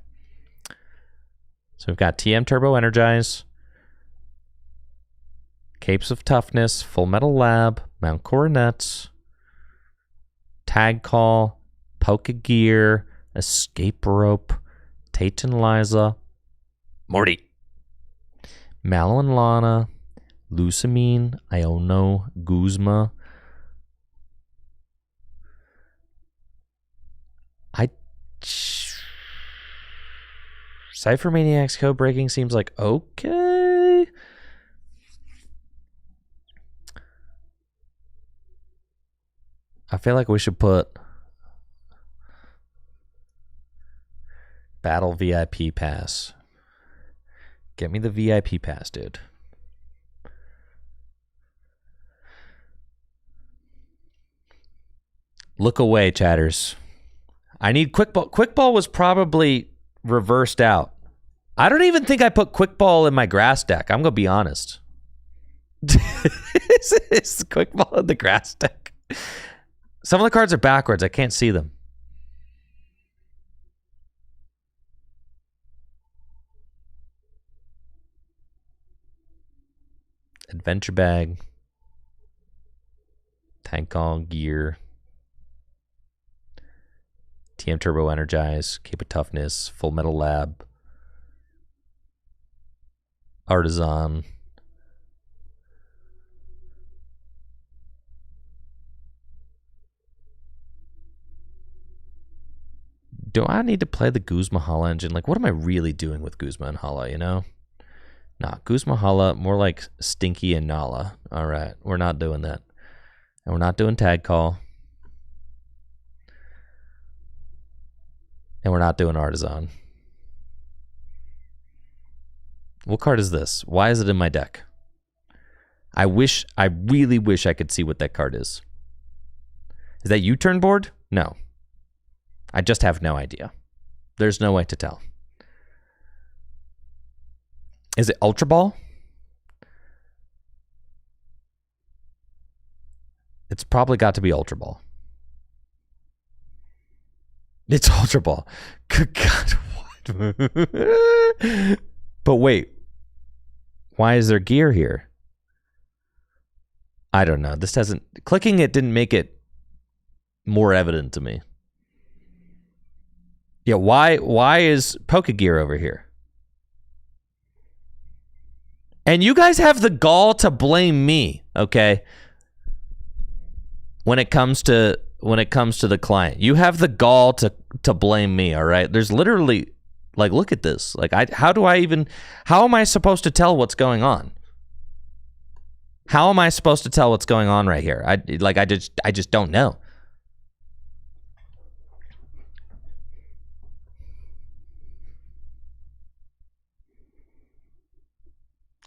So we've got TM Turbo Energize. Capes of Toughness, Full Metal Lab, Mount Coronet, Tag Call, Pokegear, Escape Rope, Tayton Liza, Morty, Mallow and Lana, Lucamine, Iono, Guzma. Cypher Maniac's code breaking seems like okay. I feel like we should put Battle VIP Pass. Get me the VIP Pass, dude. Look away, chatters. I need Quick Ball. Quick Ball was probably reversed out. I don't even think I put Quick Ball in my grass deck. I'm going to be honest. Is Quick Ball in the grass deck? Some of the cards are backwards. I can't see them. Adventure Bag. Tank All Gear. TM Turbo Energize, Cape of Toughness, Full Metal Lab, Artisan. Do I need to play the Guzma Hala engine? Like, what am I really doing with Guzma and Hala, you know? Nah, Guzma Hala, more like Stinky and Nala. All right, we're not doing that. And we're not doing Tag Call. And we're not doing Artisan. What card is this? Why is it in my deck? I really wish I could see what that card is. Is that U-turn board? No. I just have no idea. There's no way to tell. Is it Ultra Ball? It's probably got to be Ultra Ball. It's Ultra Ball. Good God, what? But wait. Why is there gear here? I don't know. This doesn't... Clicking it didn't make it more evident to me. Yeah, why is Pokegear over here? And you guys have the gall to blame me, okay? When it comes to the client. You have the gall to blame me, all right? There's literally, like, look at this. Like, how am I supposed to tell what's going on? How am I supposed to tell what's going on right here? I just don't know.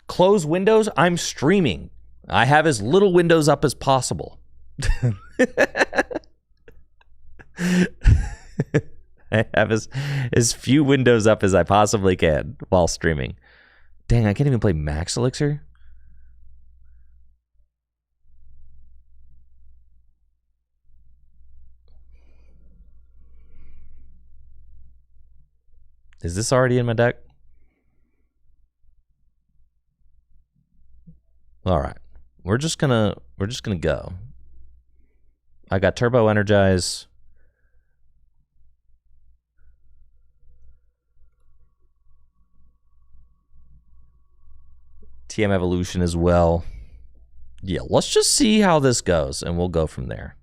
Close windows. I'm streaming. I have as little windows up as possible. I have as few windows up as I possibly can while streaming. Dang, I can't even play Max Elixir. Is this already in my deck? All right. We're just gonna go. I got Turbo Energize. TM Evolution as well. Yeah, let's just see how this goes, and we'll go from there.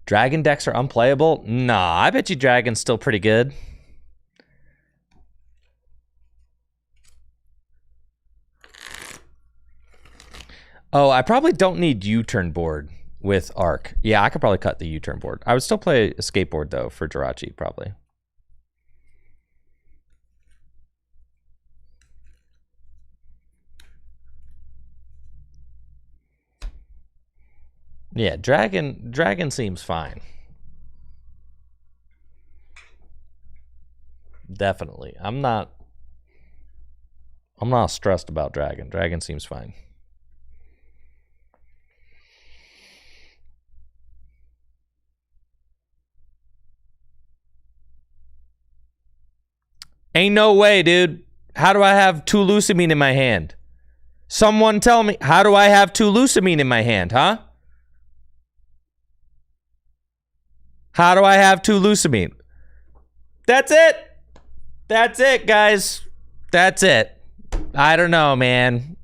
Dragon decks are unplayable? Nah, I bet you Dragon's still pretty good. Oh, I probably don't need U-turn board with Arc. Yeah, I could probably cut the U-turn board. I would still play a skateboard, though, for Jirachi, probably. Yeah, Dragon seems fine. Definitely. I'm not stressed about Dragon. Dragon seems fine. Ain't no way, dude. How do I have two Lusamine in my hand? Someone tell me, how do I have two Lusamine in my hand, huh? How do I have two Lusamine? That's it. That's it, guys. That's it. I don't know, man.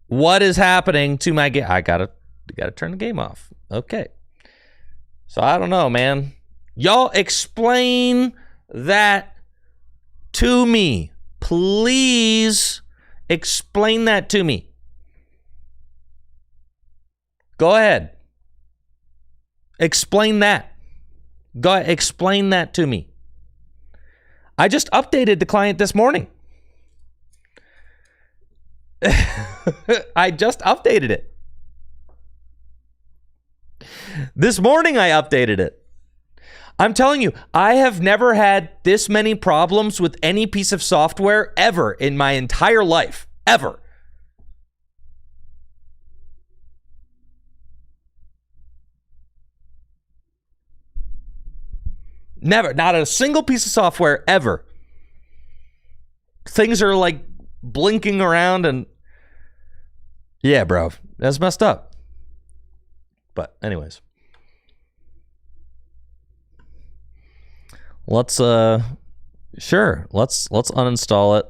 What is happening to my game? I gotta turn the game off. Okay. So I don't know, man. Y'all explain that to me. Please explain that to me. Go ahead. Explain that. Go ahead, explain that to me. I just updated the client this morning. I just updated it. This morning I updated it. I'm telling you, I have never had this many problems with any piece of software ever in my entire life. Ever. Never. Not a single piece of software ever. Things are like blinking around and... Yeah, bro. That's messed up. But anyways. Let's sure. Let's uninstall it.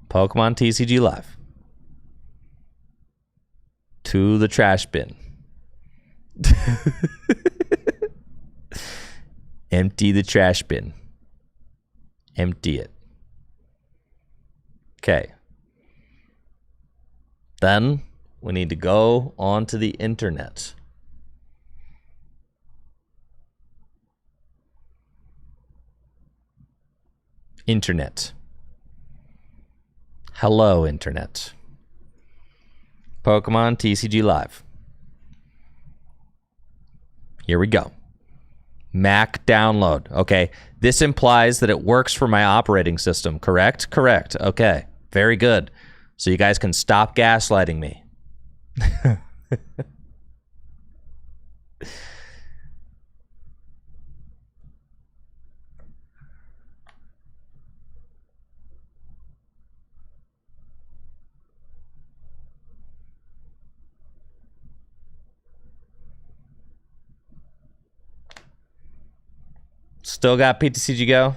Pokemon TCG Live. To the trash bin. Empty the trash bin. Empty it. Okay. Then we need to go onto the internet. Internet. Hello, internet. Pokemon TCG Live. Here we go. Mac download. Okay. This implies that it works for my operating system, correct? Correct. Okay. Very good. So you guys can stop gaslighting me. Still got PTCG Go?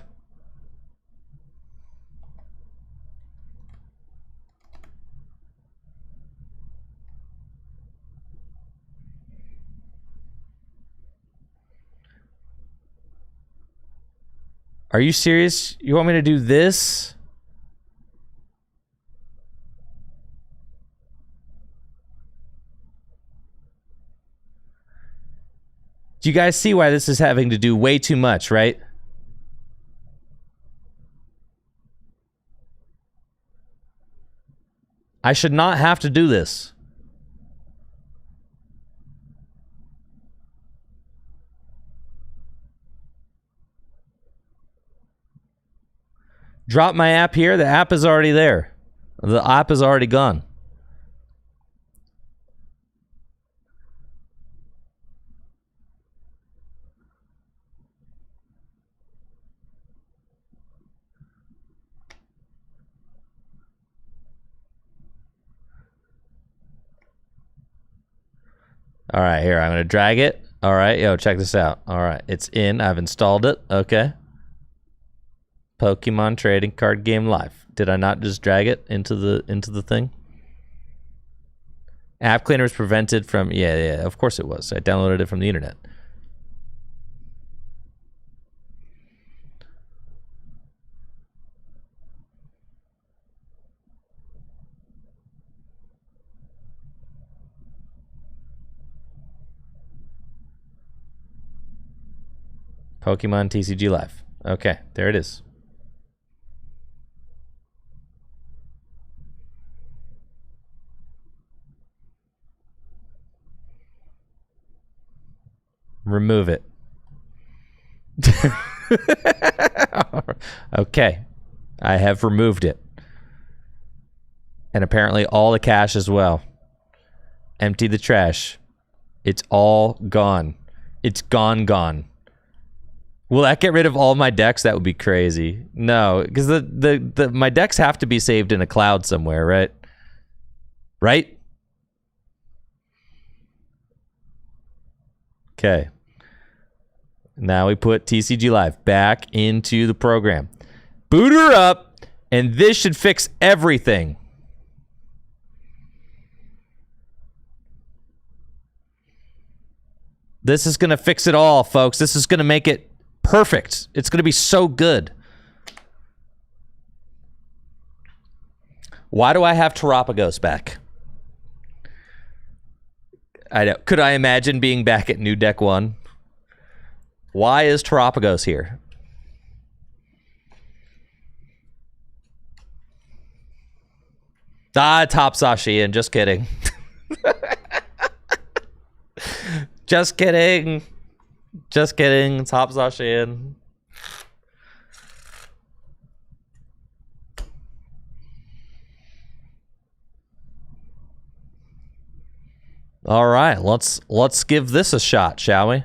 Are you serious? You want me to do this? Do you guys see why this is having to do way too much, right? I should not have to do this. Drop my app here. The app is already there. The app is already gone. All right, here, I'm going to drag it. All right, yo, check this out. All right, it's in. I've installed it. Okay. Pokemon Trading Card Game Live. Did I not just drag it into the thing? App Cleaner was prevented from... Yeah, of course it was. I downloaded it from the internet. Pokemon TCG Live. Okay, there it is. Remove it. Okay, I have removed it. And apparently all the cash as well. Empty the trash. It's all gone. It's gone. Will that get rid of all my decks? That would be crazy. No, because my decks have to be saved in a cloud somewhere, right? Right? Okay. Now we put TCG Live back into the program. Boot her up, and this should fix everything. This is going to fix it all, folks. This is going to make it perfect. It's going to be so good. Why do I have Terapagos back? I know. Could I imagine being back at New Deck 1? Why is Terapagos here? Top Sashian. Just kidding. Just kidding. Just kidding. Top Sashian. All right, let's give this a shot, shall we?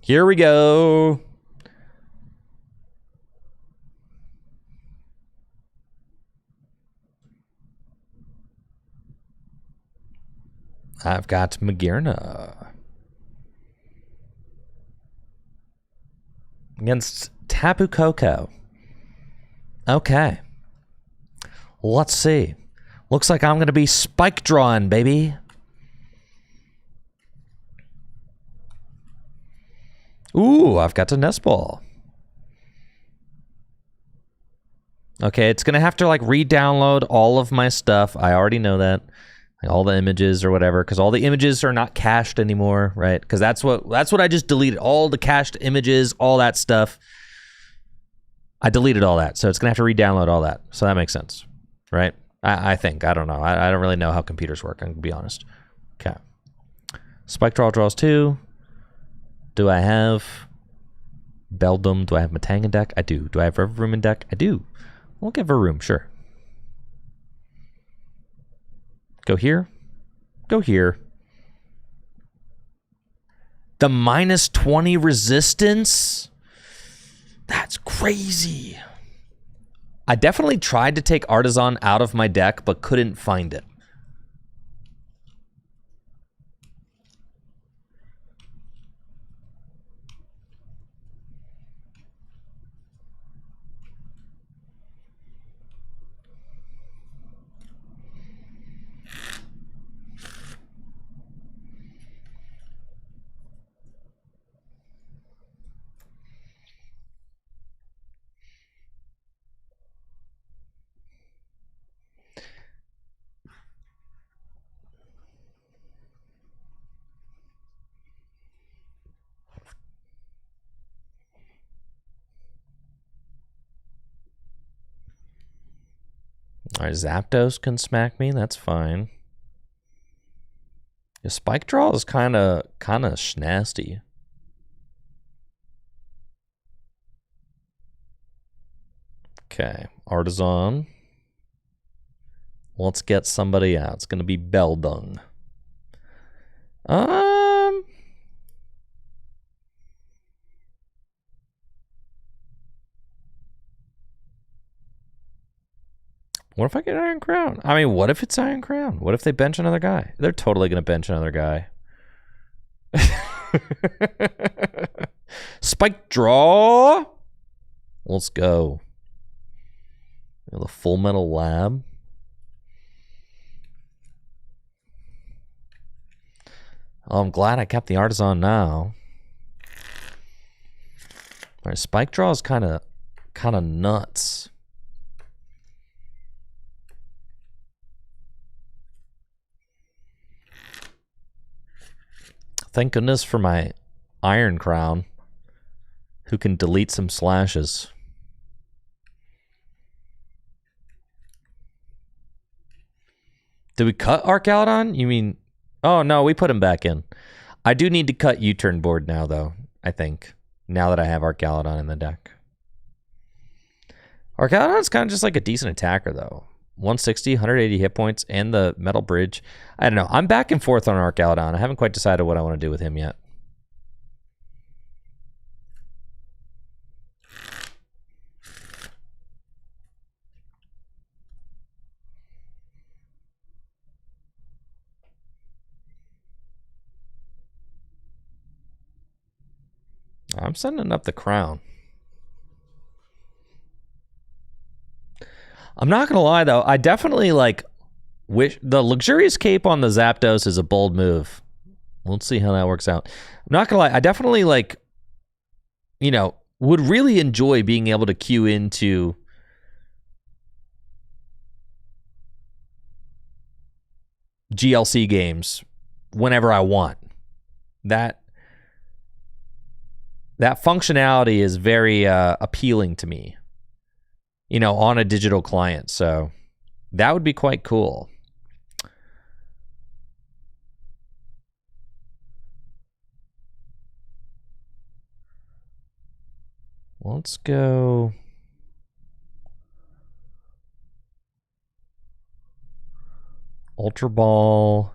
Here we go. I've got Magearna against Tapu Koko. Okay. Let's see. Looks like I'm going to be spike drawing, baby. Ooh, I've got a nest ball. Okay, it's going to have to like re-download all of my stuff. I already know that. Like all the images or whatever, because all the images are not cached anymore, right? Because that's what I just deleted. All the cached images, all that stuff. I deleted all that. So it's going to have to re-download all that. So that makes sense, right? I think. I don't know. I don't really know how computers work, I'm going to be honest. Okay. Spike Draw draws 2. Do I have Beldum? Do I have Matang in deck? I do. Do I have Reverum in deck? I do. We'll get Verum, sure. Go here. Go here. The minus 20 resistance? That's crazy. I definitely tried to take Artisan out of my deck, but couldn't find it. All right, Zapdos can smack me. That's fine. The Spike Draw is kind of schnasty. Okay, Artisan. Let's get somebody out. It's going to be Beldung. What if I get Iron Crown? I mean, what if it's Iron Crown? What if they bench another guy? They're totally going to bench another guy. Spike Draw. Let's go. The Full Metal Lab. Oh, I'm glad I kept the Artisan now. All right, Spike Draw is kind of nuts. Thank goodness for my Iron Crown, who can delete some slashes. Did we cut Arcaludon? You mean... Oh, no, we put him back in. I do need to cut U-turn board now, though, I think. Now that I have Arcaludon in the deck. Arcaludon's kind of just like a decent attacker, though. 160, 180 hit points, and the Metal Bridge. I don't know. I'm back and forth on Arcaludon. I haven't quite decided what I want to do with him yet. I'm sending up the crown. I'm not gonna lie though, I definitely like wish the luxurious cape on the Zapdos is a bold move. We'll see how that works out. I'm not gonna lie, I definitely like, you know, would really enjoy being able to queue into GLC games whenever I want. That functionality is very appealing to me, you know, on a digital client. So that would be quite cool. Let's go. Ultra Ball,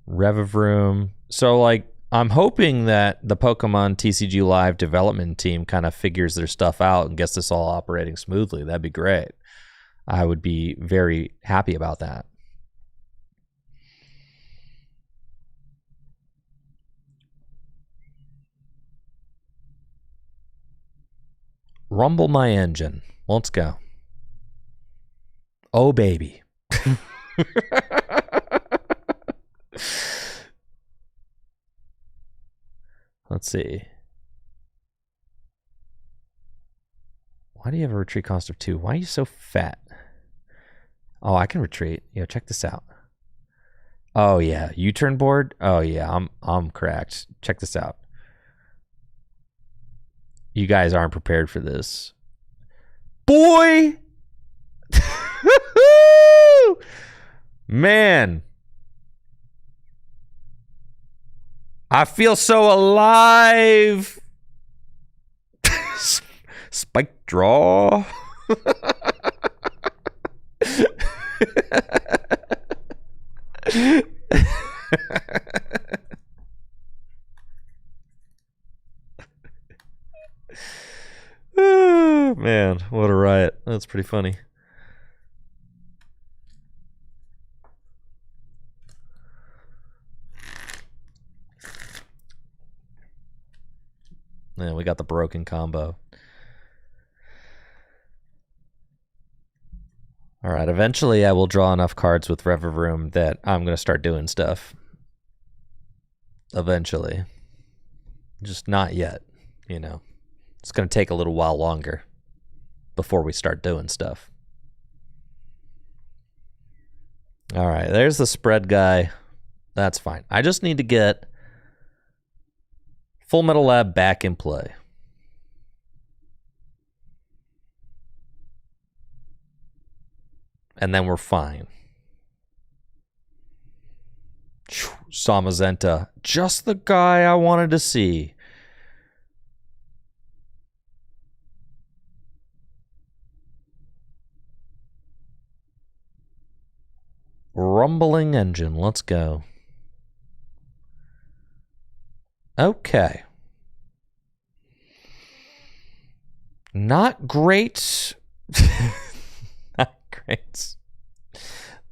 Revavroom. So, like, I'm hoping that the Pokemon TCG Live development team kind of figures their stuff out and gets this all operating smoothly. That'd be great. I would be very happy about that. Rumble my engine. Let's go. Oh, baby. Let's see. Why do you have a retreat cost of 2? Why are you so fat? Oh, I can retreat. Yo, check this out. Oh yeah, U-turn board. Oh yeah, I'm cracked. Check this out. You guys aren't prepared for this. Boy! Man. I feel so alive. Spike draw. Oh, man, what a riot. That's pretty funny. Yeah, we got the broken combo. All right, eventually I will draw enough cards with Revavroom that I'm going to start doing stuff. Eventually. Just not yet, you know. It's going to take a little while longer before we start doing stuff. All right, there's the spread guy. That's fine. I just need to get Full Metal Lab back in play. And then we're fine. Samazenta, just the guy I wanted to see. Rumbling engine, let's go. Okay. Not great. Not great.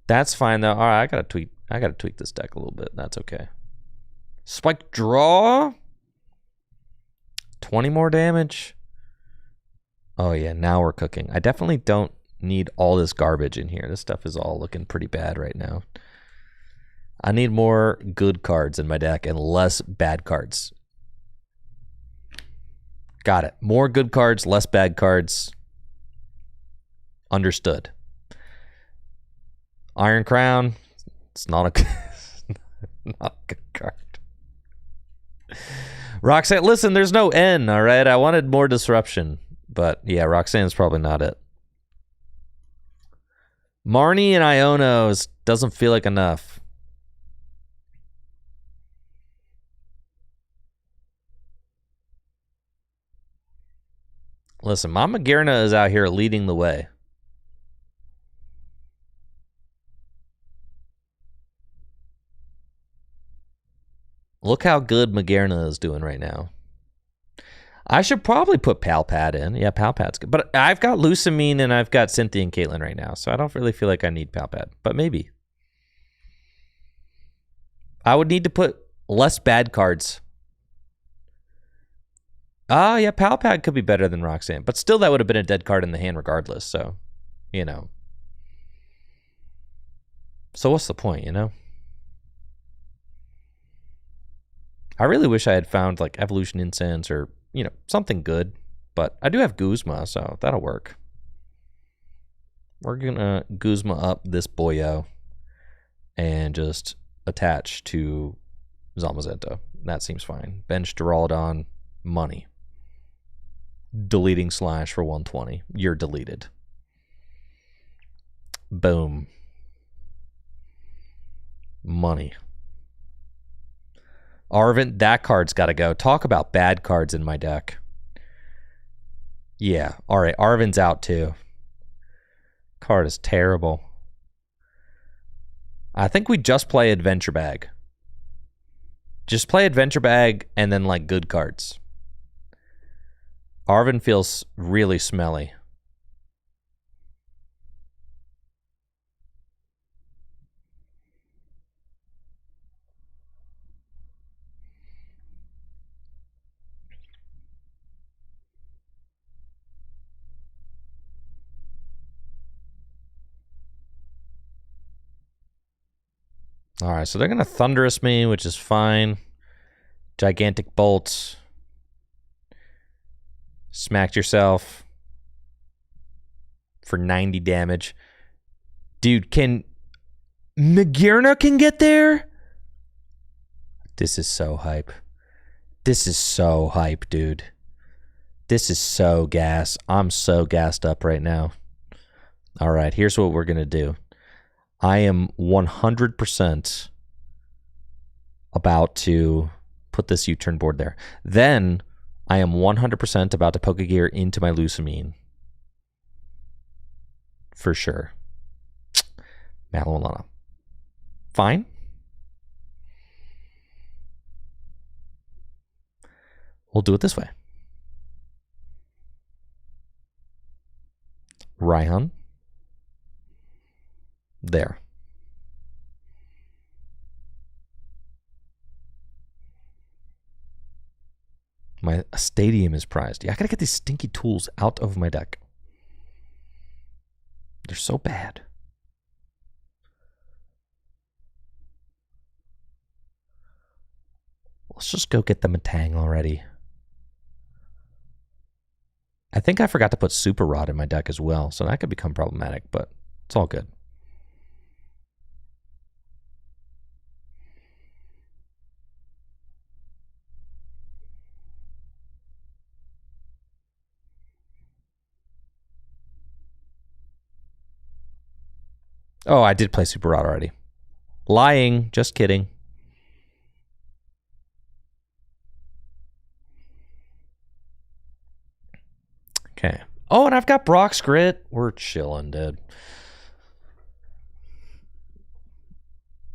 That's fine though. All right, I gotta tweak this deck a little bit. That's okay. Spike draw. 20 more damage. Oh yeah, now we're cooking. I definitely don't need all this garbage in here. This stuff is all looking pretty bad right now. I need more good cards in my deck and less bad cards. Got it. More good cards, less bad cards. Understood. Iron Crown. It's not a not a good card. Roxanne, listen, there's no N, all right? I wanted more disruption. But yeah, Roxanne's probably not it. Marnie and Ionos doesn't feel like enough. Listen, Mama Girna is out here leading the way. Look how good Magerna is doing right now. I should probably put Palpad in. Yeah, Palpad's good. But I've got Lusamine and I've got Cynthia and Caitlin right now, so I don't really feel like I need Palpad. But maybe. I would need to put less bad cards. Ah, yeah, Pal Pad could be better than Roxanne, but still that would have been a dead card in the hand regardless, so, you know. So what's the point, you know? I really wish I had found, like, Evolution Incense or, you know, something good, but I do have Guzma, so that'll work. We're gonna Guzma up this boyo and just attach to Zamazenta. That seems fine. Bench Duraludon, money. Deleting Slash for 120. You're deleted. Boom. Money. Arvin, that card's got to go. Talk about bad cards in my deck. Yeah, all right. Arvin's out too. Card is terrible. I think we just play Adventure Bag. Just play Adventure Bag and then, like, good cards. Arvin feels really smelly. All right, so they're going to Thunderous me, which is fine. Gigantic Bolt. Smacked yourself for 90 damage. Dude, can Magearna can get there? This is so hype. This is so hype, dude. This is so gas. I'm so gassed up right now. All right, here's what we're going to do. I am 100% about to put this U-turn board there. Then I am 100% about to Pokegear into my Lusamine. For sure. Mallow. Fine. We'll do it this way. Raihan. There. My stadium is prized. Yeah, I gotta get these stinky tools out of my deck. They're so bad. Let's just go get the Matang already. I think I forgot to put Super Rod in my deck as well, so that could become problematic, but it's all good. Oh, I did play Super Rod already. Lying, just kidding. Okay. Oh, and I've got Brock's Grit. We're chilling, dude.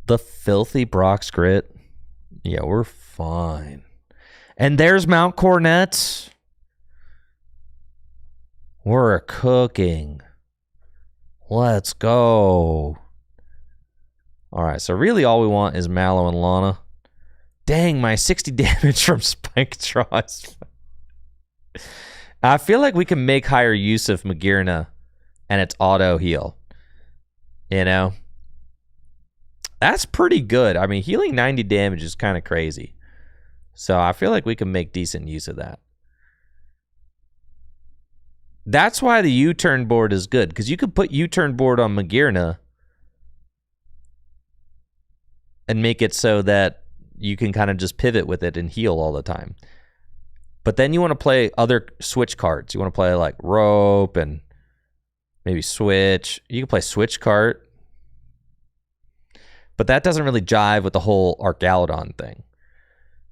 The filthy Brock's Grit. Yeah, we're fine. And there's Mount Cornet. We're cooking. Let's go. All right, so really all we want is Mallow and Lana. Dang, my 60 damage from Spike Draws. I feel like we can make higher use of Magearna and its auto heal. You know? That's pretty good. I mean, healing 90 damage is kind of crazy. So I feel like we can make decent use of that. That's why the U-turn board is good, because you could put U-turn board on Magearna and make it so that you can kind of just pivot with it and heal all the time. But then you want to play other switch cards. You want to play like Rope and maybe Switch. You can play Switch Cart. But that doesn't really jive with the whole Archaludon thing.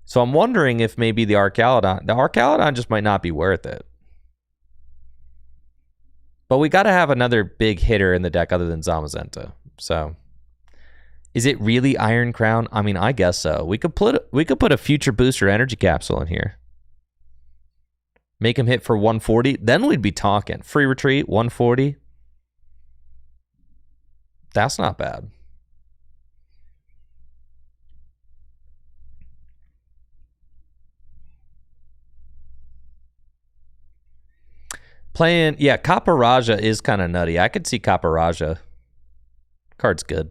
So I'm wondering if maybe the Archaludon just might not be worth it. But we got to have another big hitter in the deck other than Zamazenta. So is it really Iron Crown? I mean, I guess so. We could put a future booster energy capsule in here. Make him hit for 140. Then we'd be talking. Free retreat, 140. That's not bad. Playing, yeah, Kaparaja is kind of nutty. I could see Kaparaja. Card's good.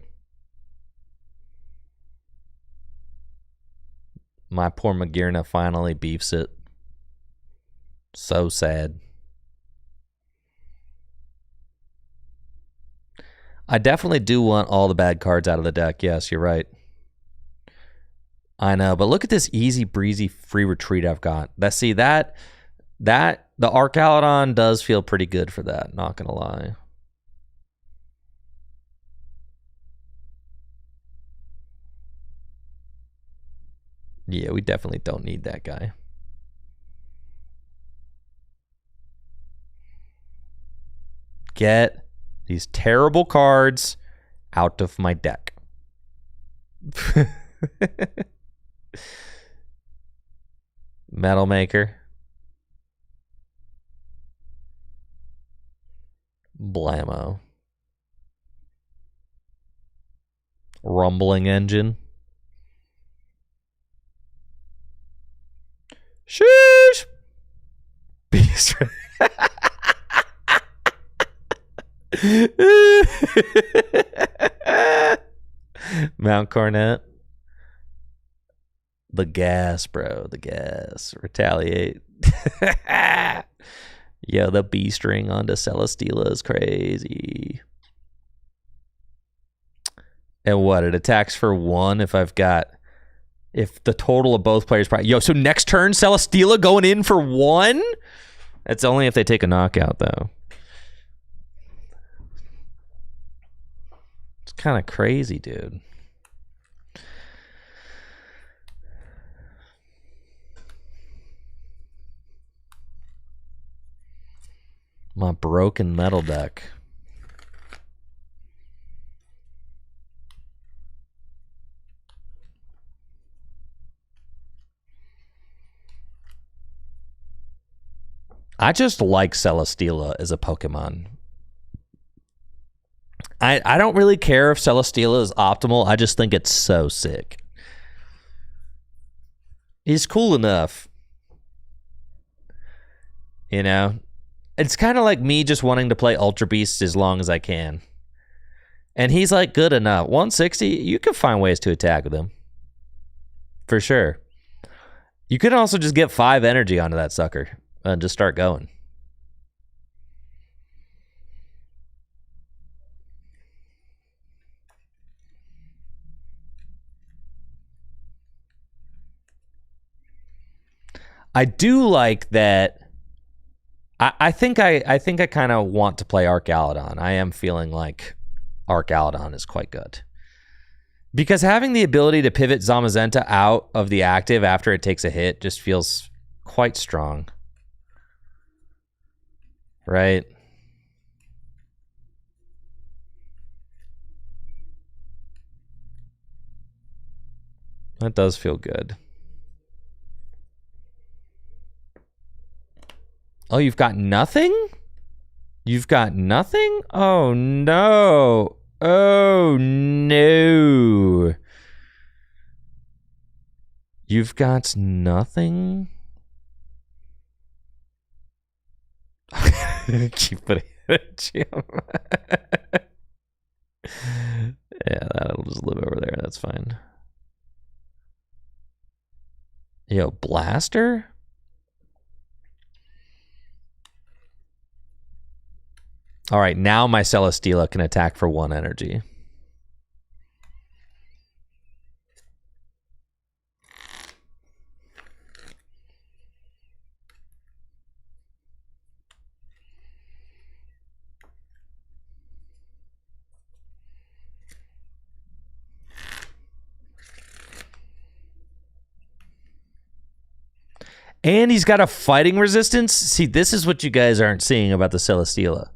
My poor Magirna finally beefs it. So sad. I definitely do want all the bad cards out of the deck. Yes, you're right. I know, but look at this easy breezy free retreat I've got. The Archaludon does feel pretty good for that, not gonna lie. Yeah, we definitely don't need that guy. Get these terrible cards out of my deck. Metal Maker. Blammo. Rumbling Engine. Sheesh. Beast. Mount Cornet. The gas, bro. The gas. Retaliate. Yo, the B string onto Celesteela is crazy. And what? It attacks for 1 if I've got... If the total of both players... Yo, so next turn, Celesteela going in for 1? That's only if they take a knockout, though. It's kind of crazy, dude. My broken metal deck. I just like Celesteela as a Pokemon. I don't really care if Celesteela is optimal. I just think it's so sick. He's cool enough. You know? It's kind of like me just wanting to play Ultra Beast as long as I can. And he's like good enough. 160, you can find ways to attack with him. For sure. You can also just get 5 energy onto that sucker and just start going. I do like that. I think I kind of want to play Archaludon. I am feeling like Archaludon is quite good. Because having the ability to pivot Zamazenta out of the active after it takes a hit just feels quite strong. Right? That does feel good. Oh, you've got nothing? You've got nothing? Oh, no. Oh, no. You've got nothing? Keep putting it in Yeah, that'll just live over there. That's fine. Yo, Blaster? All right, now my Celesteela can attack for 1 energy. And he's got a fighting resistance? See, this is what you guys aren't seeing about the Celesteela.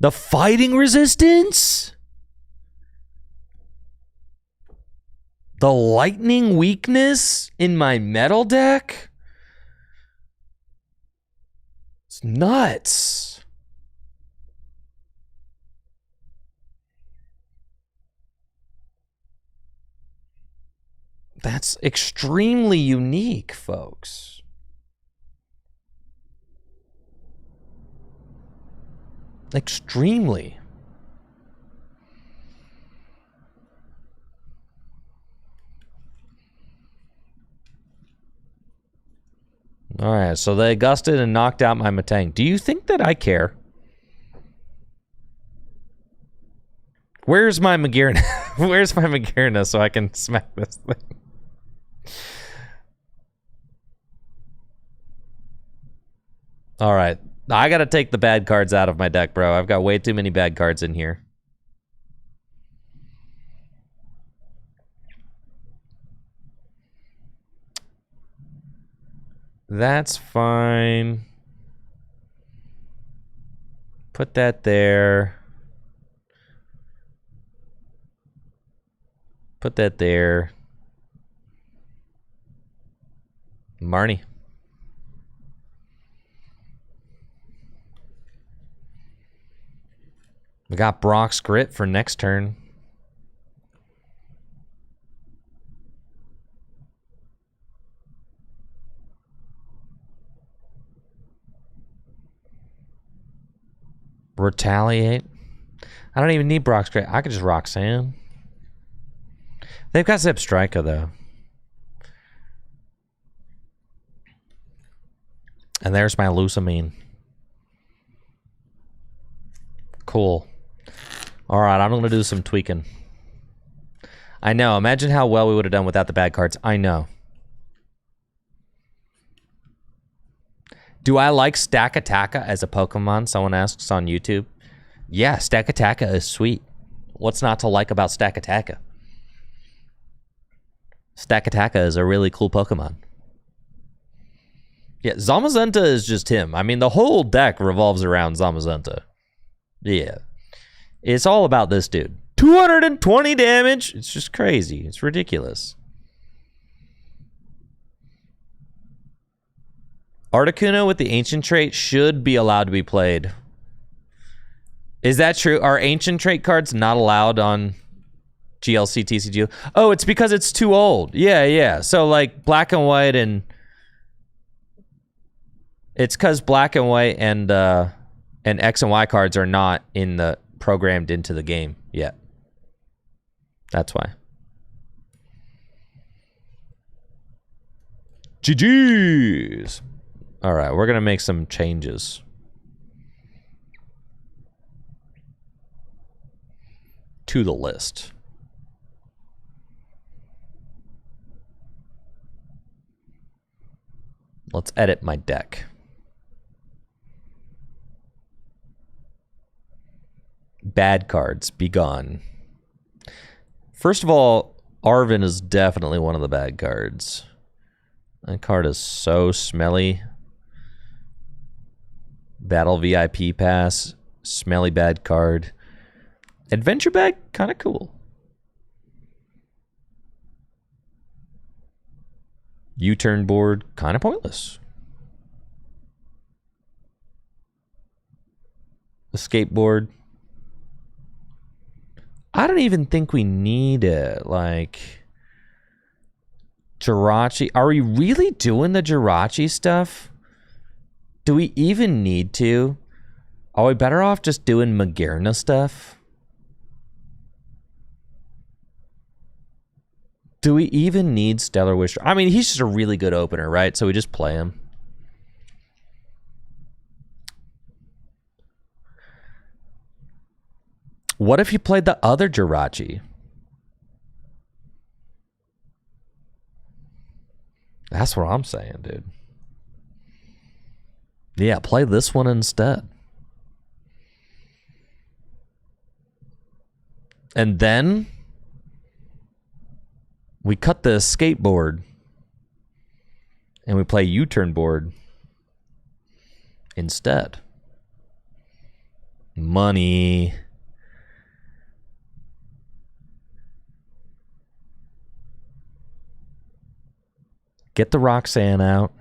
The fighting resistance? The lightning weakness in my metal deck? It's nuts. That's extremely unique, folks. Extremely. All right, so they gusted and knocked out my Matang. Do you think that I care? Where's my Magearna? Where's my Magearna so I can smack this thing? All right. I got to take the bad cards out of my deck, bro. I've got way too many bad cards in here. That's fine. Put that there. Put that there. Marnie. We got Brock's Grit for next turn. Retaliate. I don't even need Brock's Grit. I could just Roxanne. They've got Zip Striker, though. And there's my Lusamine. Cool. All right, I'm going to do some tweaking. I know. Imagine how well we would have done without the bad cards. I know. Do I like Stakataka as a Pokemon? Someone asks on YouTube. Yeah, Stakataka is sweet. What's not to like about Stakataka? Stakataka is a really cool Pokemon. Yeah, Zamazenta is just him. I mean, the whole deck revolves around Zamazenta. Yeah. It's all about this dude. 220 damage? It's just crazy. It's ridiculous. Articuno with the Ancient Trait should be allowed to be played. Is that true? Are Ancient Trait cards not allowed on GLC TCG? Oh, it's because it's too old. Yeah. So, like, Black and White and... It's because Black and White and X and Y cards are not in the programmed into the game yet. That's why. GG's. All right, we're gonna make some changes. To the list. Let's edit my deck. Bad cards, be gone. First of all, Arven is definitely one of the bad cards. That card is so smelly. Battle VIP pass, smelly bad card. Adventure bag, kind of cool. U-turn board, kind of pointless. Escape board. I don't even think we need it. Like, Jirachi. Are we really doing the Jirachi stuff? Do we even need to? Are we better off just doing Magearna stuff? Do we even need Stellar Wish? I mean, he's just a really good opener, right? So we just play him. What if you played the other Jirachi? That's what I'm saying, dude. Yeah, play this one instead. And then we cut the skateboard and we play U-turn board instead. Money. Get the Roxanne out.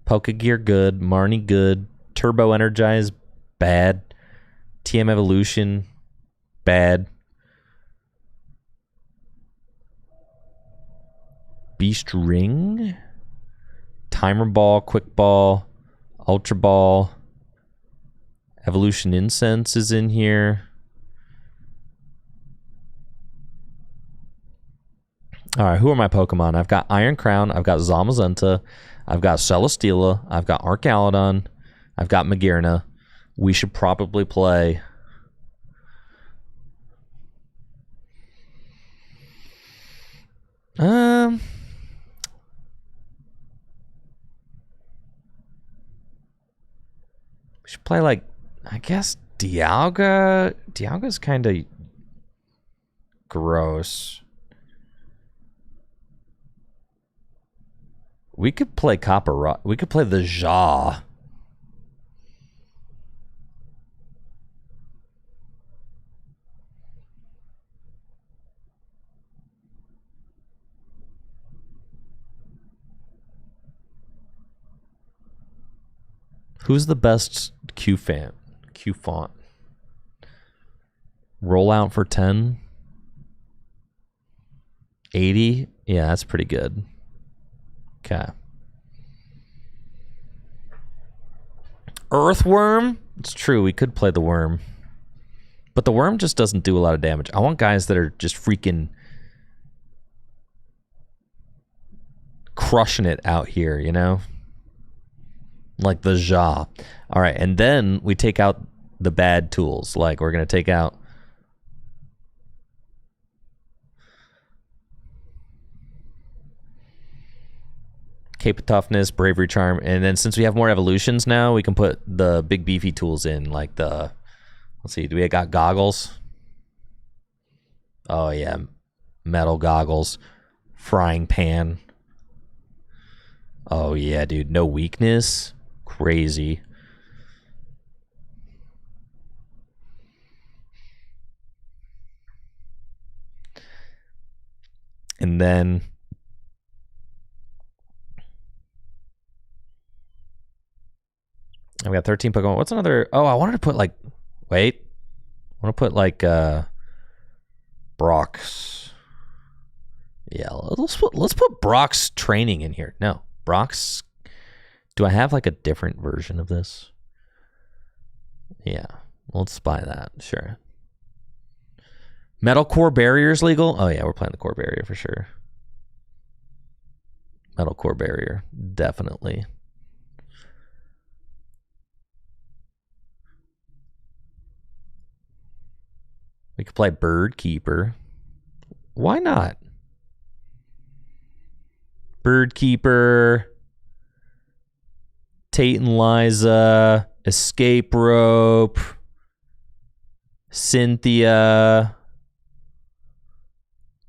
Pokegear good. Marnie good. Turbo Energize bad. TM Evolution bad. Beast Ring. Timer Ball. Quick Ball. Ultra Ball. Evolution Incense is in here. All right, who are my Pokemon? I've got Iron Crown, I've got Zamazenta, I've got Celesteela, I've got Arcaludon, I've got Magearna. We should probably play... We should play, like, I guess Dialga. Dialga's kind of gross. We could play Copper Rock. We could play the Jaw. Who's the best Q font? Rollout for 10? 80? Yeah, that's pretty good. Okay. Earthworm? It's true, we could play the worm. But the worm just doesn't do a lot of damage. I want guys that are just freaking crushing it out here, you know? Like the Jaw. All right, and then we take out the bad tools. Like, we're going to take out... Cape of Toughness, Bravery Charm, and then since we have more evolutions now, we can put the big beefy tools in, like the... Let's see, do we got goggles? Oh, yeah. Metal goggles. Frying pan. Oh, yeah, dude. No weakness. Crazy. And then... I've got 13 Pokemon. What's another... Oh, I wanted to put, like... Wait. I want to put, like, Brock's... Yeah, let's put Brock's training in here. No, Brock's... Do I have, like, a different version of this? Yeah, let's buy that. Sure. Metal Core Barrier's legal? Oh, yeah, we're playing the Core Barrier for sure. Metal Core Barrier, definitely. We could play Bird Keeper. Why not? Bird Keeper, Tate and Liza, Escape Rope, Cynthia,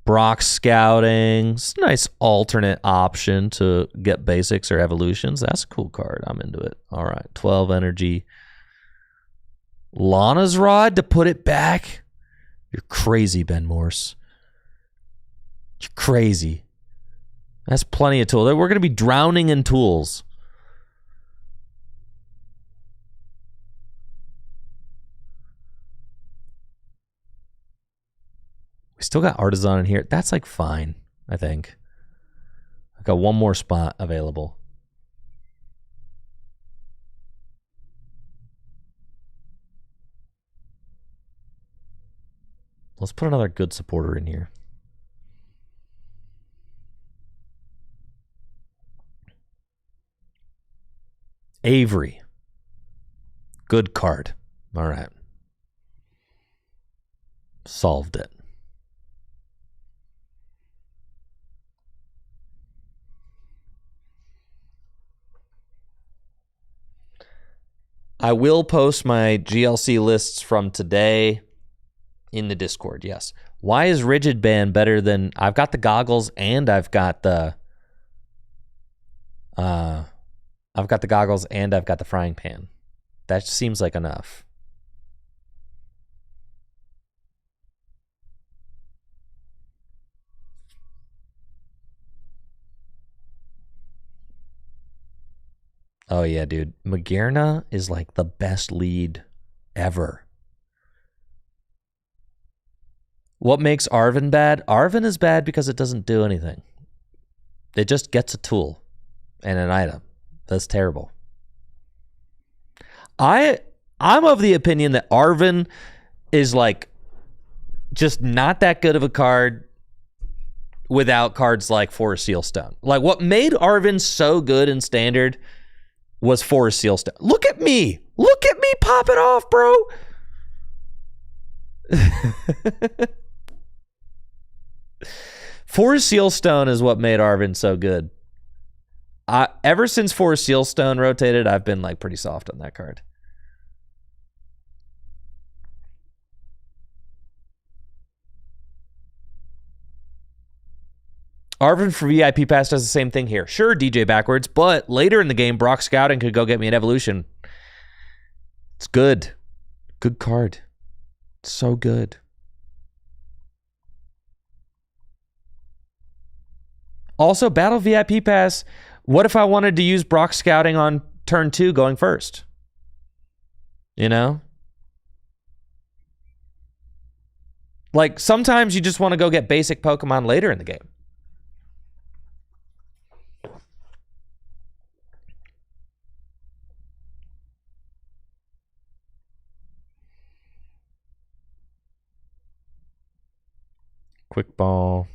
Brock Scouting. It's a nice alternate option to get basics or evolutions. That's a cool card. I'm into it. All right, 12 energy. Lana's Rod to put it back? You're crazy, Ben Morse. You're crazy. That's plenty of tools. We're going to be drowning in tools. We still got Artisan in here. That's like fine, I think. I've got one more spot available. Let's put another good supporter in here. Avery. Good card. All right. Solved it. I will post my GLC lists from today in the Discord, yes. Why is Rigid Band better than... I've got the goggles and I've got the... I've got the goggles and I've got the frying pan. That seems like enough. Oh yeah, dude. Magearna is like the best lead ever. What makes Arven bad? Arven is bad because it doesn't do anything. It just gets a tool and an item. That's terrible. I I'm of the opinion that Arven is like just not that good of a card without cards like Forest Sealstone. Like what made Arven so good in Standard was Forest Sealstone. Look at me pop it off, bro. Forest Sealstone is what made Arven so good. Ever since Forest Sealstone rotated, I've been like pretty soft on that card. Arven for VIP Pass does the same thing here. Sure, DJ backwards, but later in the game, Brock Scouting could go get me an evolution. It's good. Good card. It's so good. Also, Battle VIP Pass, what if I wanted to use Brock Scouting on turn 2 going first? You know? Like, sometimes you just want to go get basic Pokemon later in the game. Quick Ball.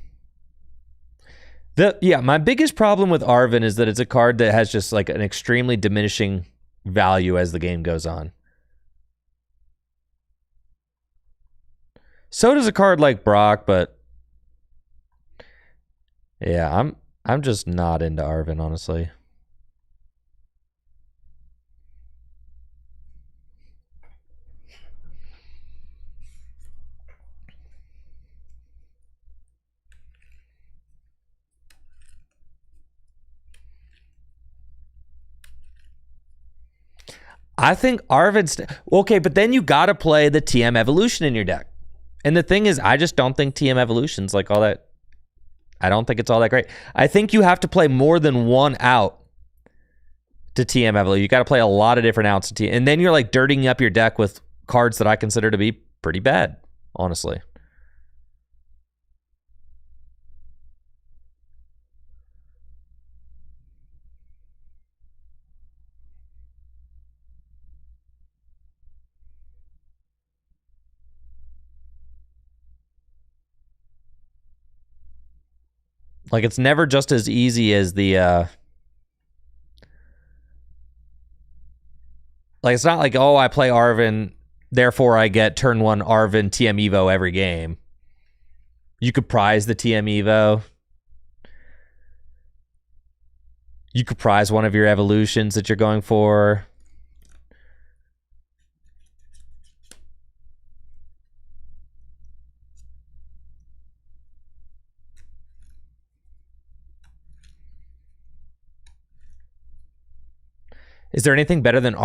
My biggest problem with Arven is that it's a card that has just like an extremely diminishing value as the game goes on. So does a card like Brock, but yeah, I'm just not into Arven, honestly. I think Arven's okay, but then you got to play the TM Evolution in your deck. And the thing is, I just don't think TM Evolution's like all that. I don't think it's all that great. I think you have to play more than one out to TM Evolution. You got to play a lot of different outs to TM. And then you're like dirtying up your deck with cards that I consider to be pretty bad, honestly. Like, it's never just as easy as the... like, it's not like, oh, I play Arven, therefore I get turn 1 Arven TM Evo every game. You could prize the TM Evo. You could prize one of your evolutions that you're going for. Is there anything better than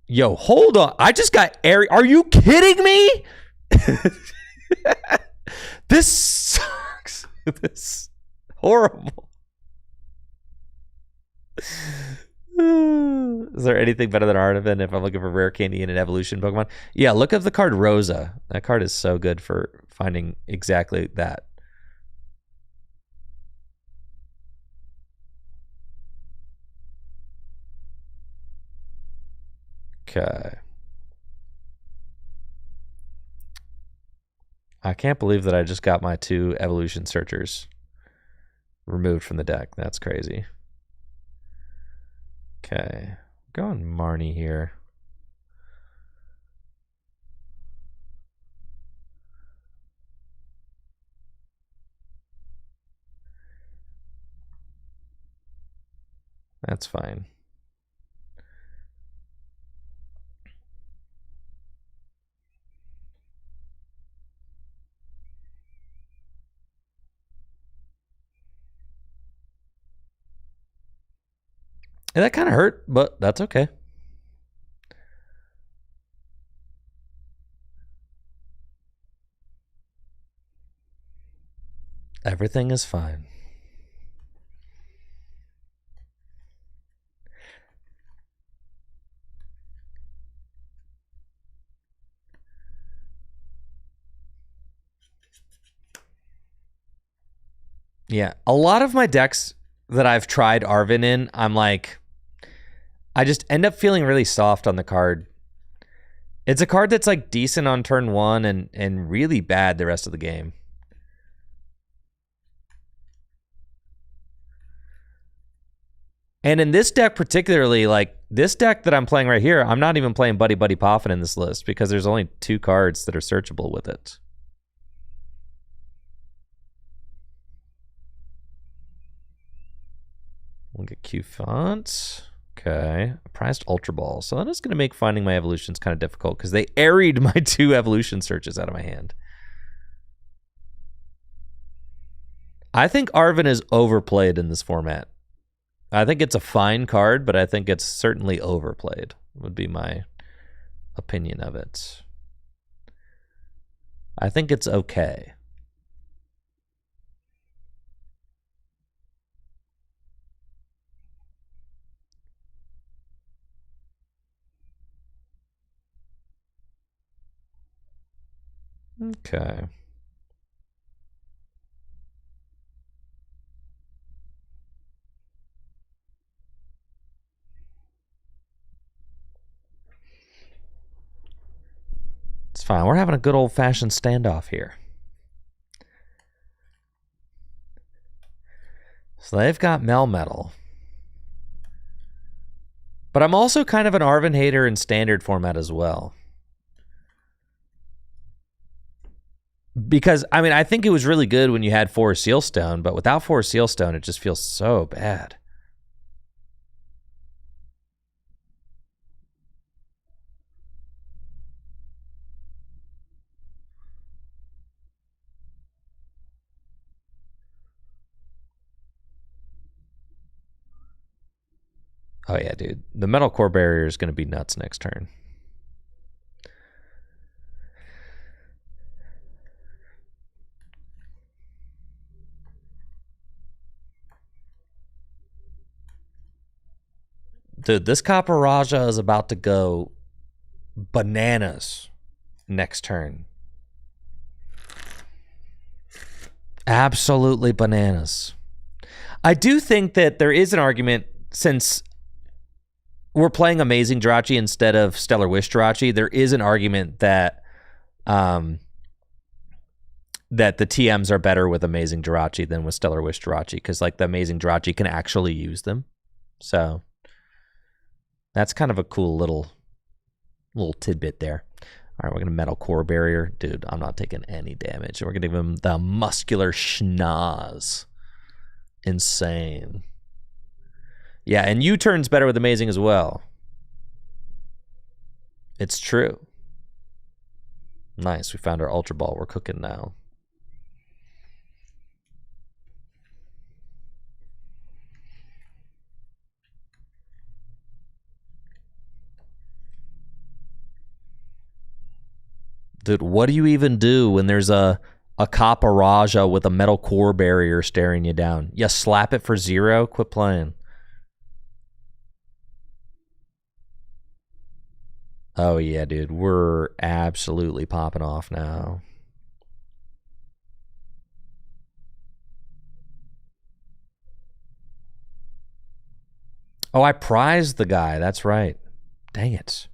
Yo, hold on. I just got Are you kidding me? This sucks. This is horrible. Is there anything better than Arven if I'm looking for rare candy in an evolution Pokemon? Yeah, look up the card Rosa. That card is so good for finding exactly that. Okay. I can't believe that I just got my 2 evolution searchers removed from the deck. That's crazy. Okay. Going Marnie here. That's fine. And that kind of hurt, but that's okay. Everything is fine. Yeah, a lot of my decks that I've tried Arven in, I'm like, I just end up feeling really soft on the card. It's a card that's like decent on turn 1 and really bad the rest of the game. And in this deck particularly, like this deck that I'm playing right here, I'm not even playing Buddy Buddy Poffin in this list because there's only 2 cards that are searchable with it. We'll get Q font. Okay. Prized Ultra Ball. So that is going to make finding my evolutions kind of difficult because they airied my 2 evolution searches out of my hand. I think Arven is overplayed in this format. I think it's a fine card, but I think it's certainly overplayed, would be my opinion of it. I think it's okay. Okay. It's fine. We're having a good old-fashioned standoff here. So they've got Melmetal. But I'm also kind of an Arven hater in standard format as well. Because, I mean, I think it was really good when you had 4 Sealstone, but without 4 Sealstone, it just feels so bad. Oh, yeah, dude. The Metal Core Barrier is going to be nuts next turn. Dude, this Copper Raja is about to go bananas next turn. Absolutely bananas. I do think that there is an argument, since we're playing Amazing Jirachi instead of Stellar Wish Jirachi, there is an argument that that the TMs are better with Amazing Jirachi than with Stellar Wish Jirachi, because like the Amazing Jirachi can actually use them. So that's kind of a cool little tidbit there. All right, we're going to Metal Core Barrier. Dude, I'm not taking any damage. We're going to give him the Muscular Schnoz. Insane. Yeah, and U-Turn's better with Amazing as well. It's true. Nice, we found our Ultra Ball. We're cooking now. Dude, what do you even do when there's a Copper Raja with a Metal Core Barrier staring you down? You slap it for 0? Quit playing. Oh, yeah, dude. We're absolutely popping off now. Oh, I prized the guy. That's right. Dang it.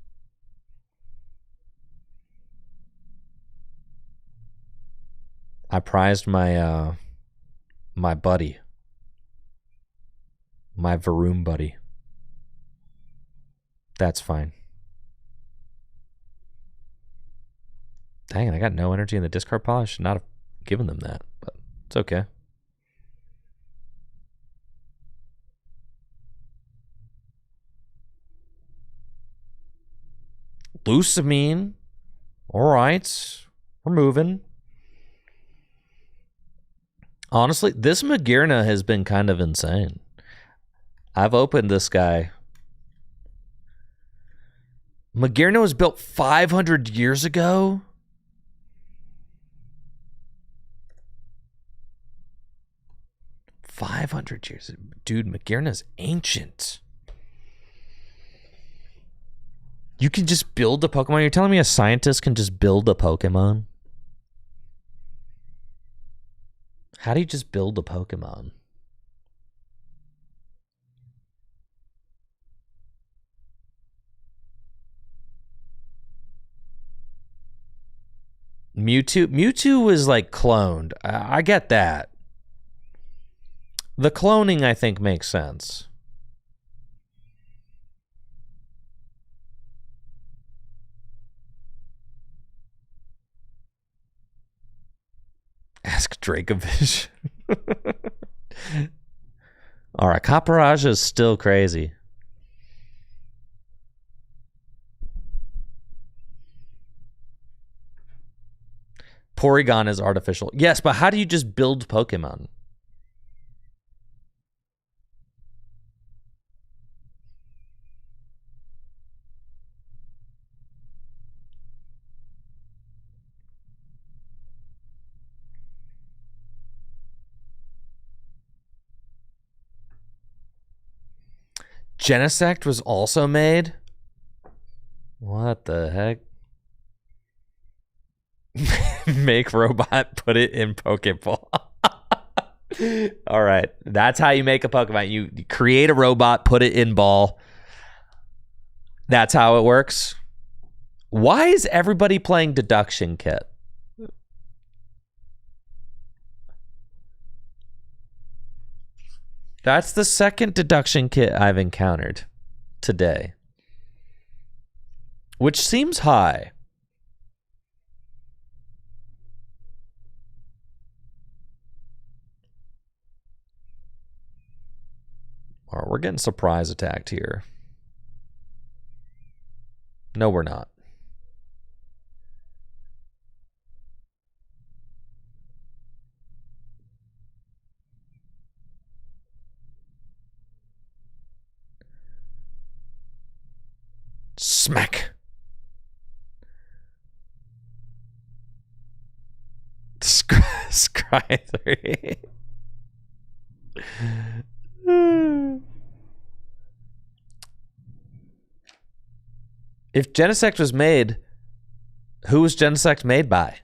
I prized my my buddy. My Varoom buddy. That's fine. Dang it, I got no energy in the discard pile. I should not have given them that, but it's okay. Lusamine. All right. We're moving. Honestly, this Magirna has been kind of insane. I've opened this guy. Magirna was built 500 years ago? Dude, Magirna's ancient. You can just build a Pokemon? You're telling me a scientist can just build a Pokemon? How do you just build a Pokemon? Mewtwo was like cloned. I get that. The cloning, I think, makes sense. Ask Dracovish. All right, Caparage is still crazy. Porygon is artificial. Yes, but how do you just build Pokemon? Genesect was also made? What the heck? Make robot, put it in Pokeball. All right. That's how you make a Pokemon. You create a robot, put it in ball. That's how it works. Why is everybody playing Deduction Kit? That's the second Deduction Kit I've encountered today, which seems high. All right, we're getting surprise attacked here. No, we're not. Smack. Scry 3. If Genesect was made, who was Genesect made by?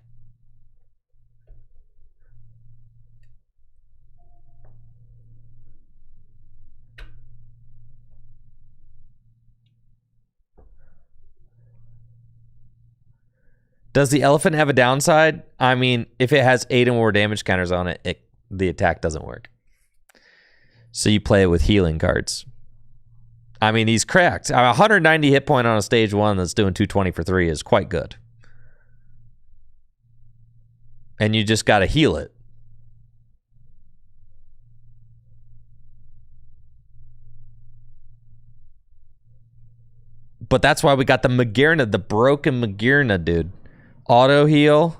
Does the elephant have a downside? I mean, if it has 8 or more damage counters on it, the attack doesn't work. So you play it with healing cards. I mean, he's cracked. 190 hit point on a stage 1 that's doing 220 for 3 is quite good. And you just got to heal it. But that's why we got the Magearna, the broken Magearna, dude. Auto heal.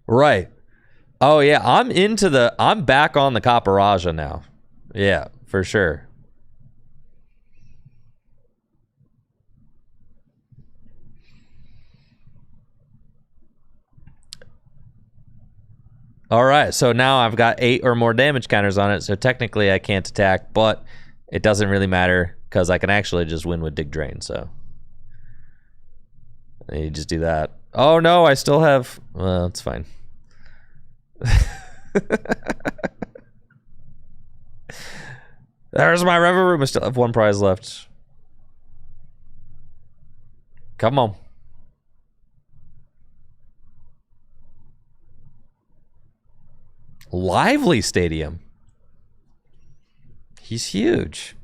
Right. Oh, yeah. I'm back on the Caparaja now. Yeah, for sure. All right. So now I've got 8 or more damage counters on it. So technically I can't attack, but it doesn't really matter because I can actually just win with Dig Drain. So you just do that. Oh, no. I still have... Well, it's fine. There's my Reverie. I still have 1 prize left. Come on. Lively Stadium. He's huge.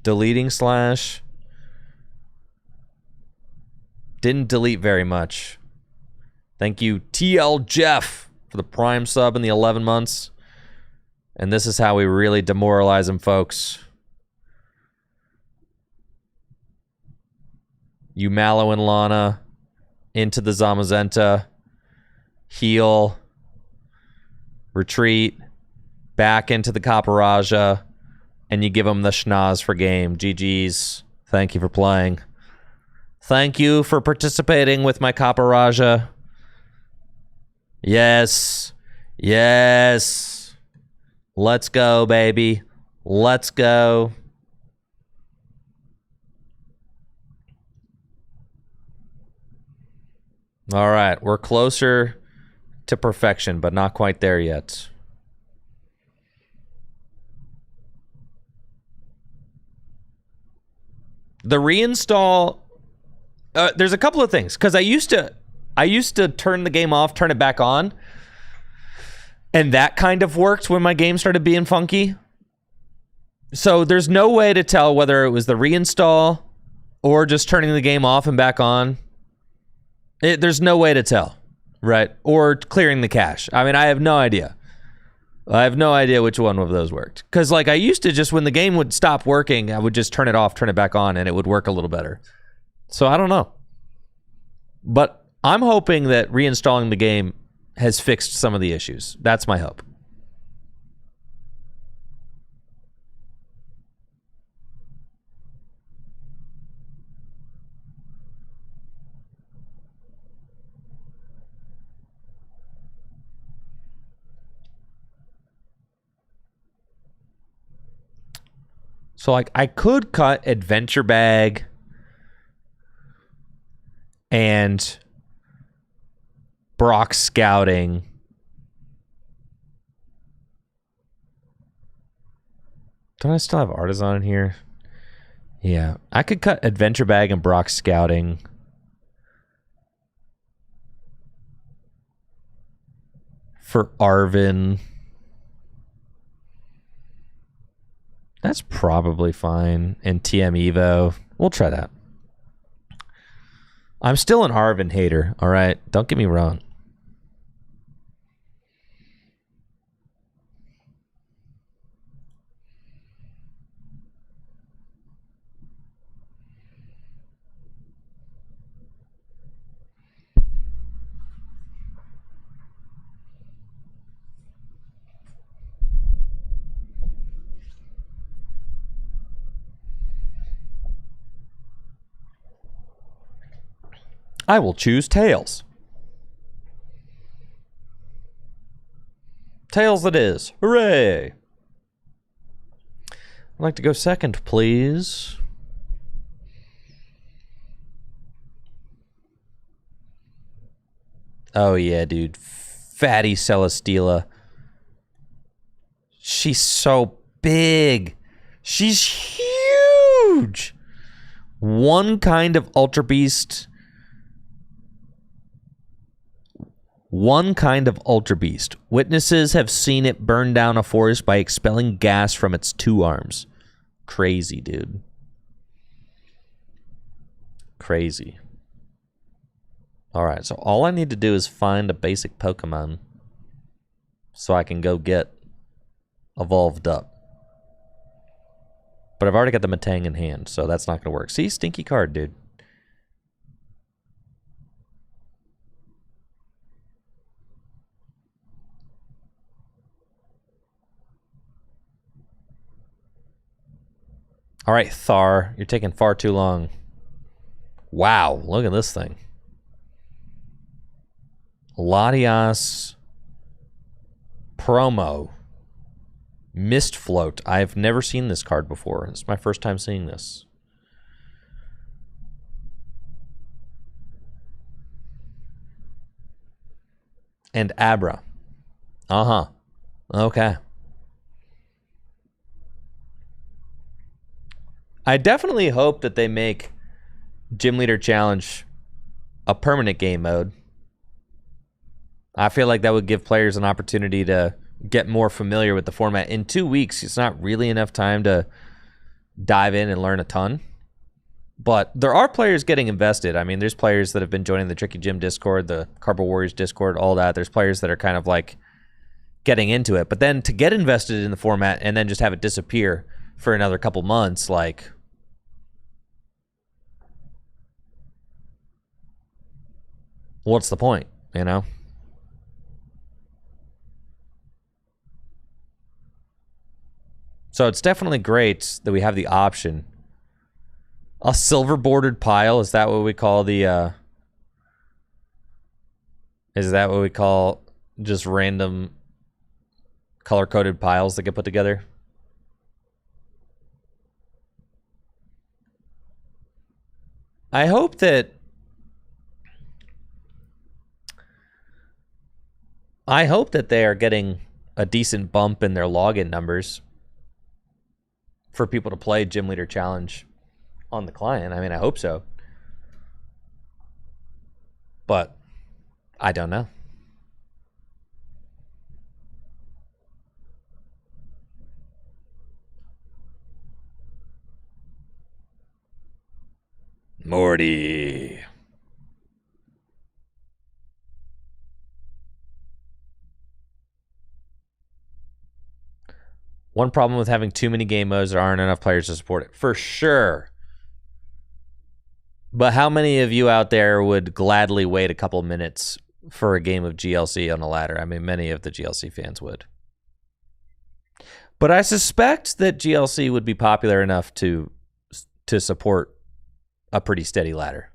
Deleting Slash. Didn't delete very much. Thank you, TL Jeff, for the Prime sub in the 11 months. And this is how we really demoralize them, folks. You Mallow and Lana into the Zamazenta. Heal. Retreat. Back into the Caparaja. And you give them the schnoz for game. GG's. Thank you for playing. Thank you for participating with my Caparaja. Yes. Yes. Let's go, baby. Let's go. All right. We're closer to perfection, but not quite there yet. The reinstall, there's a couple of things, because I used to turn the game off, turn it back on, and that kind of worked when my game started being funky. So there's no way to tell whether it was the reinstall or just turning the game off and back on. There's no way to tell, right? Or clearing the cache. I mean, I have no idea. I have no idea which one of those worked. Because like I used to just, when the game would stop working, I would just turn it off, turn it back on, and it would work a little better. So I don't know. But I'm hoping that reinstalling the game has fixed some of the issues. That's my hope. So like I could cut Adventure Bag and Brock Scouting. Don't I still have Artisan in here? Yeah, I could cut Adventure Bag and Brock Scouting. For Arvin. That's probably fine. And TM Evo. We'll try that. I'm still an Arvin hater, all right? Don't get me wrong. I will choose Tails. Tails it is. Hooray! I'd like to go second, please. Oh, yeah, dude. Fatty Celesteela. She's so big. She's huge. One kind of Ultra Beast. One kind of Ultra Beast. Witnesses have seen it burn down a forest by expelling gas from its two arms. Crazy, dude. Crazy. Alright, so all I need to do is find a basic Pokemon so I can go get evolved up. But I've already got the Metang in hand, so that's not going to work. See? Stinky card, dude. All right, Thar, you're taking far too long. Wow, look at this thing. Latias promo. Mist Float. I've never seen this card before. It's my first time seeing this. And Abra. Uh-huh. Okay. I definitely hope that they make Gym Leader Challenge a permanent game mode. I feel like that would give players an opportunity to get more familiar with the format. In 2 weeks, it's not really enough time to dive in and learn a ton. But there are players getting invested. I mean, there's players that have been joining the Tricky Gym Discord, the Carbo Warriors Discord, all that. There's players that are kind of like getting into it. But then to get invested in the format and then just have it disappear for another couple months, like, what's the point, you know? So it's definitely great that we have the option. A silver bordered pile, is that what we call the is that what we call just random color coded piles that get put together? I hope that they are getting a decent bump in their login numbers for people to play Gym Leader Challenge on the client. I mean, I hope so. But I don't know. Morty. One problem with having too many game modes, there aren't enough players to support it. For sure. But how many of you out there would gladly wait a couple minutes for a game of GLC on a ladder? I mean, many of the GLC fans would. But I suspect that GLC would be popular enough to support a pretty steady ladder.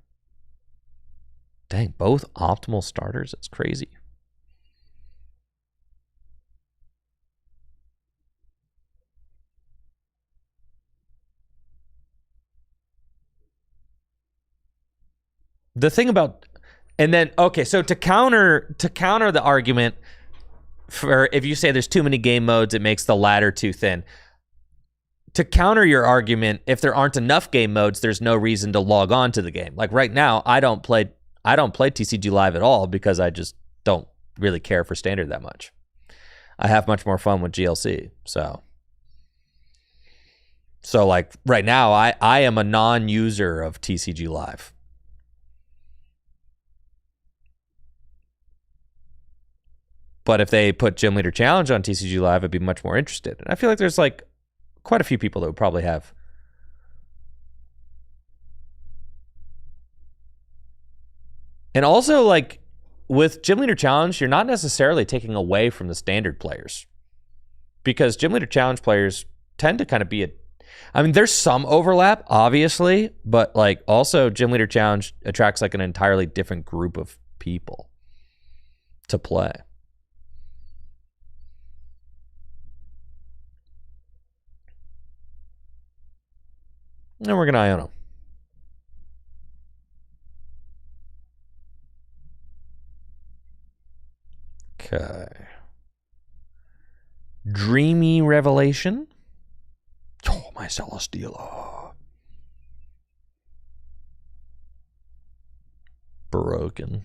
Dang, both optimal starters? That's crazy. The thing about, and then, okay, so to counter the argument for if you say there's too many game modes, it makes the ladder too thin. To counter your argument, if there aren't enough game modes, there's no reason to log on to the game. Like right now, I don't play TCG Live at all because I just don't really care for standard that much. I have much more fun with GLC. So like right now, I am a non-user of TCG Live. But if they put Gym Leader Challenge on TCG Live, I'd be much more interested. And I feel like there's like quite a few people that would probably have. And also, like, with Gym Leader Challenge, you're not necessarily taking away from the standard players. Because Gym Leader Challenge players tend to kind of be I mean, there's some overlap, obviously, but like also Gym Leader Challenge attracts like an entirely different group of people to play. And we're going to Iono. Okay. Dreamy Revelation. Oh, my Celesteela. Broken.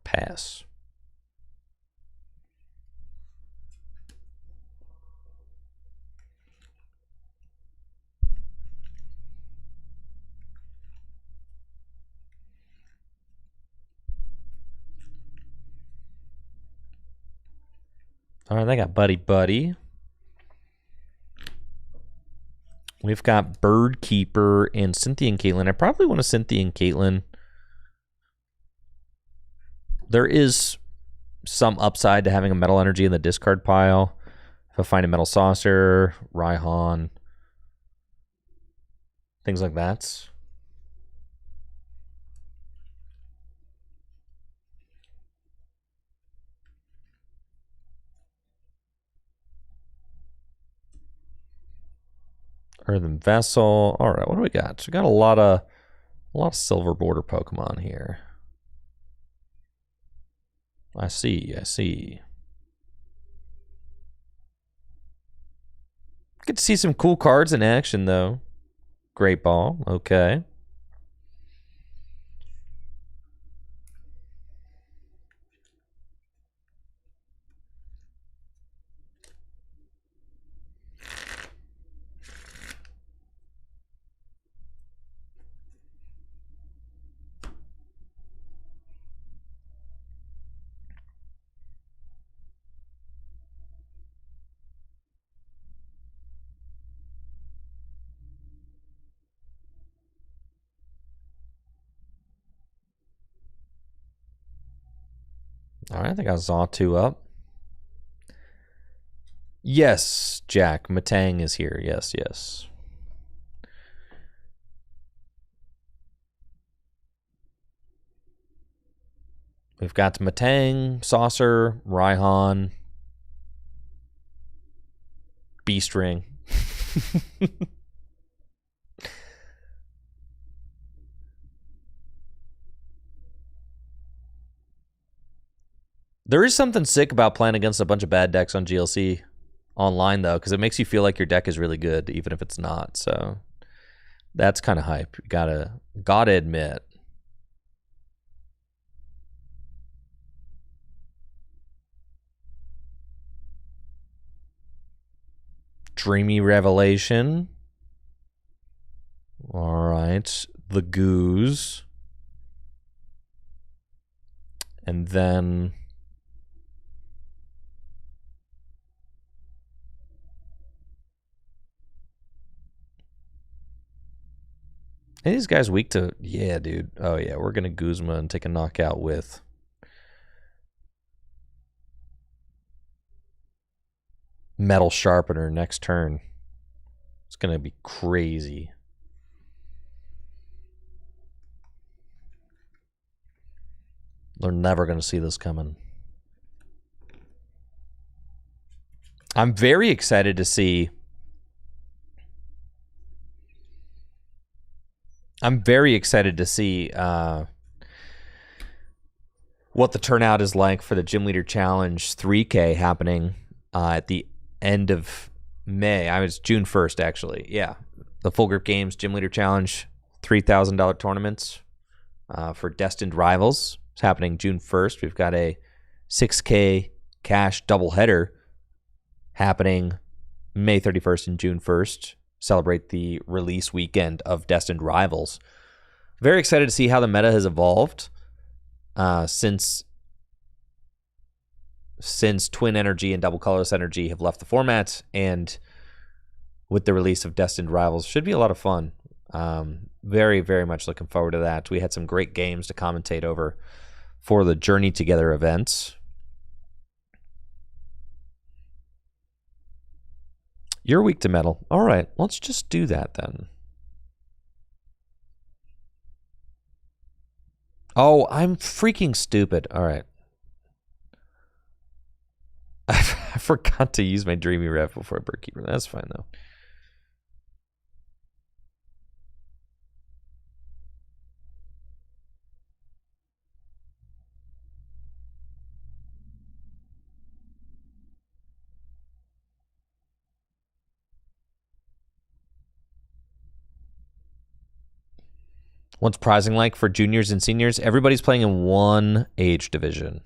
Pass. All right, they got Buddy Buddy. We've got Bird Keeper and Cynthia and Caitlin. I probably want a Cynthia and Caitlin. There is some upside to having a Metal Energy in the discard pile. If I find a Metal Saucer, Raihan, things like that. Earthen Vessel. All right, what do we got? So we got a lot of silver border Pokemon here. I see. Get to see some cool cards in action, though. Great Ball, okay. All right, I think I saw 2 up. Yes, Jack. Matang is here. Yes. We've got Matang, Saucer, Raihan, Beast Ring. There is something sick about playing against a bunch of bad decks on GLC online, though, because it makes you feel like your deck is really good, even if it's not. So that's kind of hype. You gotta admit. Dreamy Revelation. All right. The Goose. And then are these guys weak to... Yeah, dude. Oh, yeah. We're going to Guzma and take a knockout with... Metal Sharpener next turn. It's going to be crazy. They're never going to see this coming. I'm very excited to see... what the turnout is like for the Gym Leader Challenge 3K happening at the end of May. I was June 1st, actually. Yeah. The Full Grip Games Gym Leader Challenge $3,000 tournaments for Destined Rivals. It's happening June 1st. We've got a 6K cash doubleheader happening May 31st and June 1st. Celebrate the release weekend of Destined Rivals. Very excited to see how the meta has evolved since Twin Energy and Double Colorless Energy have left the format, and with the release of Destined Rivals. Should be a lot of fun. Very, very much looking forward to that. We had some great games to commentate over for the Journey Together events. You're weak to metal. All right, let's just do that then. Oh, I'm freaking stupid. All right. I forgot to use my Dreamy Rev before Birdkeeper. That's fine, though. What's prizing like for juniors and seniors? Everybody's playing in one age division.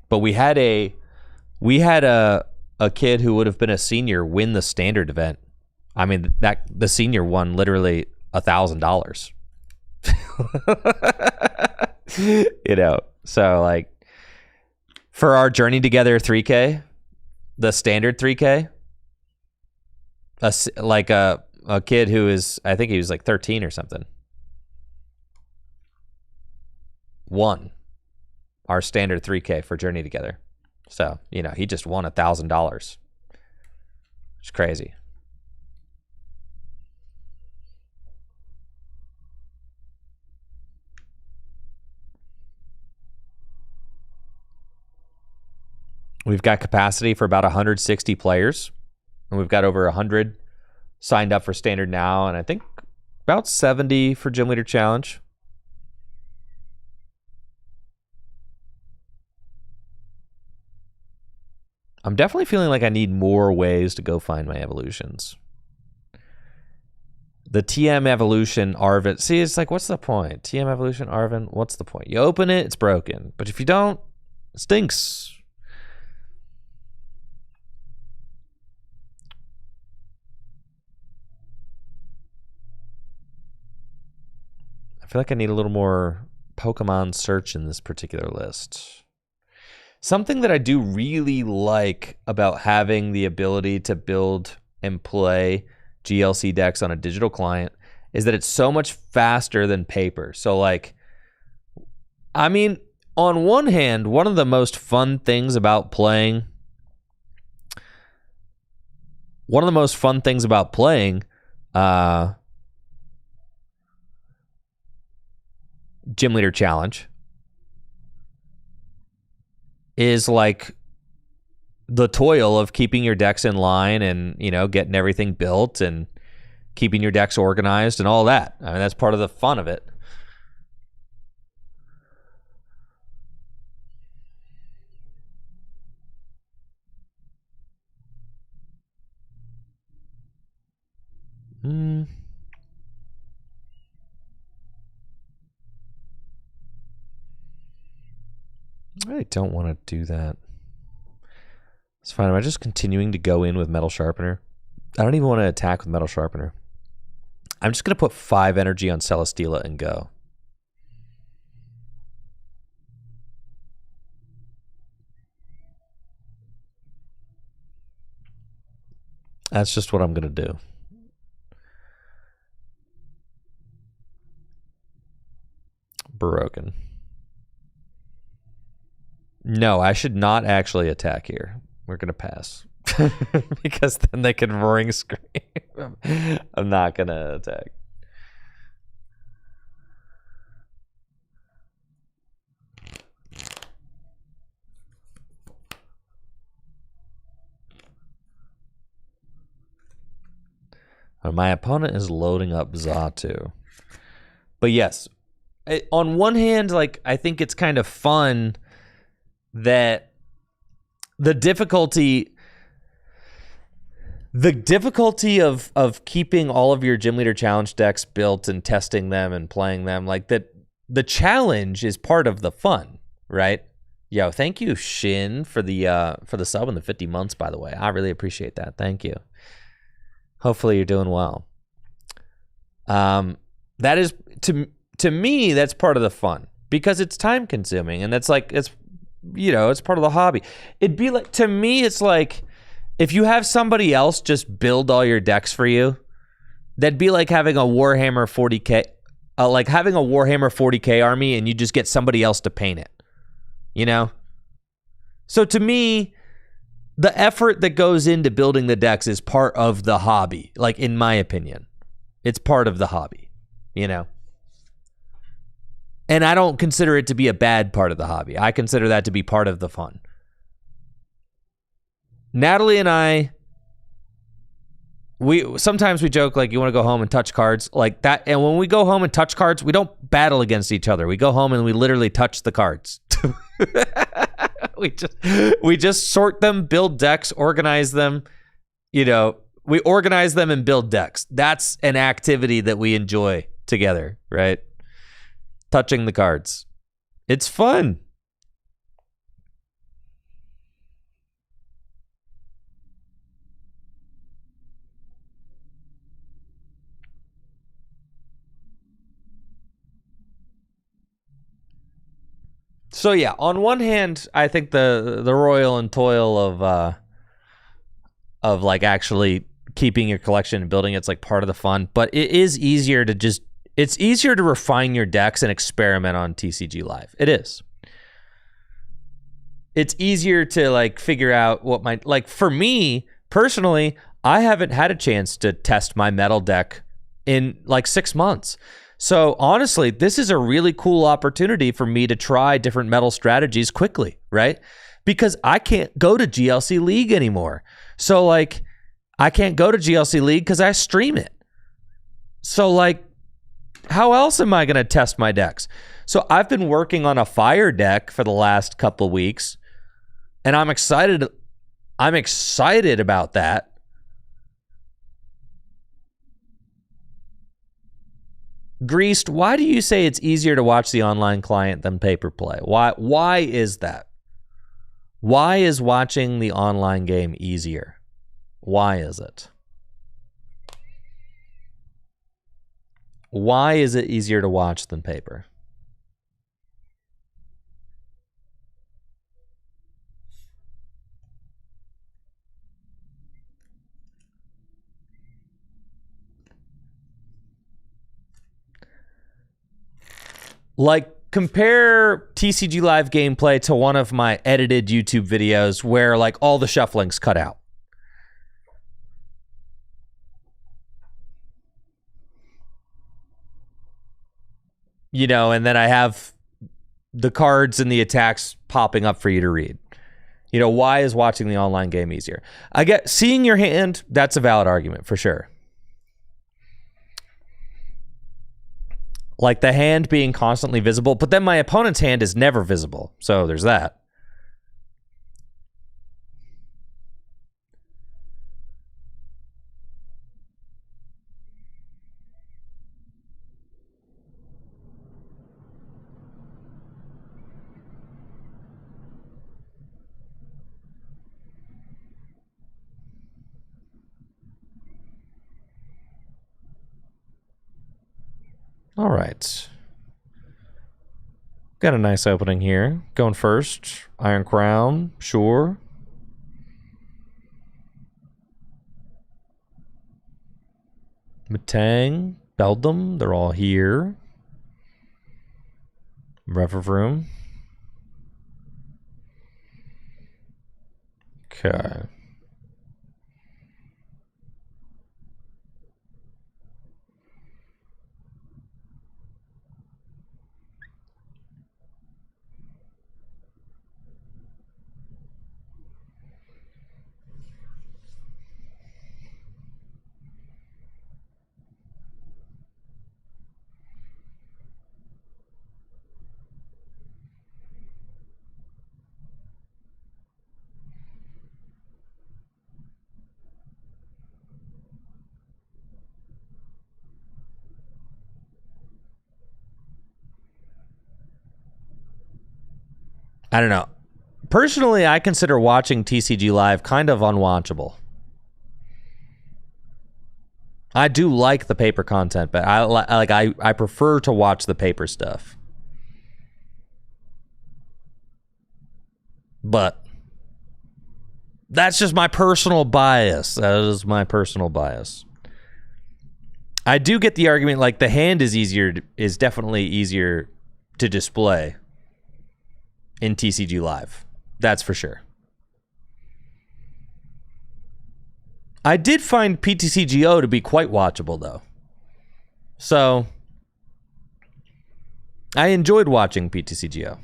But we had a kid who would have been a senior win the standard event. I mean, that the senior won literally $1,000. You know, so like for our Journey Together 3K, the standard 3K, a kid who is, I think he was like 13 or something, won our standard 3K for Journey Together. So, you know, he just won $1,000. It's crazy. We've got capacity for about 160 players, and we've got over 100 signed up for standard now, and I think about 70 for Gym Leader Challenge. I'm definitely feeling like I need more ways to go find my evolutions. The TM evolution Arvin. See, it's like, what's the point? TM evolution Arvin, what's the point? You open it, it's broken. But if you don't, it stinks. I feel like I need a little more Pokemon search in this particular list. Something that I do really like about having the ability to build and play GLC decks on a digital client is that it's so much faster than paper. So like, I mean, on one hand, one of the most fun things about playing Gym Leader Challenge is like the toil of keeping your decks in line and, you know, getting everything built and keeping your decks organized and all that. I mean, that's part of the fun of it. I really don't want to do that. It's fine. Am I just continuing to go in with Metal Sharpener? I don't even want to attack with Metal Sharpener. I'm just going to put 5 energy on Celesteela and go. That's just what I'm going to do. Broken. No, I should not actually attack here. We're going to pass. Because then they can roaring scream. I'm not going to attack. My opponent is loading up Xatu. But yes, on one hand, like, I think it's kind of fun that the difficulty of keeping all of your Gym Leader Challenge decks built and testing them and playing them, like, that the challenge is part of the fun, right? Yo, thank you, Shin, for the sub and the 50 months, by the way. I really appreciate that. Thank you. Hopefully you're doing well. That is, to me, that's part of the fun, because it's time consuming, and that's like, it's, you know, it's part of the hobby. It'd be like, to me, it's like, if you have somebody else just build all your decks for you, that'd be like having a Warhammer 40K, having a Warhammer 40K army and you just get somebody else to paint it, you know? So to me, the effort that goes into building the decks is part of the hobby. Like, in my opinion, it's part of the hobby, you know? And I don't consider it to be a bad part of the hobby. I consider that to be part of the fun. Natalie and I, sometimes we joke, like, you want to go home and touch cards like that. And when we go home and touch cards, we don't battle against each other. We go home and we literally touch the cards. We just sort them, build decks, organize them. You know, we organize them and build decks. That's an activity that we enjoy together, right? Touching the cards. It's fun. So yeah, on one hand, I think the royal and toil of like actually keeping your collection and building it's like part of the fun, but it is easier to it's easier to refine your decks and experiment on TCG Live. It is. It's easier to like figure out what like for me personally, I haven't had a chance to test my metal deck in like 6 months. So honestly, this is a really cool opportunity for me to try different metal strategies quickly, right? Because I can't go to GLC League anymore. So like, I can't go to GLC League because I stream it. So like, how else am I going to test my decks? So I've been working on a fire deck for the last couple of weeks, and I'm excited. I'm excited about that. Greased, why do you say it's easier to watch the online client than paper play? Why is that? Why is watching the online game easier? Why is it? Why is it easier to watch than paper? Like, compare TCG Live gameplay to one of my edited YouTube videos where, like, all the shuffling's cut out. You know, and then I have the cards and the attacks popping up for you to read. You know, why is watching the online game easier? I get seeing your hand, that's a valid argument for sure. like the hand being constantly visible, but then my opponent's hand is never visible. So there's that. All right. Got a nice opening here. Going first. Iron Crown, sure. Matang, Beldum, they're all here. Revervroom. Okay. I don't know. Personally, I consider watching TCG Live kind of unwatchable. I do like the paper content, but I prefer to watch the paper stuff. But that's just my personal bias. That is my personal bias. I do get the argument like the hand is definitely easier to display in TCG Live. That's for sure. I did find PTCGO to be quite watchable, though. So, I enjoyed watching PTCGO.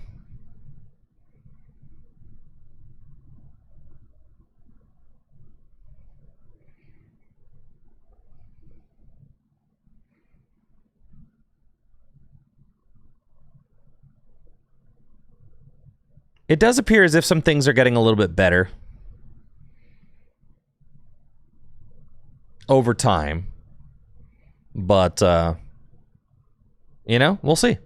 It does appear as if some things are getting a little bit better over time. But, we'll see.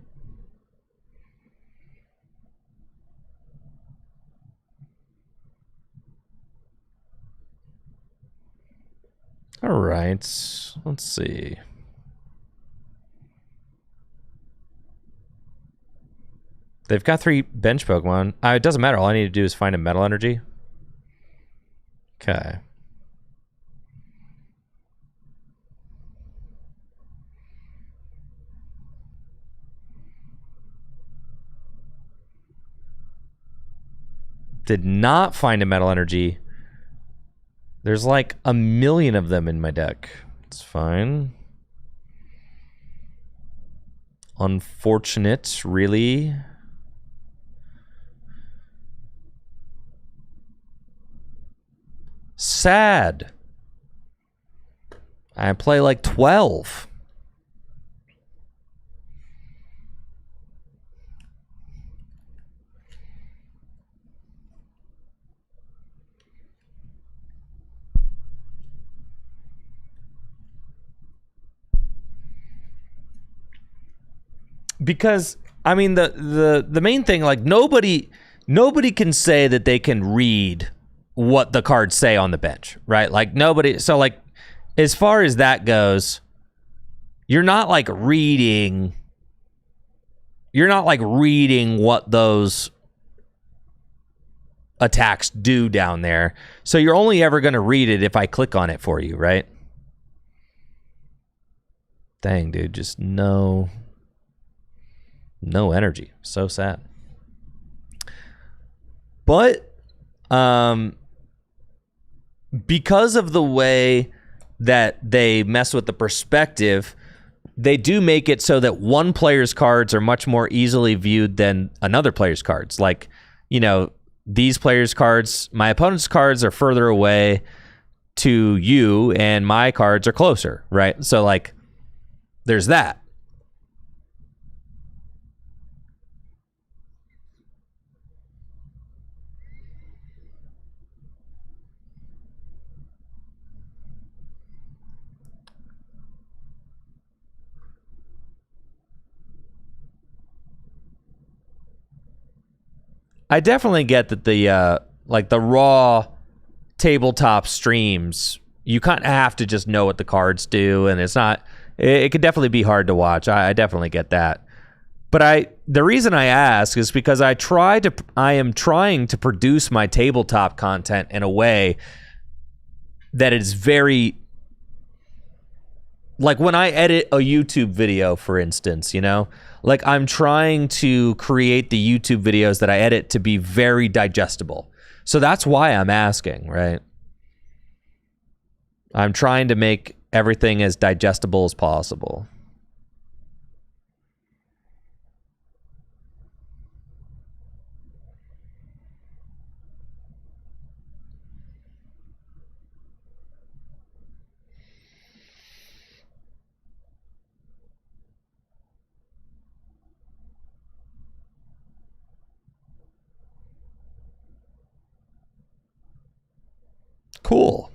All right. Let's see. They've got 3 bench Pokemon. It doesn't matter. All I need to do is find a Metal Energy. Okay. Did not find a Metal Energy. There's like a million of them in my deck. It's fine. Unfortunate, really. Sad. I play like 12. Because I mean the main thing, like nobody can say that they can read what the cards say on the bench, right? Like nobody. So like, as far as that goes, you're not like reading what those attacks do down there. So you're only ever going to read it if I click on it for you, right? Dang, dude, just no energy. So sad. But because of the way that they mess with the perspective, they do make it so that one player's cards are much more easily viewed than another player's cards. Like, these players' cards, my opponent's cards are further away to you, and my cards are closer, right? So, like, there's that. I definitely get that the like the raw tabletop streams, you kind of have to just know what the cards do, and it's not. It could definitely be hard to watch. I definitely get that. But the reason I ask is because I am trying to produce my tabletop content in a way that is very, like when I edit a YouTube video, for instance, you know, like I'm trying to create the YouTube videos that I edit to be very digestible. So that's why I'm asking, right? I'm trying to make everything as digestible as possible. Cool.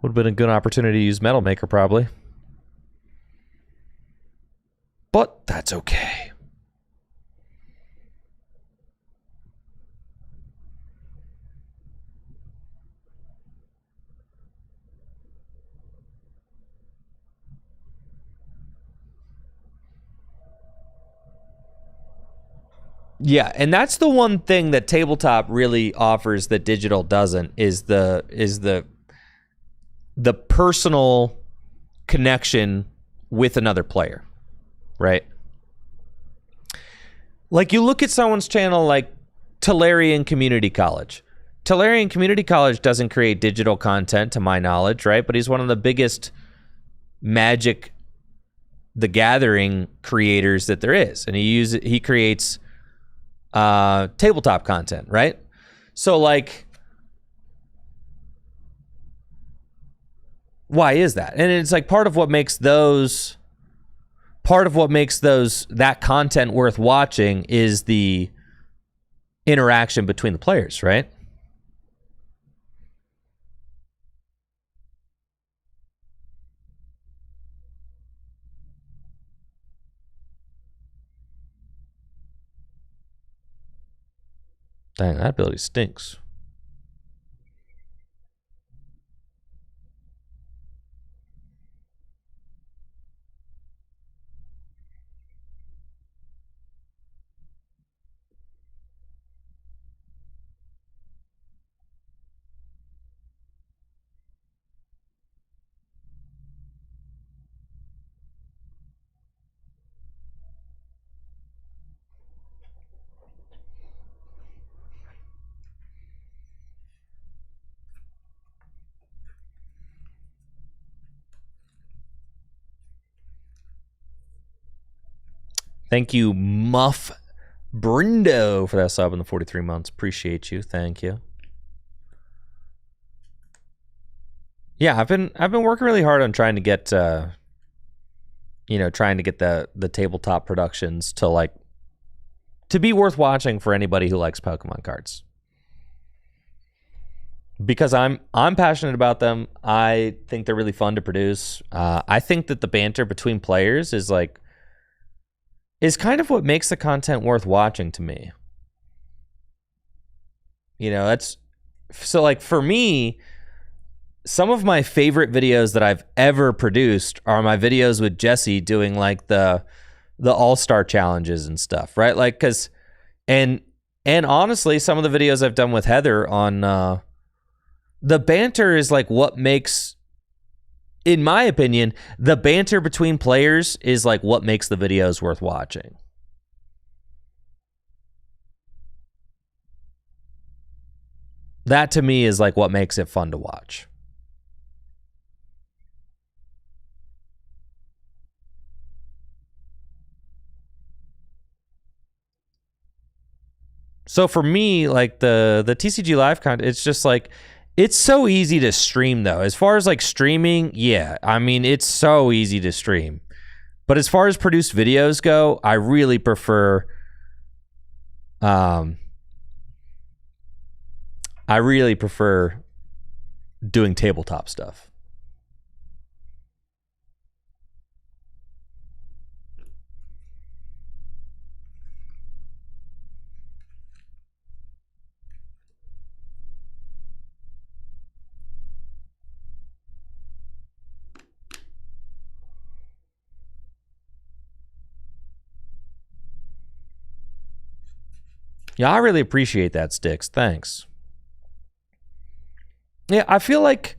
Would have been a good opportunity to use Metal Maker, probably. But that's okay. Yeah, and that's the one thing that tabletop really offers that digital doesn't, is the personal connection with another player, right? Like you look at someone's channel like Tolarian Community College. Tolarian Community College doesn't create digital content to my knowledge, right? But he's one of the biggest Magic the Gathering creators that there is, and he creates tabletop content, right? So like, why is that? And it's like part of what makes that content worth watching is the interaction between the players, right? Dang, that ability stinks. Thank you, Muff Brindo, for that sub in the 43 months. Appreciate you. Thank you. Yeah, I've been working really hard on trying to get the tabletop productions to be worth watching for anybody who likes Pokemon cards. Because I'm passionate about them. I think they're really fun to produce. I think that the banter between players is kind of what makes the content worth watching to me. You know, that's so like for me, some of my favorite videos that I've ever produced are my videos with Jesse doing like the all-star challenges and stuff, right? Like and honestly, some of the videos I've done with Heather on the banter is like what makes, in my opinion, the banter between players is like what makes the videos worth watching. That to me is like what makes it fun to watch. So for me, like the TCG live content, it's just like, it's so easy to stream though. As far as like streaming, yeah, I mean, it's so easy to stream. But as far as produced videos go, I really prefer doing tabletop stuff. Yeah, I really appreciate that, Sticks. Thanks. Yeah, I feel like,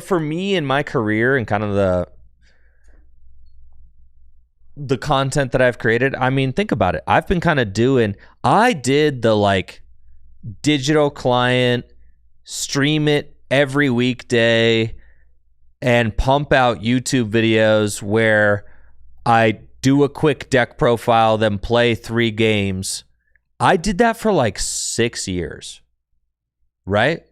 for me in my career and kind of the content that I've created, I mean, think about it. I've been kind of I did the like digital client, stream it every weekday, and pump out YouTube videos where I do a quick deck profile, then play 3 games. I did that for like 6 years, right?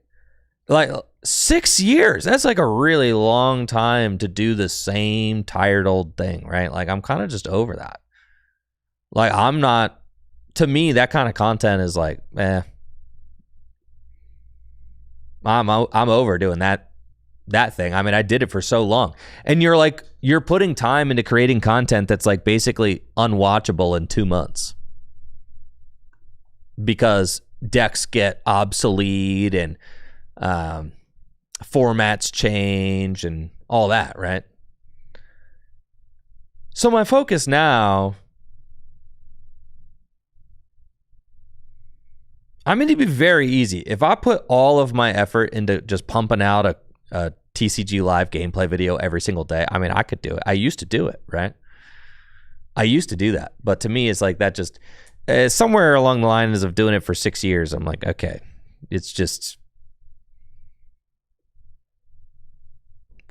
Like 6 years. That's like a really long time to do the same tired old thing, right? Like I'm kind of just over that. Like to me, that kind of content is like, I'm over doing that thing. I mean, I did it for so long. And you're putting time into creating content that's like basically unwatchable in 2 months. Because decks get obsolete and formats change and all that, right? So my focus now, I'm going to be very easy. If I put all of my effort into just pumping out a TCG live gameplay video every single day, I mean, I could do it. I used to do it, right? I used to do that. But to me, it's like that just somewhere along the lines of doing it for 6 years, I'm like, okay, it's just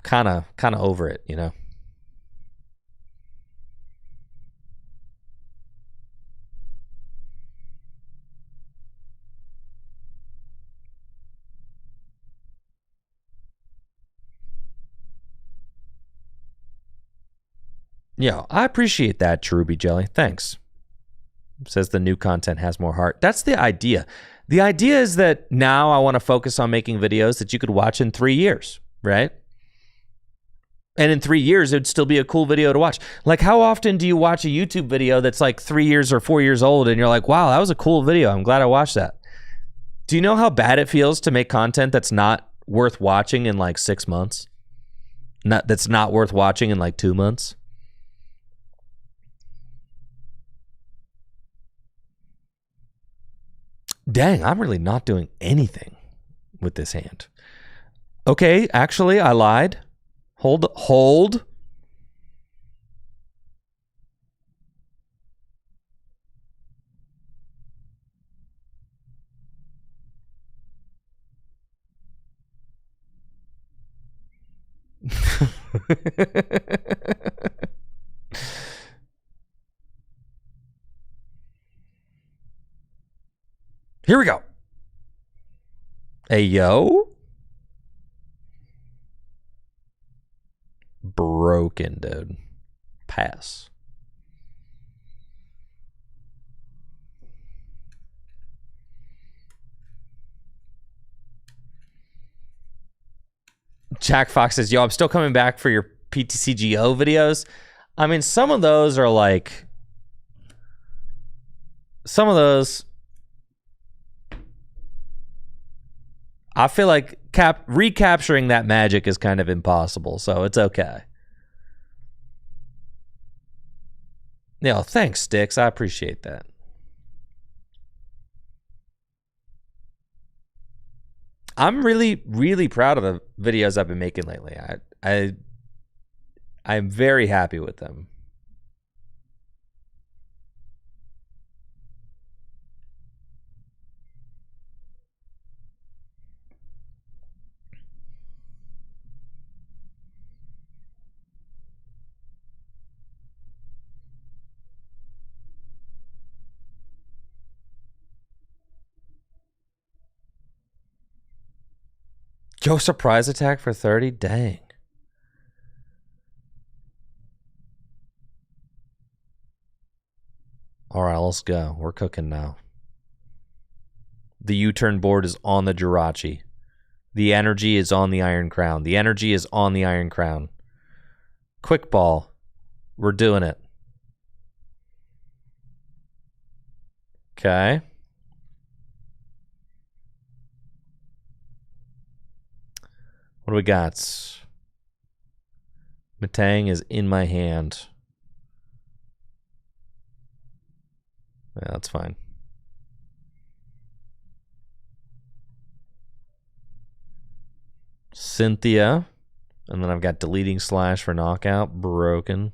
kind of over it, Yeah, I appreciate that, Cherubi Jelly. Thanks. Says the new content has more heart. That's the idea. The idea is that now I want to focus on making videos that you could watch in 3 years, right? And in 3 years, it'd still be a cool video to watch. Like, how often do you watch a YouTube video that's like 3 years or 4 years old and you're like, wow, that was a cool video. I'm glad I watched that. Do you know how bad it feels to make content that's not worth watching in like 6 months? That's not worth watching in like 2 months? Dang, I'm really not doing anything with this hand. Okay, actually, I lied. Hold. Here we go. Hey, yo. Broken, dude. Pass. Jack Fox says, yo, I'm still coming back for your PTCGO videos. I mean, some of those are like... Some of those... I feel like recapturing that magic is kind of impossible, so it's okay. Yeah, thanks, Sticks. I appreciate that. I'm really, really proud of the videos I've been making lately. I'm very happy with them. Joe surprise attack for 30? Dang. All right, let's go. We're cooking now. The U-turn board is on the Jirachi. The energy is on the Iron Crown. The energy is on the Iron Crown. Quick ball. We're doing it. Okay. What do we got? Matang is in my hand. Yeah, that's fine. Cynthia. And then I've got deleting slash for knockout. Broken.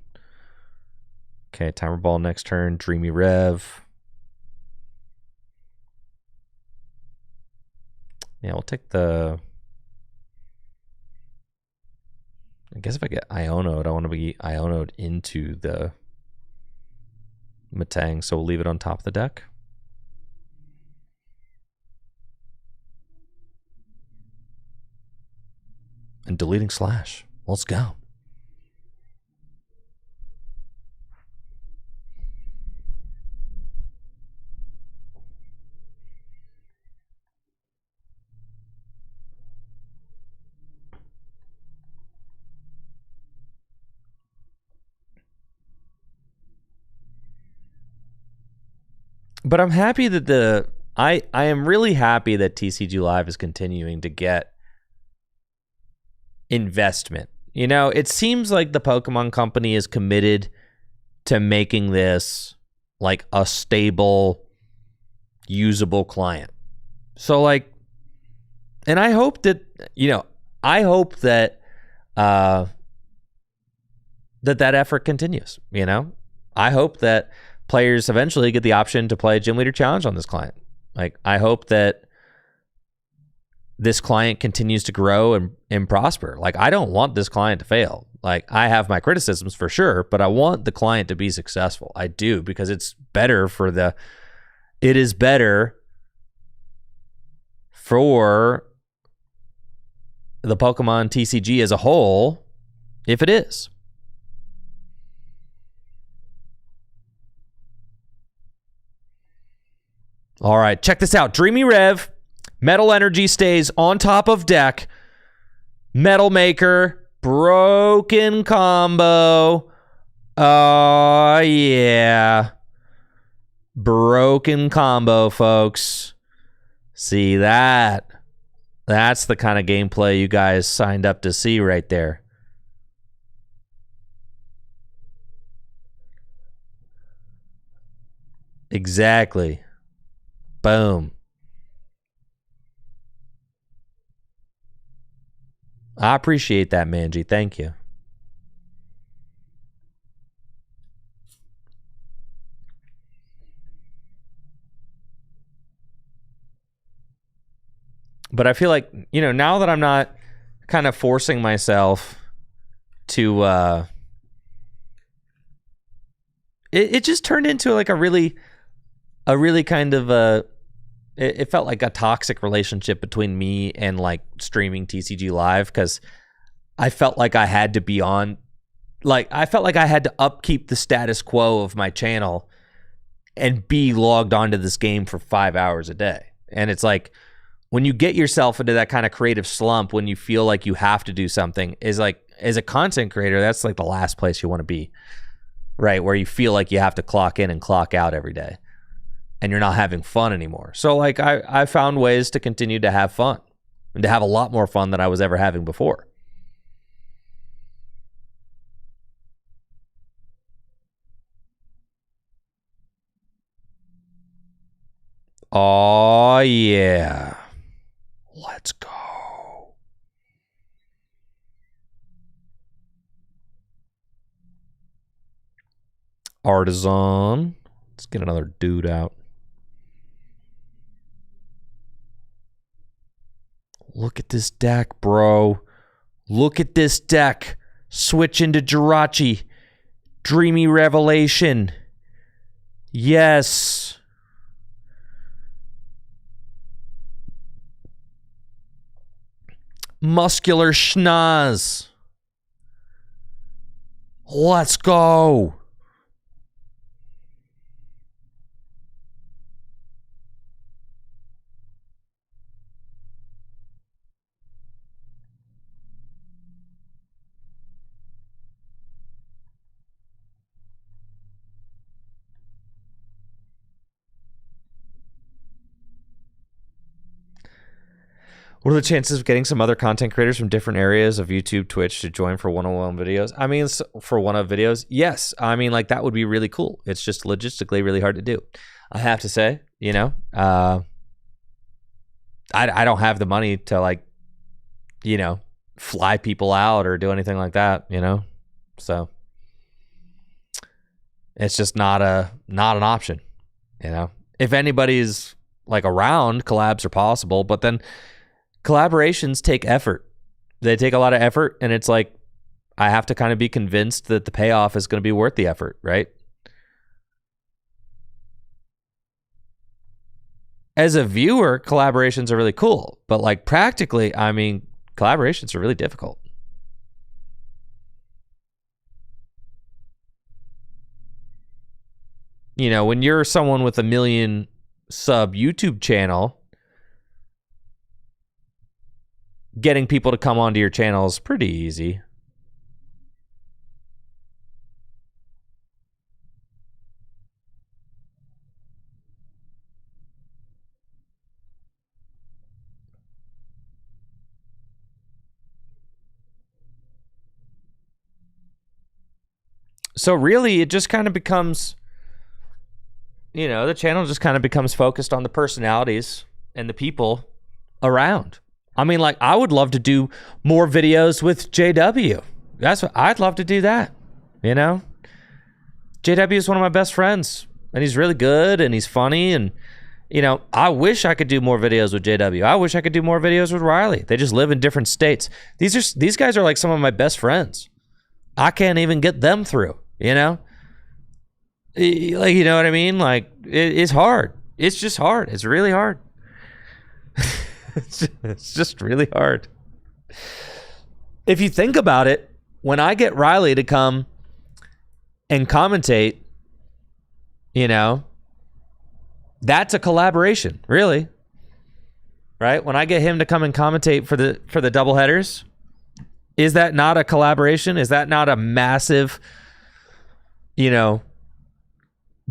Okay, timer ball next turn. Dreamy Rev. Yeah, we'll take the... I guess if I get Iono'd, I want to be Iono'd into the Matang, so we'll leave it on top of the deck. And deleting slash. Let's go. But I'm happy that I am really happy that TCG Live is continuing to get investment. You know, it seems like the Pokemon Company is committed to making this like a stable, usable client. So like, and I hope that, you know, I hope that that effort continues, you know? I hope that players eventually get the option to play a Gym Leader Challenge on this client. Like, I hope that this client continues to grow and prosper. Like, I don't want this client to fail. Like, I have my criticisms for sure, but I want the client to be successful. I do, because it's better for it is better for the Pokemon TCG as a whole if it is. All right, check this out. Dreamy Rev, Metal Energy stays on top of deck. Metal Maker, broken combo. Oh, yeah. Broken combo, folks. See that? That's the kind of gameplay you guys signed up to see right there. Exactly. Boom. I appreciate that, Manji. Thank you. But I feel like, you know, now that I'm not kind of forcing myself to, it just turned into like a really kind of it felt like a toxic relationship between me and like streaming TCG Live, because I felt like I had to be on, like, I felt like I had to upkeep the status quo of my channel and be logged onto this game for 5 hours a day. And it's like, when you get yourself into that kind of creative slump, when you feel like you have to do something, is like, as a content creator, that's like the last place you want to be, right? Where you feel like you have to clock in and clock out every day, and you're not having fun anymore. So like, I found ways to continue to have fun, and to have a lot more fun than I was ever having before. Oh yeah. Let's go. Artisan. Let's get another dude out. Look at this deck, bro. Look at this deck. Switch into Jirachi. Dreamy Revelation. Yes. Muscular Schnoz. Let's go. What are the chances of getting some other content creators from different areas of YouTube, Twitch to join for one-on-one videos? I mean, for one-off videos, yes. I mean, like, that would be really cool. It's just logistically really hard to do. I have to say, you know, I don't have the money to, like, you know, fly people out or do anything like that, you know? So it's just not an option, you know? If anybody's like around, collabs are possible, but then collaborations take effort. They take a lot of effort, and it's like I have to kind of be convinced that the payoff is going to be worth the effort, right? As a viewer, collaborations are really cool, but like practically, I mean, collaborations are really difficult. You know, when you're someone with a 1 million sub YouTube channel, getting people to come onto your channel is pretty easy. So really, it just kind of becomes, you know, the channel just kind of becomes focused on the personalities and the people around. I mean, like, I would love to do more videos with JW. That's what I'd love to do that, you know? JW is one of my best friends, and he's really good, and he's funny, and, you know, I wish I could do more videos with JW. I wish I could do more videos with Riley. They just live in different states. These guys are like some of my best friends. I can't even get them through, you know? Like, you know what I mean? Like, it's hard. It's just hard. It's really hard. It's just really hard. If you think about it, when I get Riley to come and commentate, you know, that's a collaboration, really. Right? When I get him to come and commentate for the double headers, is that not a collaboration? Is that not a massive, you know,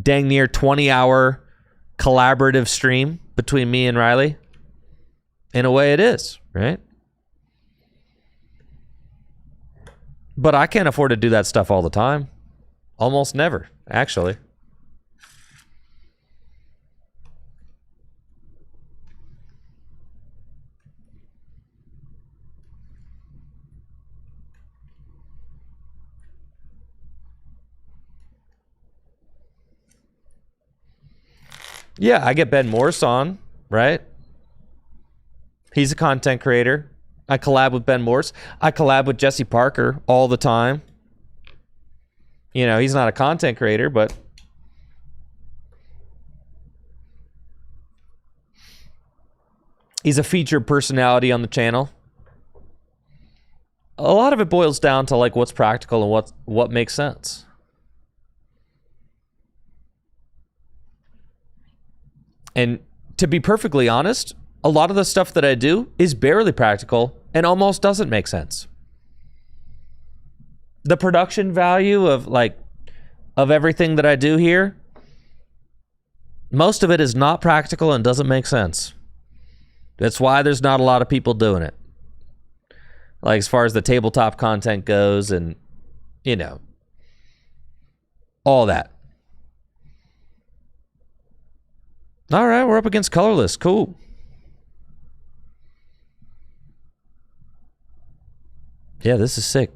dang near 20-hour collaborative stream between me and Riley? In a way, it is, right? But I can't afford to do that stuff all the time. Almost never, actually. Yeah, I get Ben Morse on, right? He's a content creator. I collab with Ben Morse. I collab with Jesse Parker all the time. You know, he's not a content creator, but he's a featured personality on the channel. A lot of it boils down to like what's practical and what makes sense. And to be perfectly honest, a lot of the stuff that I do is barely practical and almost doesn't make sense. The production value of everything that I do here, most of it is not practical and doesn't make sense. That's why there's not a lot of people doing it. Like as far as the tabletop content goes and, you know, all that. All right, we're up against colorless. Cool. Yeah, this is sick.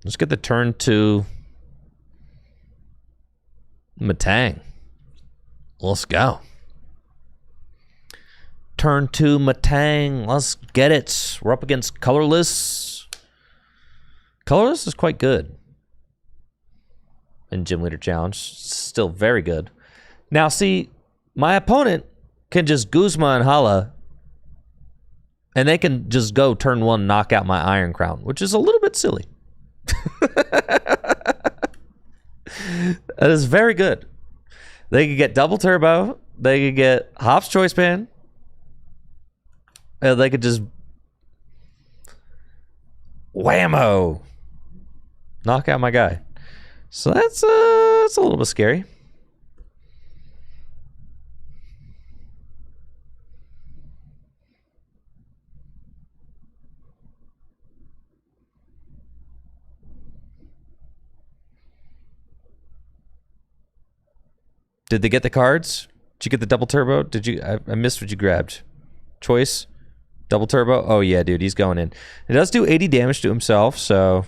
Let's get the turn to Matang. Let's go. Turn to Matang. Let's get it. We're up against colorless. Colorless is quite good in Gym Leader Challenge. Still very good. Now, see, my opponent can just Guzma and Hala, and they can just go turn one, knock out my Iron Crown, which is a little bit silly. That is very good. They could get double turbo. They could get Hop's Choice Band. They could just whammo, knock out my guy. So that's a little bit scary. Did they get the cards? Did you get the double turbo? Did you? I missed what you grabbed. Choice? Double turbo? Oh, yeah, dude. He's going in. It does do 80 damage to himself, so...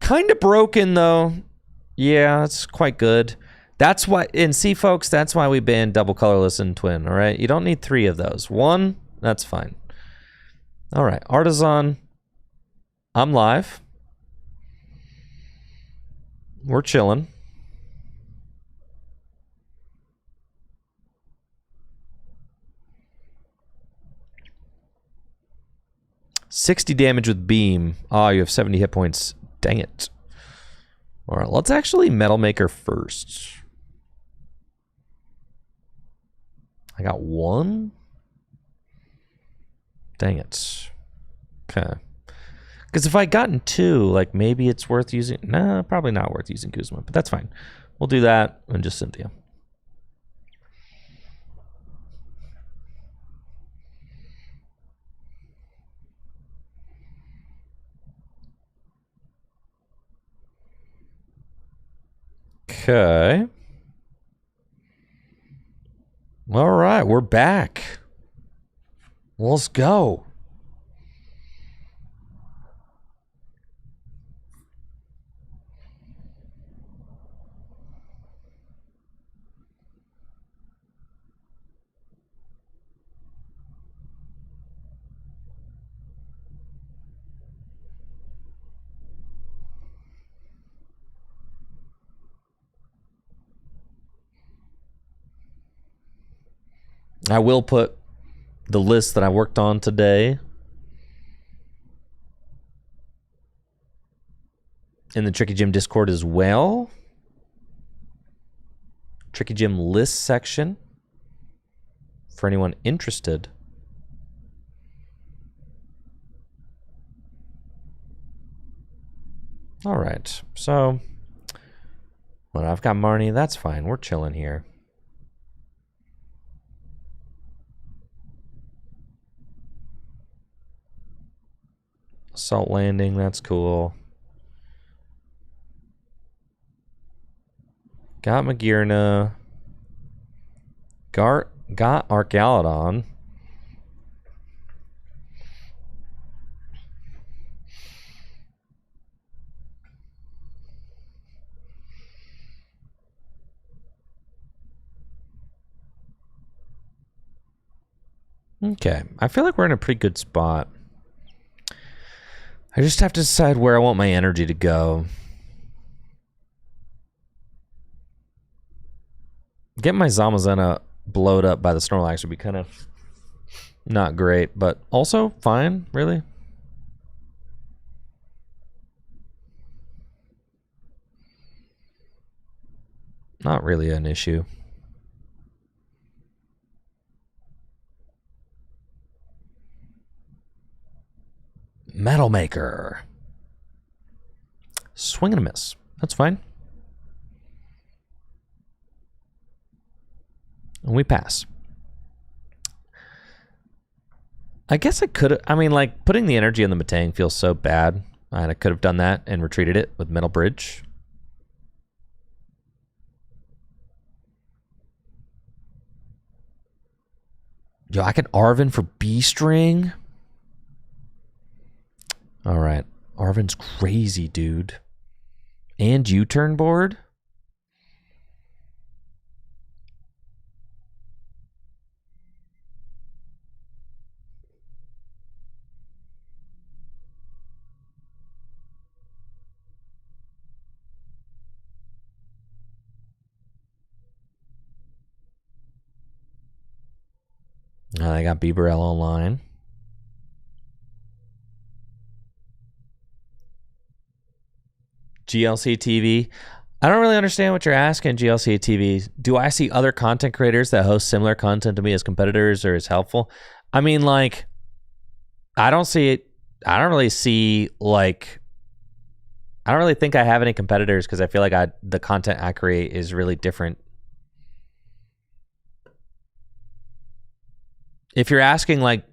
Kind of broken, though. Yeah, that's quite good. That's why... And see, folks, that's why we banned double colorless and twin, all right? You don't need 3 of those. 1, that's fine. All right, Artisan. I'm live. We're chilling. $60 damage with beam. Oh, you have 70 hit points. Dang it. All right, let's actually Metal Maker first. I got 1. Dang it. Okay. Because if I gotten 2, like maybe it's worth using. Nah, probably not worth using Kuzma, but that's fine. We'll do that and just Cynthia. Okay. All right, we're back. Let's go. I will put the list that I worked on today in the Tricky Gym Discord as well. Tricky Gym list section for anyone interested. All right, so well, I've got Marnie. That's fine. We're chilling here. Salt Landing, that's cool. Got Magearna. Got Argalodon. Okay, I feel like we're in a pretty good spot. I just have to decide where I want my energy to go. Getting my Zamazenta blowed up by the Snorlax would be kind of not great, but also fine, really. Not really an issue. Metal Maker. Swing and a miss. That's fine. And we pass. I guess I could have... I mean, like, putting the energy on the Metang feels so bad. And I could have done that and retreated it with Metal Bridge. Yo, I could Arven for B-String. All right. Arven's crazy, dude. And U-turn board? I got Bieberell online. GLC TV. I don't really understand what you're asking, GLC TV. Do I see other content creators that host similar content to me as competitors or as helpful? I mean, like, I don't see it. I don't really see, like, I don't really think I have any competitors because I feel like the content I create is really different. If you're asking, like,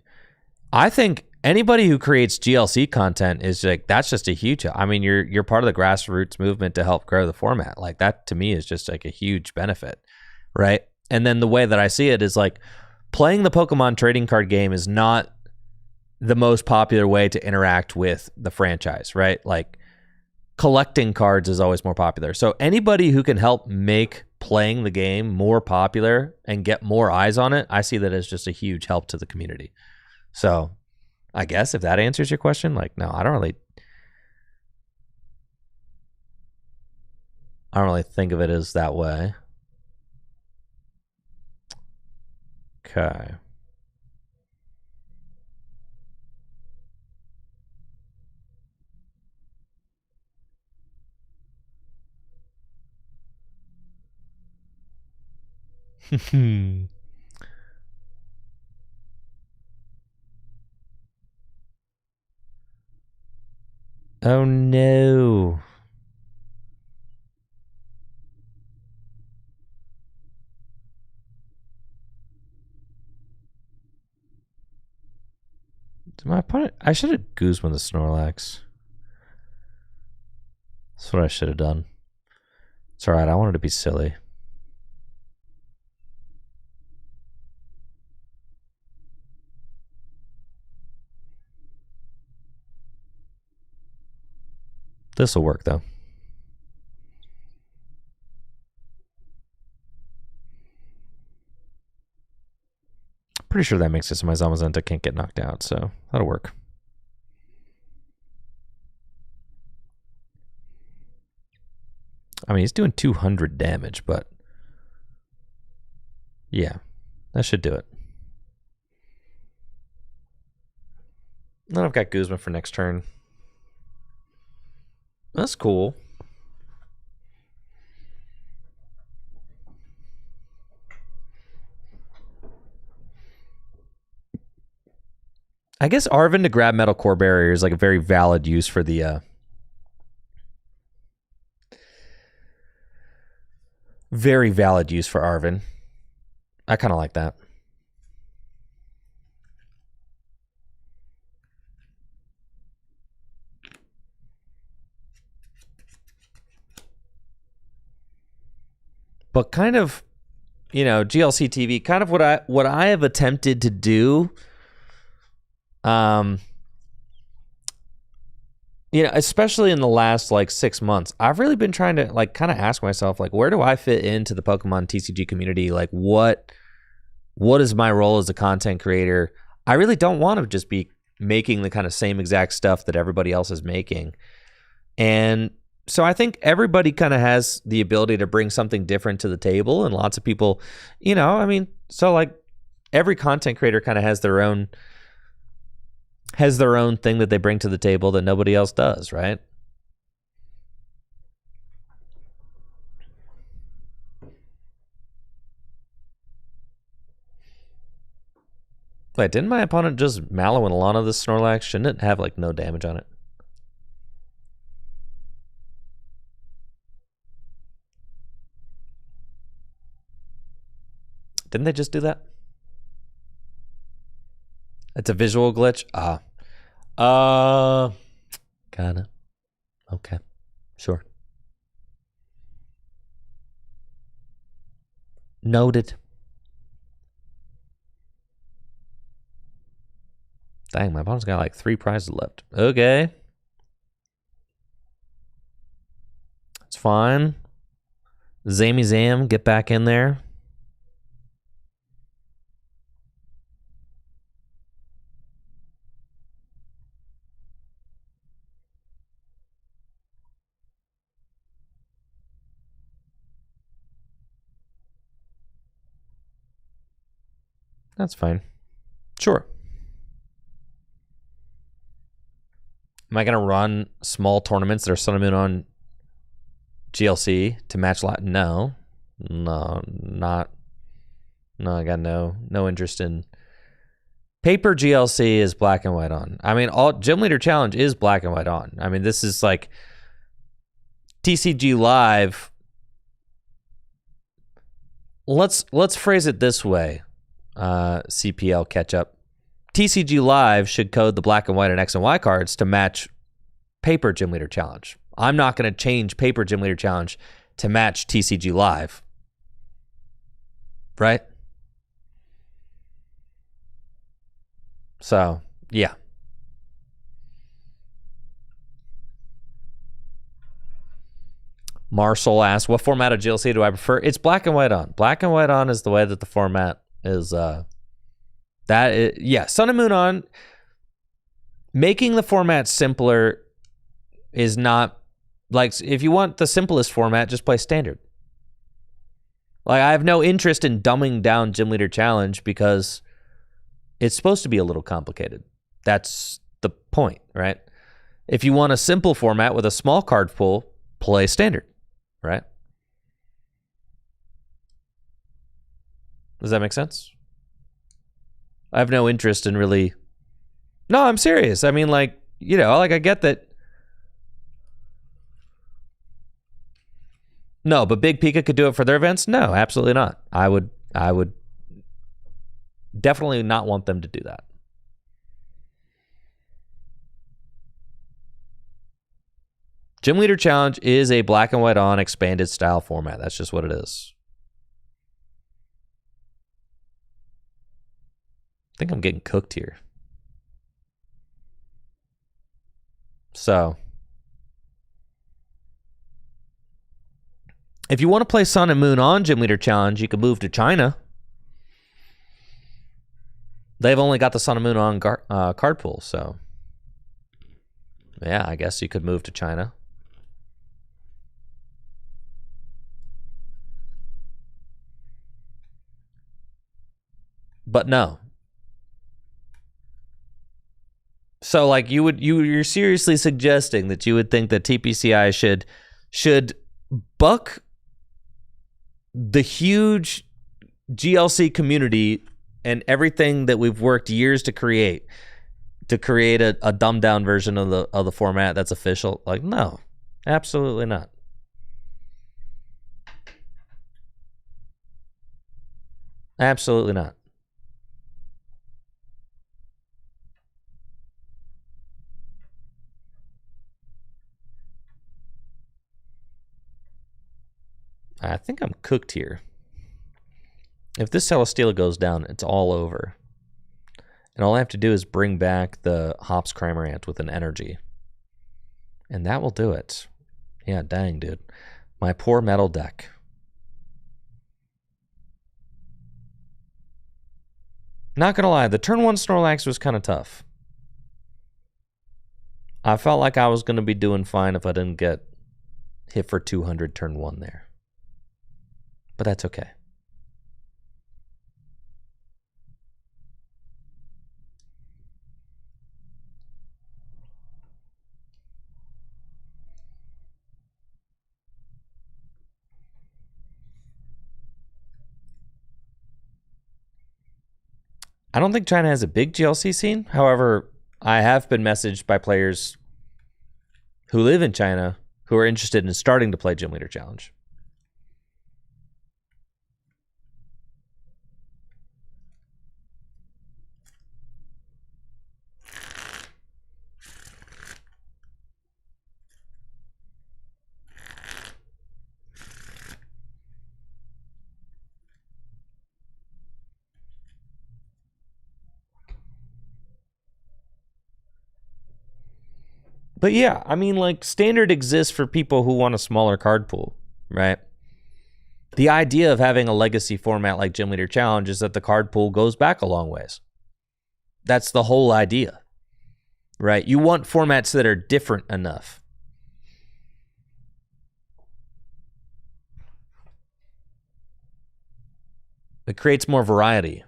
I think anybody who creates GLC content is like, that's just a huge, I mean, you're part of the grassroots movement to help grow the format. Like that to me is just like a huge benefit, right? And then the way that I see it is like playing the Pokemon trading card game is not the most popular way to interact with the franchise, right? Like collecting cards is always more popular. So anybody who can help make playing the game more popular and get more eyes on it, I see that as just a huge help to the community. So I guess if that answers your question, like, no, I don't really think of it as that way. Okay. Oh no. My opponent, I should have Guzman the Snorlax. That's what I should have done. It's alright, I wanted to be silly. This will work though. Pretty sure that makes it so my Zamazenta can't get knocked out, so that'll work. I mean, he's doing 200 damage, but yeah, that should do it. Then I've got Guzman for next turn. That's cool. I guess Arven to grab Metal Core Barrier is like a very valid use for the very valid use for Arven. I kind of like that. But kind of, you know, GLC TV, kind of what I have attempted to do, you know, especially in the last like 6 months, I've really been trying to like kind of ask myself, like, where do I fit into the Pokemon TCG community? Like, what is my role as a content creator? I really don't want to just be making the kind of same exact stuff that everybody else is making. And so I think everybody kind of has the ability to bring something different to the table, and lots of people, you know, I mean, so like every content creator kind of has their own thing that they bring to the table that nobody else does, right? Wait, didn't my opponent just Mallow and Lana this Snorlax? Shouldn't it have like no damage on it? Didn't they just do that? It's a visual glitch? Kinda. Okay. Sure. Noted. Dang, my opponent's got like 3 prizes left. Okay. It's fine. Zammy Zam, get back in there. That's fine. Sure. Am I going to run small tournaments that are sentiment on GLC to match Latin? No. No, I got no interest in. Paper GLC is black and white on. I mean, all Gym Leader Challenge is black and white on. I mean, this is like TCG Live. Let's phrase it this way. CPL catch up. TCG Live should code the black and white and X and Y cards to match paper Gym Leader Challenge. I'm not going to change paper Gym Leader Challenge to match TCG Live. Right? So, yeah. Marcel asks, what format of GLC do I prefer? It's black and white on. Black and white on is the way that the format is. Sun and Moon on. Making the format simpler is not, like, if you want the simplest format, just play standard. Like, I have no interest in dumbing down Gym Leader Challenge because it's supposed to be a little complicated. That's the point, right? If you want a simple format with a small card pool, play standard. Right? Does that make sense? I have no interest in really... No, I'm serious. I mean, like, you know, like, I get that... No, but Big Pika could do it for their events? No, absolutely not. I would definitely not want them to do that. Gym Leader Challenge is a black and white on expanded style format. That's just what it is. I think I'm getting cooked here. So, if you want to play Sun and Moon on Gym Leader Challenge, you can move to China. They've only got the Sun and Moon on card pool, so yeah, I guess you could move to China. But no. So, like, you're seriously suggesting that you would think that TPCI should buck the huge GLC community and everything that we've worked years to create a dumbed down version of the format that's official? Like, no, absolutely not. Absolutely not. I think I'm cooked here. If this Celesteela goes down, it's all over. And all I have to do is bring back the Hops Cramorant with an energy. And that will do it. Yeah, dang, dude. My poor metal deck. Not gonna lie, the turn 1 Snorlax was kind of tough. I felt like I was gonna be doing fine if I didn't get hit for 200 turn 1 there. But that's okay. I don't think China has a big GLC scene. However, I have been messaged by players who live in China who are interested in starting to play Gym Leader Challenge. But yeah, I mean, like, standard exists for people who want a smaller card pool, right? The idea of having a legacy format like Gym Leader Challenge is that the card pool goes back a long ways. That's the whole idea, right? You want formats that are different enough. It creates more variety.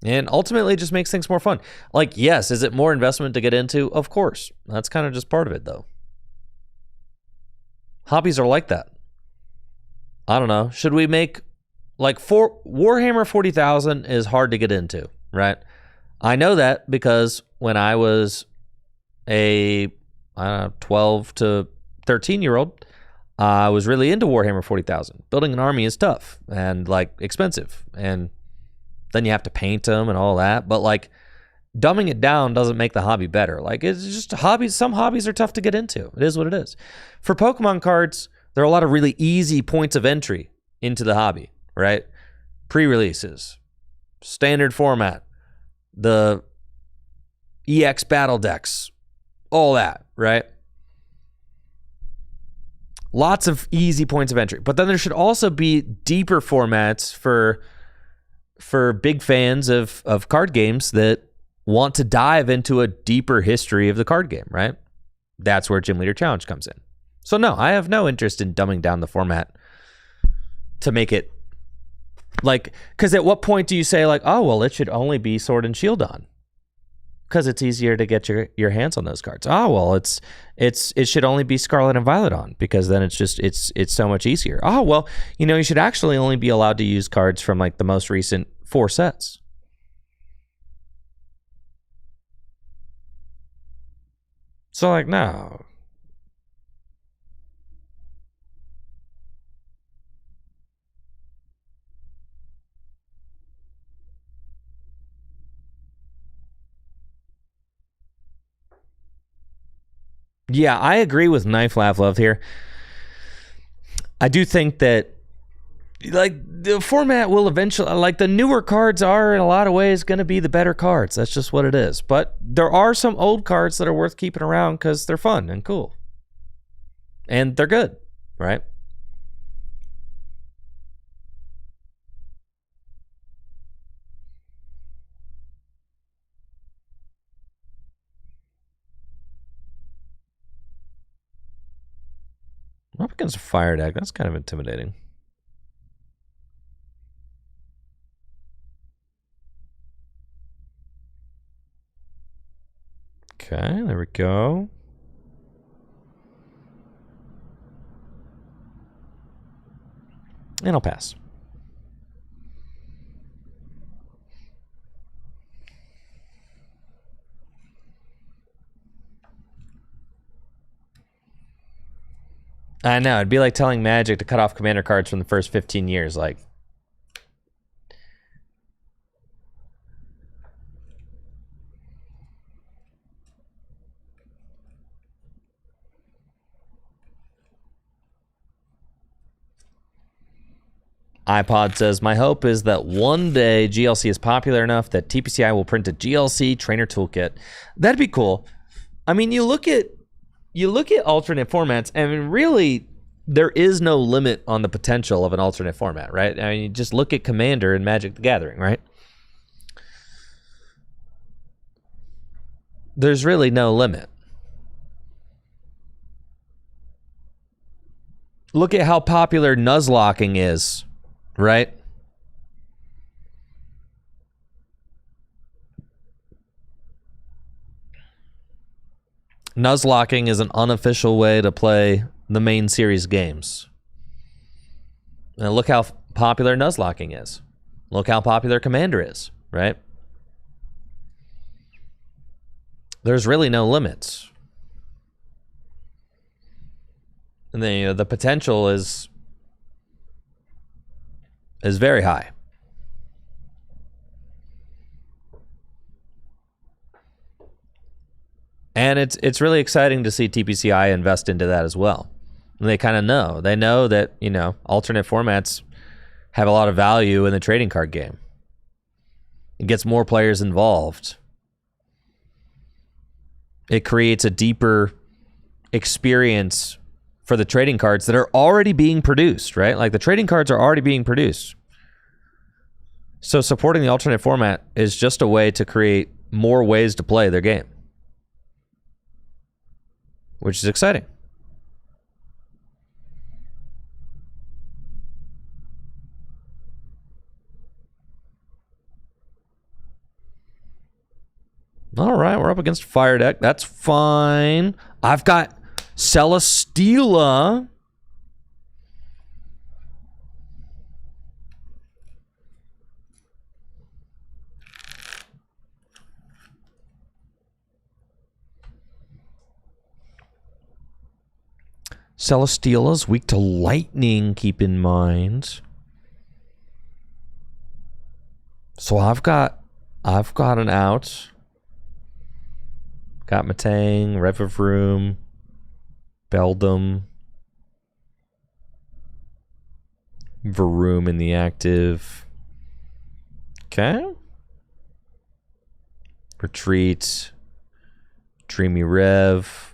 And ultimately, it just makes things more fun. Like, yes, is it more investment to get into? Of course. That's kind of just part of it, though. Hobbies are like that. I don't know. Should we make like for Warhammer 40,000 is hard to get into, right? I know that because when I was a 12 to 13-year-old, I was really into Warhammer 40,000. Building an army is tough and like expensive, and then you have to paint them and all that. But like dumbing it down doesn't make the hobby better. Like it's just hobbies. Some hobbies are tough to get into. It is what it is. For Pokemon cards, there are a lot of really easy points of entry into the hobby, right? Pre-releases, standard format, the EX battle decks, all that, right? Lots of easy points of entry. But then there should also be deeper formats for big fans of card games that want to dive into a deeper history of the card game, right? That's where Gym Leader Challenge comes in. So no, I have no interest in dumbing down the format to make it like, because at what point do you say like, oh, well, it should only be Sword and Shield on? Because it's easier to get your hands on those cards. Oh, well, it should only be Scarlet and Violet on, because then it's so much easier. Oh, well, you should actually only be allowed to use cards from like the most recent 4 sets. So like, no. Yeah, I agree with Knife Laugh Love here. I do think that like the format will eventually, like the newer cards are in a lot of ways going to be the better cards. That's just what it is. But there are some old cards that are worth keeping around because they're fun and cool. And they're good, right? I'm up against a fire deck. That's kind of intimidating. Okay, there we go. And I'll pass. I know. It'd be like telling Magic to cut off commander cards from the first 15 years. Like, iPod says, my hope is that one day GLC is popular enough that TPCI will print a GLC trainer toolkit. That'd be cool. I mean, you look at alternate formats, and really there is no limit on the potential of an alternate format, right? I mean, you just look at Commander and Magic the Gathering, right? There's really no limit. Look at how popular Nuzlocking is, right? Nuzlocking is an unofficial way to play the main series games. And look how popular Nuzlocking is. Look how popular Commander is, right? There's really no limits. And then the potential is very high. And it's really exciting to see TPCI invest into that as well. And they kind of know. They know that, alternate formats have a lot of value in the trading card game. It gets more players involved. It creates a deeper experience for the trading cards that are already being produced, right? Like the trading cards are already being produced. So supporting the alternate format is just a way to create more ways to play their game, which is exciting. All right, we're up against Fire Deck. That's fine. I've got Celesteela. Celesteela's weak to lightning, keep in mind. So I've got an out. Got Matang, Revavroom, Beldum, Varoom in the active. Okay. Retreat. Dreamy Rev.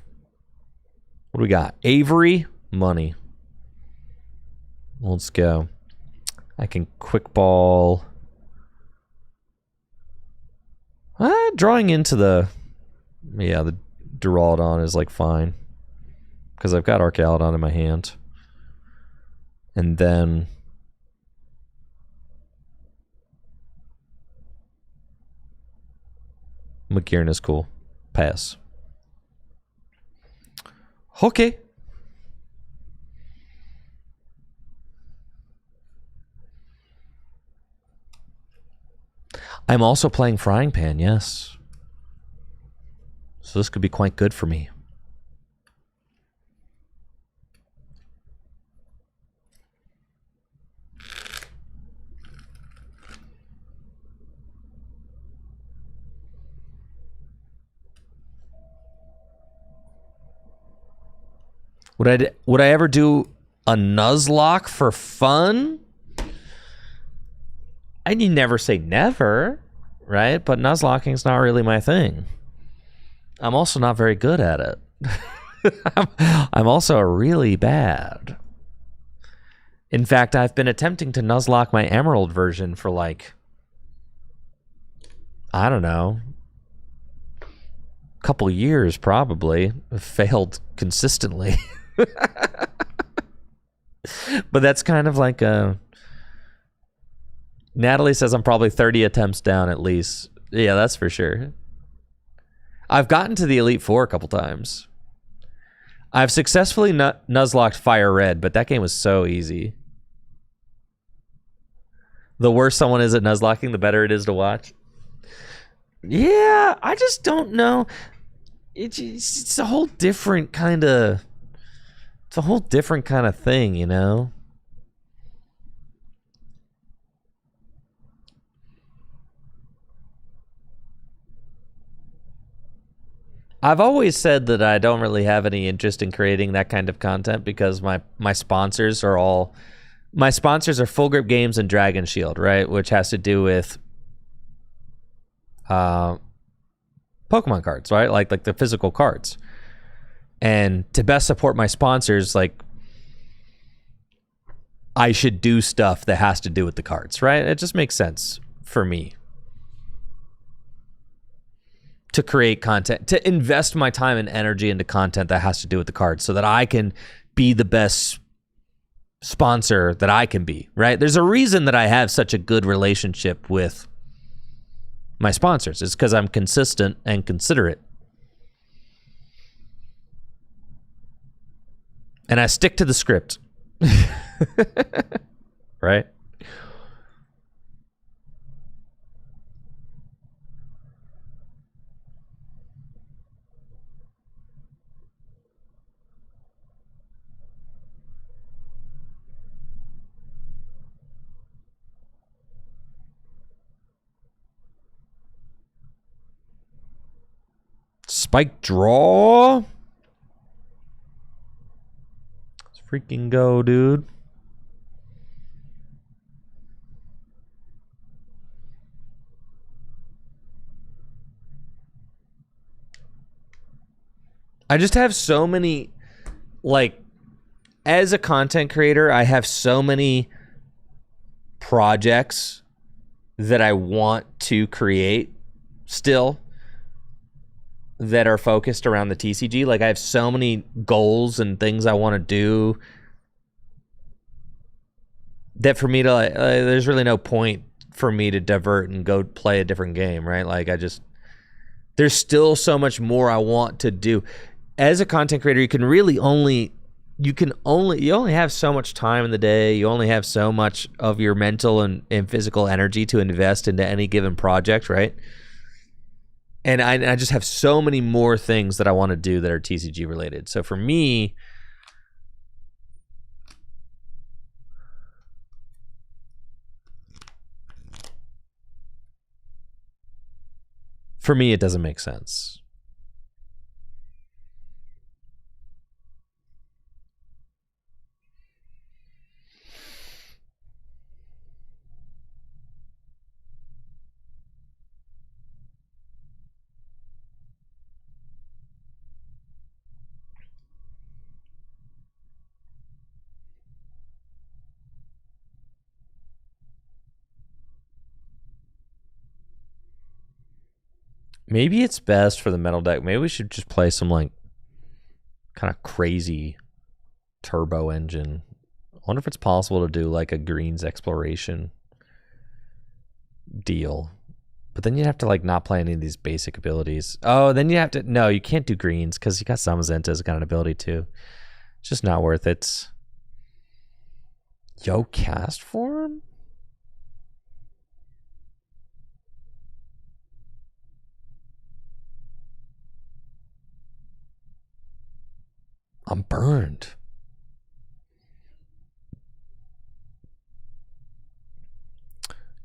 What do we got? Avery, money. Let's go. I can quick ball. Drawing into the Duraludon is like fine. Because I've got Archaeolodon in my hand. And then McGearn is cool. Pass. Okay. I'm also playing Frying Pan, yes. So this could be quite good for me. Would I ever do a Nuzlocke for fun? And you never say never, right? But Nuzlocking's not really my thing. I'm also not very good at it. I'm also really bad. In fact, I've been attempting to Nuzlocke my Emerald version for like, I don't know, a couple years probably. I've failed consistently. But that's kind of like a... Natalie says I'm probably 30 attempts down at least. Yeah, that's for sure. I've gotten to the Elite Four a couple times. I've successfully Nuzlocked Fire Red, but that game was so easy. The worse someone is at Nuzlocking, the better it is to watch. Yeah, I just don't know. It's a whole different kind of... It's a whole different kind of thing, you know? I've always said that I don't really have any interest in creating that kind of content because my sponsors are all... My sponsors are Full Grip Games and Dragon Shield, right? Which has to do with Pokemon cards, right? Like the physical cards. And to best support my sponsors, like, I should do stuff that has to do with the cards, right? It just makes sense for me to create content, to invest my time and energy into content that has to do with the cards so that I can be the best sponsor that I can be, right? There's a reason that I have such a good relationship with my sponsors. It's because I'm consistent and considerate. And I stick to the script. Right? Spike draw. Let's freaking go, dude. I just have so many, like, as a content creator, I have so many projects that I want to create still that are focused around the TCG. Like, I have so many goals and things I want to do that for me to, there's really no point for me to divert and go play a different game, right? Like, there's still so much more I want to do. As a content creator, you only have so much time in the day. You only have so much of your mental and physical energy to invest into any given project, right? And I just have so many more things that I want to do that are TCG related. So for me, For me, it doesn't make sense. Maybe it's best for the metal deck. Maybe we should just play some like kind of crazy turbo engine. I wonder if it's possible to do like a greens exploration deal. But then you'd have to like not play any of these basic abilities. Oh, then you have to, no, you can't do greens because you got Samazenda's got an ability too. It's just not worth it. Yo, cast form? I'm burned.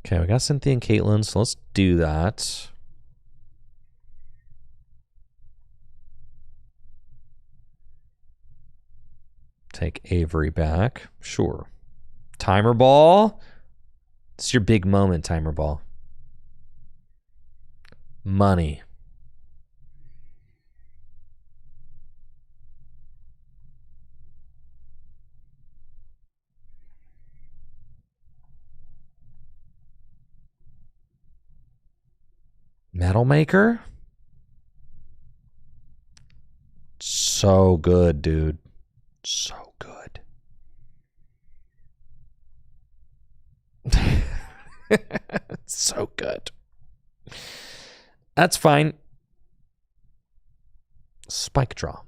Okay, we got Cynthia and Caitlin, so let's do that. Take Avery back. Sure. Timer ball. It's your big moment, timer ball. Money. Metal maker. So good, dude. So good. So good. That's fine. Spike draw.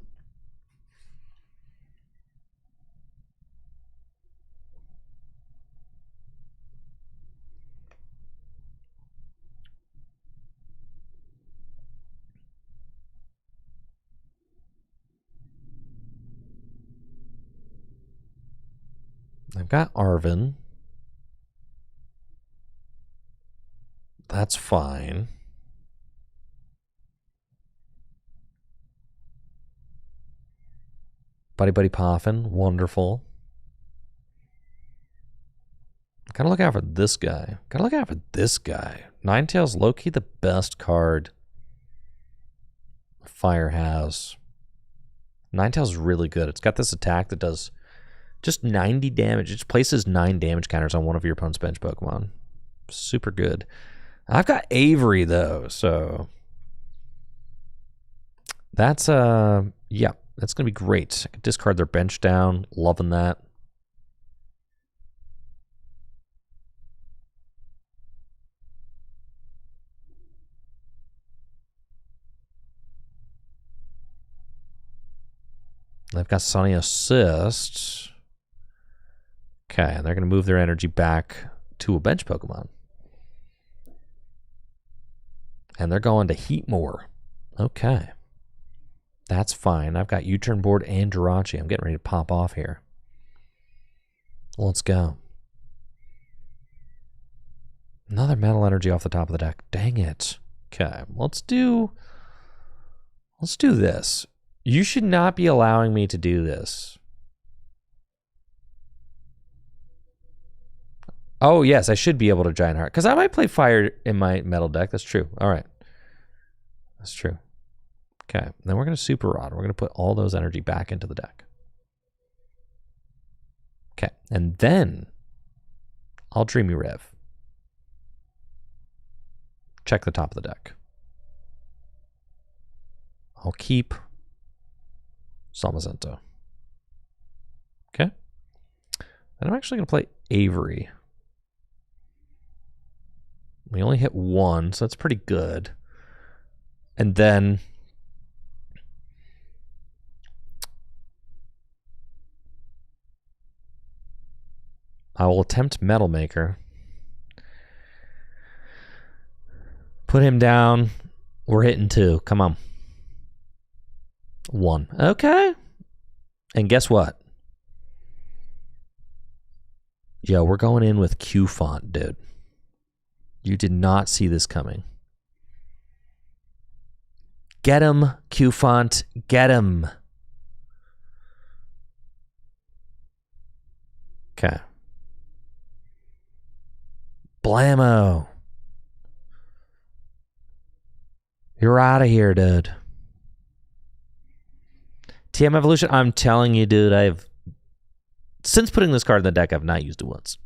I've got Arvin. That's fine. Buddy Buddy Poffin, wonderful. Gotta look out for this guy. Gotta look out for this guy. Ninetales, low-key the best card Fire has. Ninetales is really good. It's got this attack that does just 90 damage. It places 9 damage counters on one of your opponent's bench Pokemon. Super good. I've got Avery, though, so that's, yeah, that's going to be great. I can discard their bench down. Loving that. They've got Sunny Assist. Okay, and they're going to move their energy back to a bench Pokemon. And they're going to Heatmore. Okay. That's fine. I've got U-turn board and Jirachi. I'm getting ready to pop off here. Let's go. Another metal energy off the top of the deck. Dang it. Okay, let's do this. You should not be allowing me to do this. Oh, yes, I should be able to Giant Heart. Because I might play fire in my metal deck. That's true. All right. That's true. Okay, then we're going to Super Rod. We're going to put all those energy back into the deck. Okay, and then I'll Dreamy Rev. Check the top of the deck. I'll keep Samazenta. Okay. And I'm actually going to play Avery. We only hit 1, so that's pretty good. And then I will attempt Metal Maker. Put him down. We're hitting 2. Come on. 1. Okay. And guess what? Yo, we're going in with Q font, dude. You did not see this coming. Get him, Q-Font. Get him. Okay. Blammo. You're out of here, dude. TM Evolution, I'm telling you, dude, since putting this card in the deck, I've not used it once.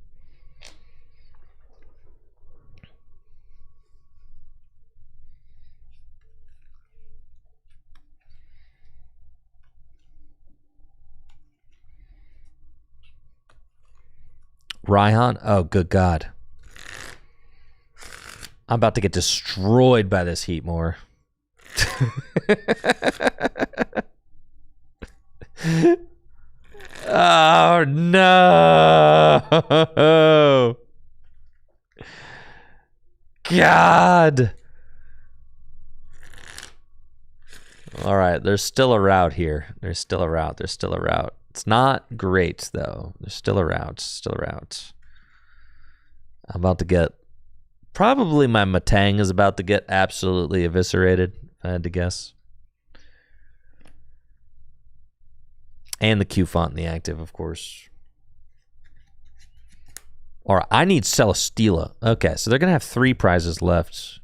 Raihan? Oh, good God. I'm about to get destroyed by this Heatmore. Oh, no. God. All right, there's still a route here. There's still a route. There's still a route. It's not great, though. There's still a route. Still a route. I'm about to get... Probably my Matang is about to get absolutely eviscerated, if I had to guess. And the Q-Font in the active, of course. All right, I need Celesteela. Okay, so they're going to have 3 prizes left.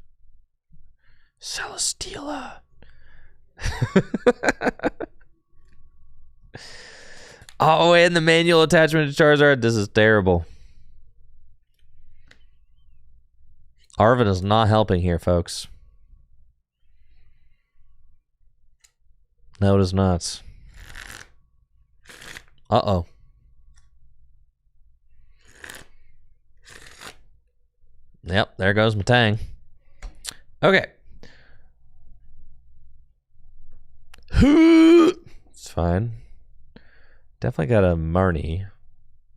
Celesteela. Oh, and the manual attachment to Charizard. This is terrible. Arvin is not helping here, folks. No, it is not. Uh-oh. Yep, there goes Matang. Okay. It's fine. Definitely got a Marnie.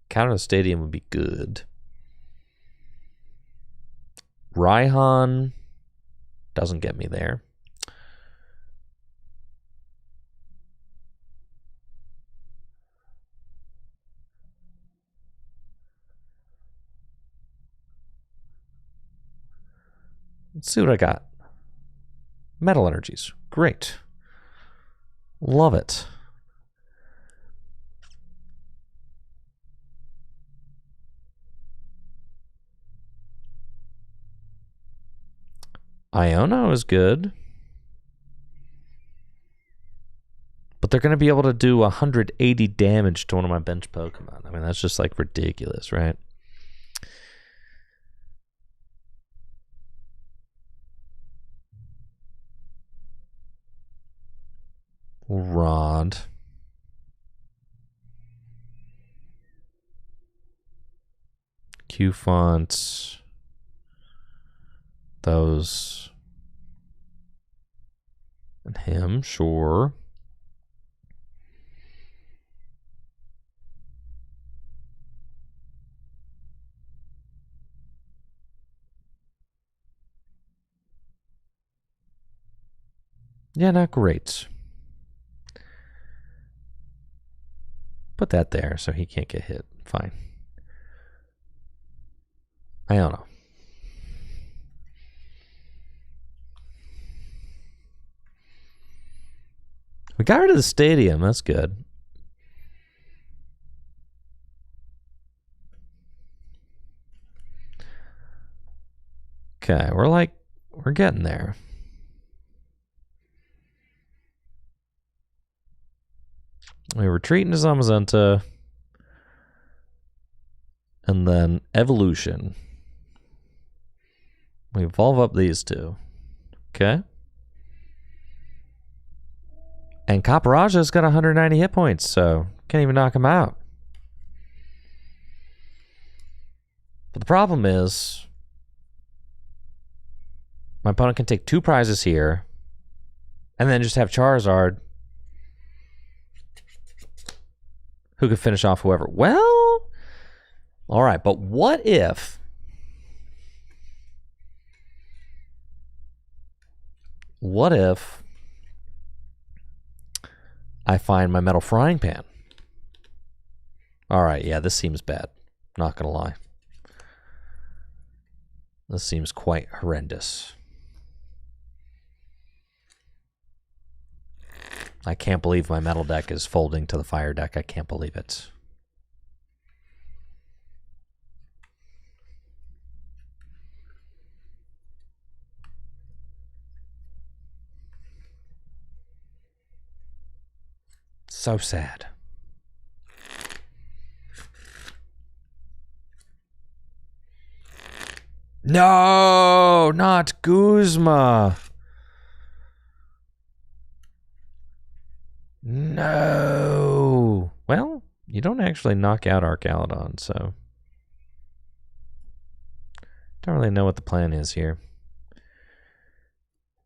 Counter the Stadium would be good. Raihan doesn't get me there. Let's see what I got. Metal Energies. Great. Love it. Iono is good. But they're going to be able to do 180 damage to one of my bench Pokemon. I mean, that's just like ridiculous, right? Rod. Q-Fonts. Those. And him, sure. Yeah, not great. Put that there so he can't get hit. Fine. I don't know. We got rid of the stadium. That's good. Okay, we're getting there. We retreat into Zamazenta. And then Evolution. We evolve up these two. Okay. And Caparaj's got 190 hit points, so can't even knock him out. But the problem is, my opponent can take 2 prizes here, and then just have Charizard, who could finish off whoever. Well, all right, but what if... What if I find my Metal Frying Pan? All right, yeah, this seems bad. Not gonna lie. This seems quite horrendous. I can't believe my metal deck is folding to the fire deck. I can't believe it. So sad. No, not Guzma. No. Well, you don't actually knock out Archaludon, so don't really know what the plan is here.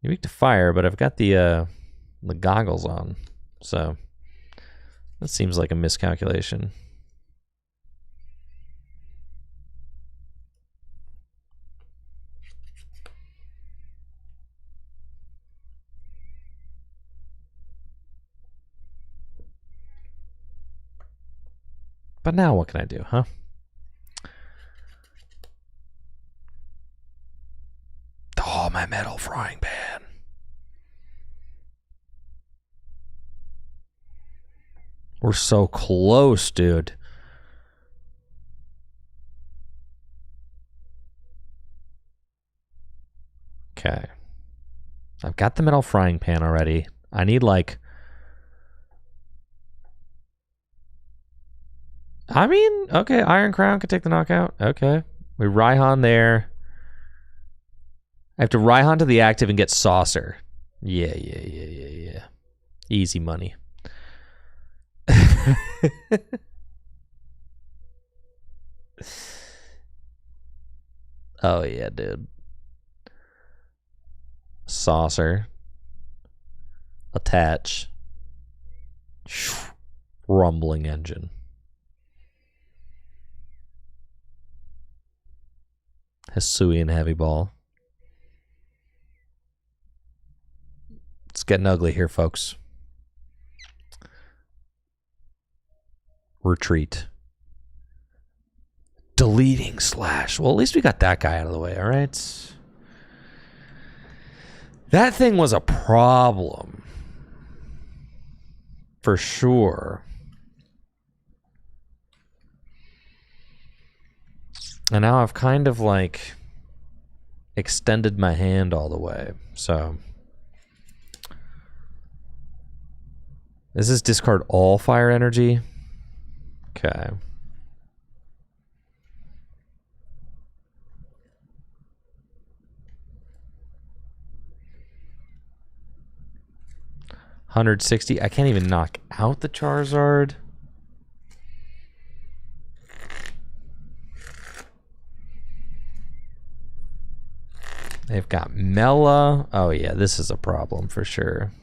You're weak to fire, but I've got the goggles on, so that seems like a miscalculation. But now what can I do, huh? Oh, my metal frying pan. We're so close, dude. Okay. I've got the metal frying pan already. I need like... I mean, okay, Iron Crown could take the knockout. Okay. We Raihan there. I have to Raihan to the active and get Saucer. Yeah. Easy money. Oh, yeah, dude. Saucer. Attach. Rumbling engine. Hisuian heavy ball. It's getting ugly here, folks. Retreat. Deleting Slash. Well, at least we got that guy out of the way, all right? That thing was a problem. For sure. And now I've kind of like extended my hand all the way. So does this discard all fire energy? Okay. $160. I can't even knock out the Charizard. They've got Mela. Oh, yeah, this is a problem for sure.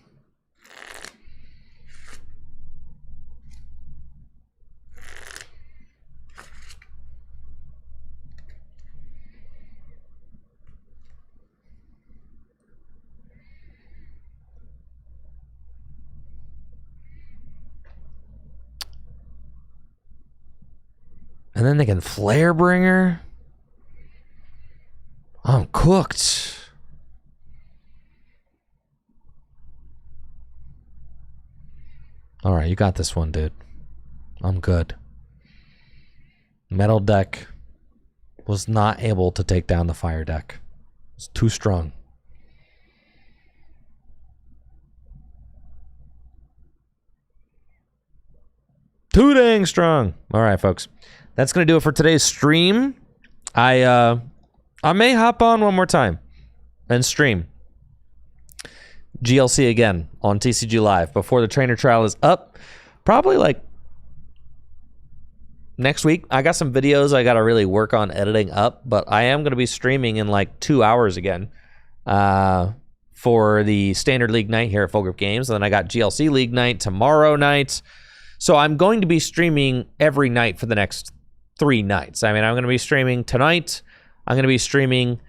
And then they can Flare Bringer. I'm cooked. All right, you got this one, dude. I'm good. Metal deck was not able to take down the fire deck. It's too strong. Too dang strong. All right, folks. That's going to do it for today's stream. I may hop on one more time and stream GLC again on TCG Live before the trainer trial is up. Probably like next week. I got some videos I got to really work on editing up, but I am going to be streaming in like 2 hours again for the Standard League night here at Full Grip Games. And then I got GLC League night tomorrow night. So I'm going to be streaming every night for the next 3 nights. I mean, I'm going to be streaming tonight. I'm going to be streaming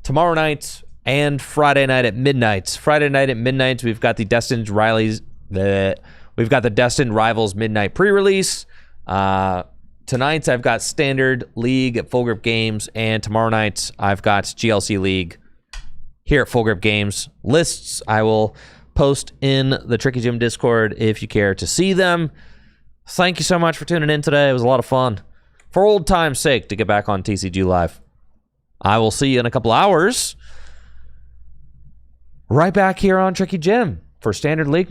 tomorrow night and Friday night at midnight. Friday night at midnight, we've got the Destined Rivals midnight pre-release. Tonight, I've got Standard League at Full Grip Games, and tomorrow night, I've got GLC League here at Full Grip Games. Lists I will post in the Tricky Gym Discord if you care to see them. Thank you so much for tuning in today. It was a lot of fun. For old time's sake, to get back on TCG Live. I will see you in a couple hours. Right back here on Tricky Gym for Standard League.